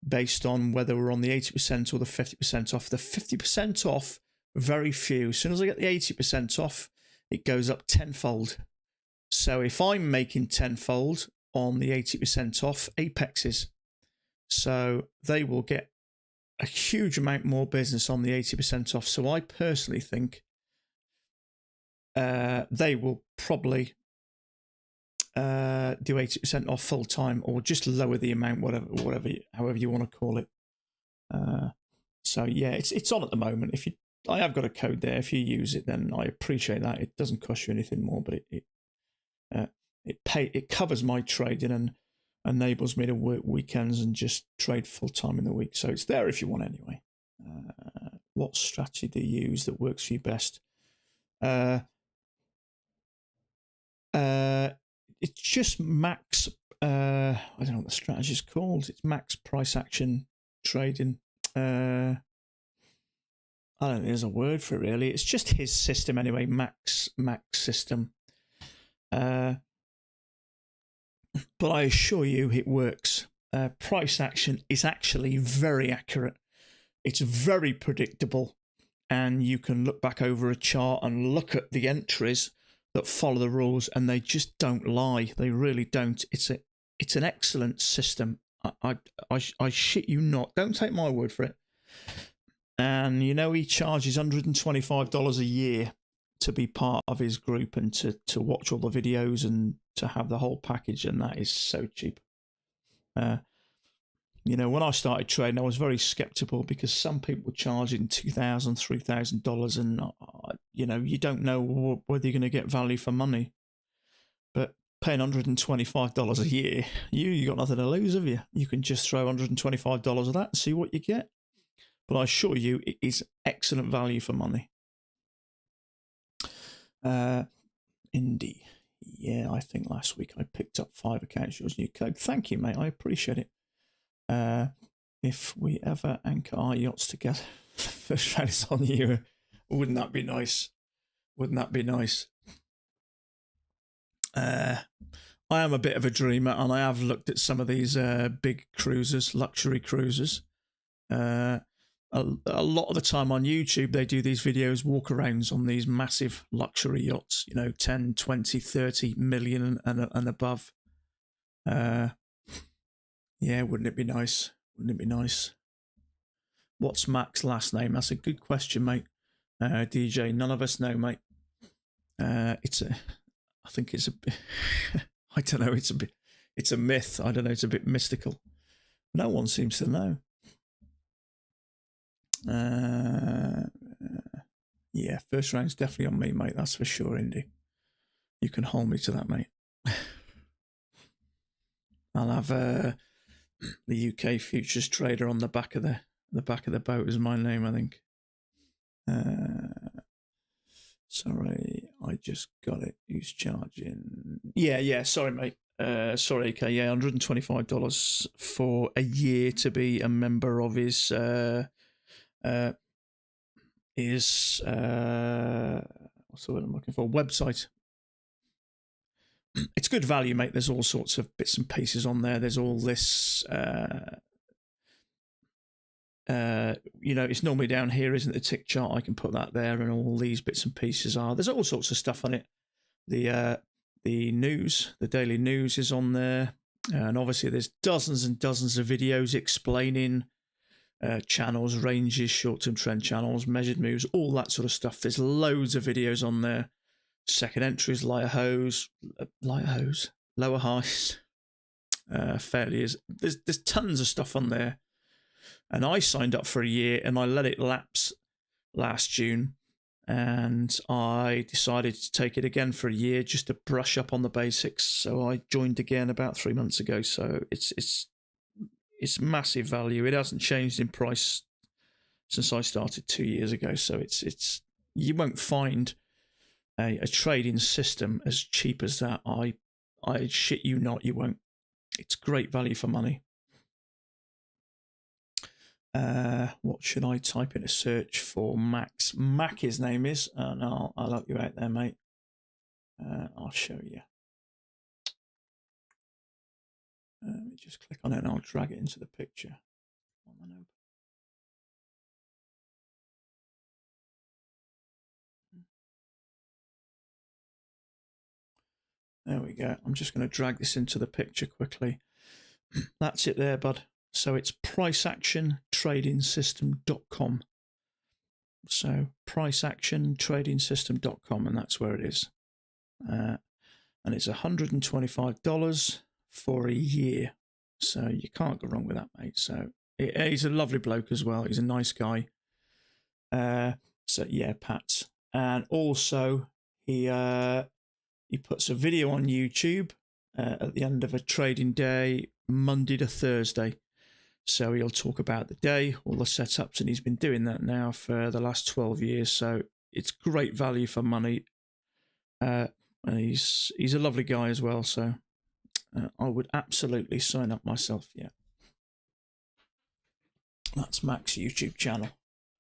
based on whether we're on the 80% or the 50% off. The 50% off, very few. As soon as I get the 80% off, it goes up tenfold. So if I'm making tenfold on the 80% off, Apex is. So they will get a huge amount more business on the 80% off. So I personally think they will probably do 80% off full time, or just lower the amount, however you want to call it. So yeah, it's on at the moment. I have got a code there. If you use it, then I appreciate that. It doesn't cost you anything more, but it covers my trading and enables me to work weekends and just trade full time in the week. So it's there if you want anyway. What strategy do you use that works for you best? It's just max. I don't know what the strategy is called. It's max price action trading. I don't think there's a word for it really. It's just his system anyway. Max system. But I assure you it works. Price action is actually very accurate. It's very predictable, and you can look back over a chart and look at the entries that follow the rules, and they just don't lie. They really don't. It's an excellent system. I shit you not. Don't take my word for it. And you know, he charges $125 a year to be part of his group and to watch all the videos and to have the whole package, and that is so cheap. You know, when I started trading, I was very skeptical because some people were charging $2,000, $3,000, and you know, you don't know whether you're going to get value for money. But paying $125 a year, you got nothing to lose, have you? You can just throw $125 of that and see what you get. But I assure you, it is excellent value for money. Indie. Yeah, I think last week I picked up 5 accounts. Yours new code. Thank you, mate. I appreciate it. If we ever anchor our yachts together, first round is on you. Wouldn't that be nice? Wouldn't that be nice? I am a bit of a dreamer, and I have looked at some of these big cruisers, luxury cruisers. A lot of the time on YouTube, they do these videos, walk-arounds on these massive luxury yachts, you know, 10, 20, 30 million and above. Yeah, wouldn't it be nice? Wouldn't it be nice? What's Mac's last name? That's a good question, mate. DJ, none of us know, mate. I think it's a bit, I don't know, it's a myth. I don't know, it's a bit mystical. No one seems to know. Yeah, first round's definitely on me, mate. That's for sure, Indy. You can hold me to that, mate. I'll have the UK futures trader on the back of the boat is my name, I think. Sorry, I just got it. Who's charging? Yeah. Sorry, mate. Sorry, AK. Yeah, $125 for a year to be a member of his what's the word I'm looking for? Website. It's good value, mate. There's all sorts of bits and pieces on there. There's all this, you know, it's normally down here, isn't it? The tick chart. I can put that there, and all these bits and pieces are. There's all sorts of stuff on it. The news, the daily news is on there, and obviously there's dozens and dozens of videos explaining channels, ranges, short-term trend channels, measured moves, all that sort of stuff. There's loads of videos on there. Second entries, lower highs, failures. There's tons of stuff on there, and I signed up for a year and I let it lapse last June, and I decided to take it again for a year just to brush up on the basics. So I joined again about 3 months ago. So it's it's massive value. It hasn't changed in price since I started 2 years ago. So it's you won't find a trading system as cheap as that. I shit you not, you won't. It's great value for money. What should I type in a search for? Max. Mac, his name is, and I'll help you out there, mate. I'll show you. Let me just click on it and I'll drag it into the picture. There we go. I'm just going to drag this into the picture quickly. That's it there, bud. So it's priceactiontradingsystem.com. So priceactiontradingsystem.com, and that's where it is. And it's $125 for a year. So you can't go wrong with that, mate. So he's a lovely bloke as well. He's a nice guy. So yeah, Pat. And also he puts a video on YouTube at the end of a trading day, Monday to Thursday. So he'll talk about the day, all the setups, and he's been doing that now for the last 12 years. So it's great value for money. And he's a lovely guy as well. So I would absolutely sign up myself. Yeah. That's Mac's YouTube channel.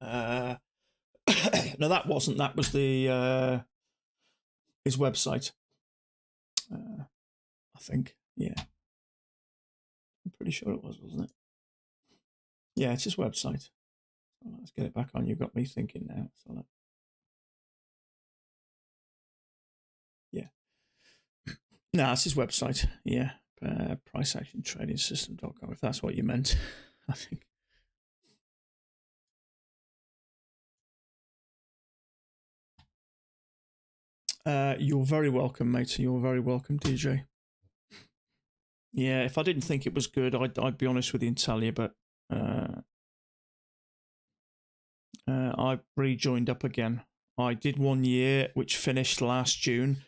No, that wasn't. That was the his website. I think. Yeah. I'm pretty sure it was, wasn't it? Yeah, it's his website. So let's get it back on. You've got me thinking now. So yeah. No, it's his website. Yeah. Priceactiontradingsystem.com, if that's what you meant. I think. You're very welcome, mate. You're very welcome, DJ. Yeah, if I didn't think it was good, I'd be honest with you and tell you, but I rejoined up again. I did 1 year, which finished last June,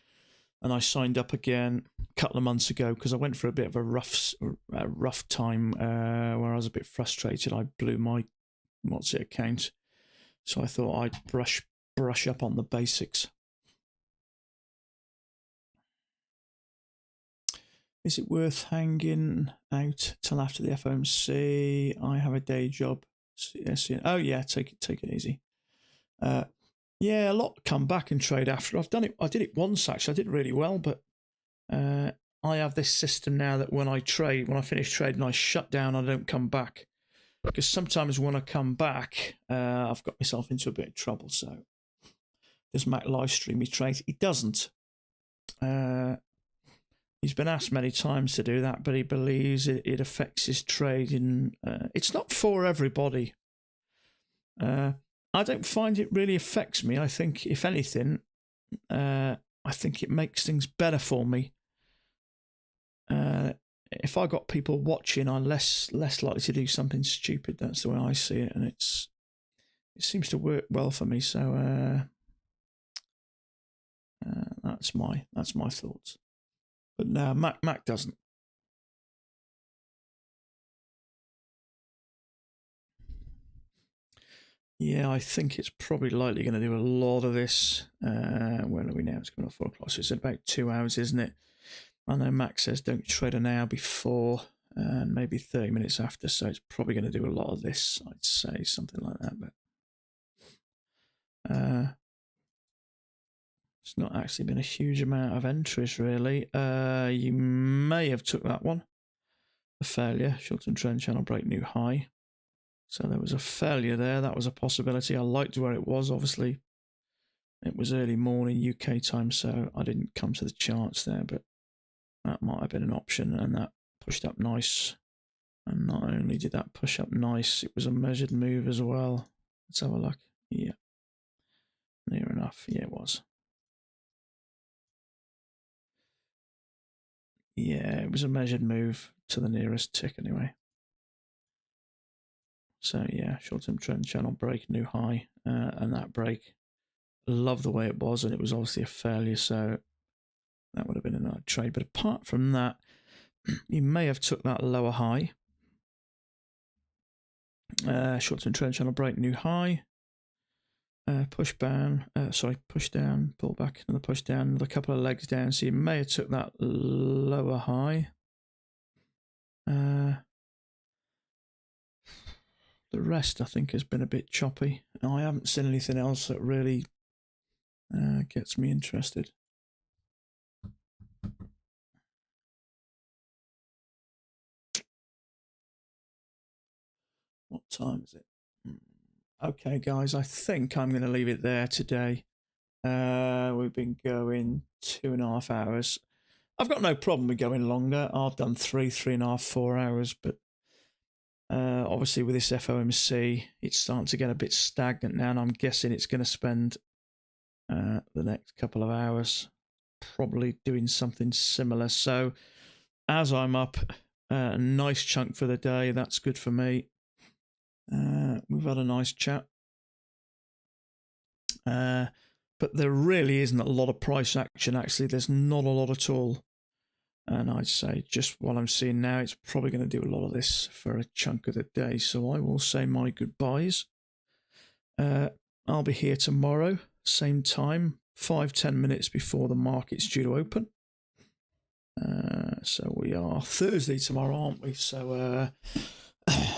and I signed up again a couple of months ago because I went for a bit of a rough time where I was a bit frustrated. I blew my account, so I thought I'd brush up on the basics. Is it worth hanging out till after the FOMC? I have a day job. Oh yeah, take it easy. Yeah, a lot come back and trade after. I did it once actually. I did really well, but I have this system now that when I finish trading, I shut down. I don't come back because sometimes when I come back, I've got myself into a bit of trouble. So does Mac live stream me trades? He doesn't. He's been asked many times to do that, but he believes it affects his trading. It's not for everybody. I don't find it really affects me. I think, if anything, I think it makes things better for me. If I got people watching, I'm less likely to do something stupid. That's the way I see it, and it seems to work well for me. So that's my thoughts. But no, Mac doesn't. Yeah, I think it's probably likely going to do a lot of this. Where are we now? It's coming off 4 o'clock, so it's about 2 hours, isn't it? I know Mac says don't trade an hour before and maybe 30 minutes after, so it's probably going to do a lot of this, I'd say, something like that. But it's not actually been a huge amount of entries, really. You may have took that one. A failure. Short-term trend channel break new high. So there was a failure there. That was a possibility. I liked where it was. Obviously, it was early morning UK time, so I didn't come to the charts there, but that might have been an option, and that pushed up nice. And not only did that push up nice, it was a measured move as well. Let's have a look. Yeah. Near enough. Yeah, it was. Yeah, it was a measured move to the nearest tick anyway. So yeah, short-term trend channel break, new high, and that break, love the way it was, and it was obviously a failure, so that would have been another trade. But apart from that, you may have took that lower high, Short-term trend channel break new high. Push down, push down, pull back, another push down, another couple of legs down. So you may have took that lower high. The rest, I think, has been a bit choppy. I haven't seen anything else that really gets me interested. What time is it? Okay, guys, I think I'm going to leave it there today. We've been going 2.5 hours. I've got no problem with going longer. I've done 3.5, 4 hours, but obviously with this FOMC, it's starting to get a bit stagnant now, and I'm guessing it's going to spend the next couple of hours probably doing something similar. So as I'm up a nice chunk for the day, that's good for me. We've had a nice chat. But there really isn't a lot of price action, actually. There's not a lot at all. And I'd say just what I'm seeing now, it's probably going to do a lot of this for a chunk of the day. So I will say my goodbyes. I'll be here tomorrow, same time, 5-10 minutes before the market's due to open. So we are Thursday tomorrow, aren't we? So,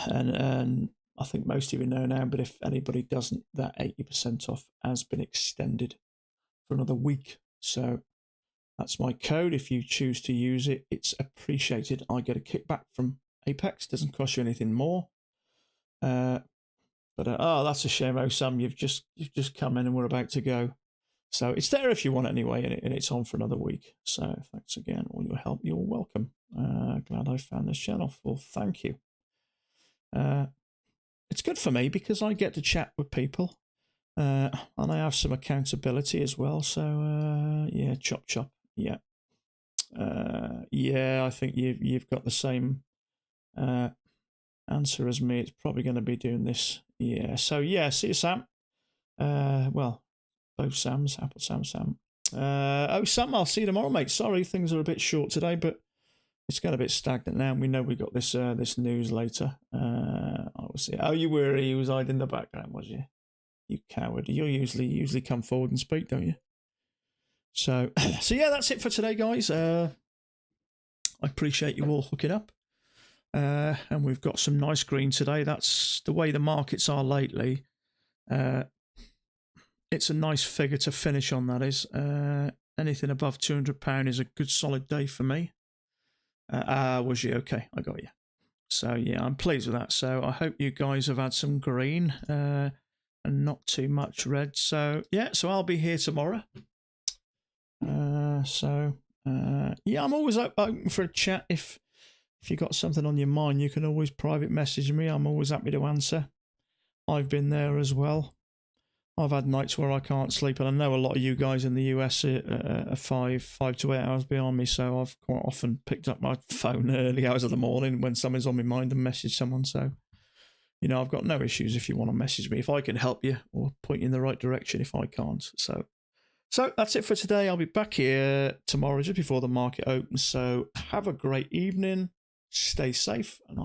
and I think most of you know now, but if anybody doesn't, that 80% off has been extended for another week. So that's my code. If you choose to use it, it's appreciated. I get a kickback from Apex. Doesn't cost you anything more. But that's a shame, Osam. You've just come in and we're about to go. So it's there if you want it anyway, and it's on for another week. So thanks again, all your help. You're welcome. Glad I found this channel. Well, thank you. It's good for me because I get to chat with people, and I have some accountability as well. So yeah, chop. Yeah, yeah. I think you've got the same answer as me. It's probably going to be doing this. Yeah. So yeah, see you, Sam. Well, both Sams, Apple Sam. Sam, I'll see you tomorrow, mate. Sorry, things are a bit short today, but it's got a bit stagnant now. We know we got this this news later. I will see. Oh, you were. He was hiding in the background, was you? You coward. You usually come forward and speak, don't you? So, so yeah, that's it for today, guys. I appreciate you all hooking up. And we've got some nice green today. That's the way the markets are lately. It's a nice figure to finish on, that is. Anything above £200 is a good solid day for me. Was you? Okay, I got you. So yeah, I'm pleased with that. So I hope you guys have had some green and not too much red. So yeah, so I'll be here tomorrow. Yeah, I'm always open for a chat. If you got something on your mind, you can always private message me. I'm always happy to answer. I've been there as well. I've had nights where I can't sleep, and I know a lot of you guys in the US are 5 to 8 hours behind me, so I've quite often picked up my phone early hours of the morning when something's on my mind and messaged someone. So, you know, I've got no issues if you want to message me, if I can help you or point you in the right direction if I can't. So that's it for today. I'll be back here tomorrow just before the market opens. So have a great evening. Stay safe, and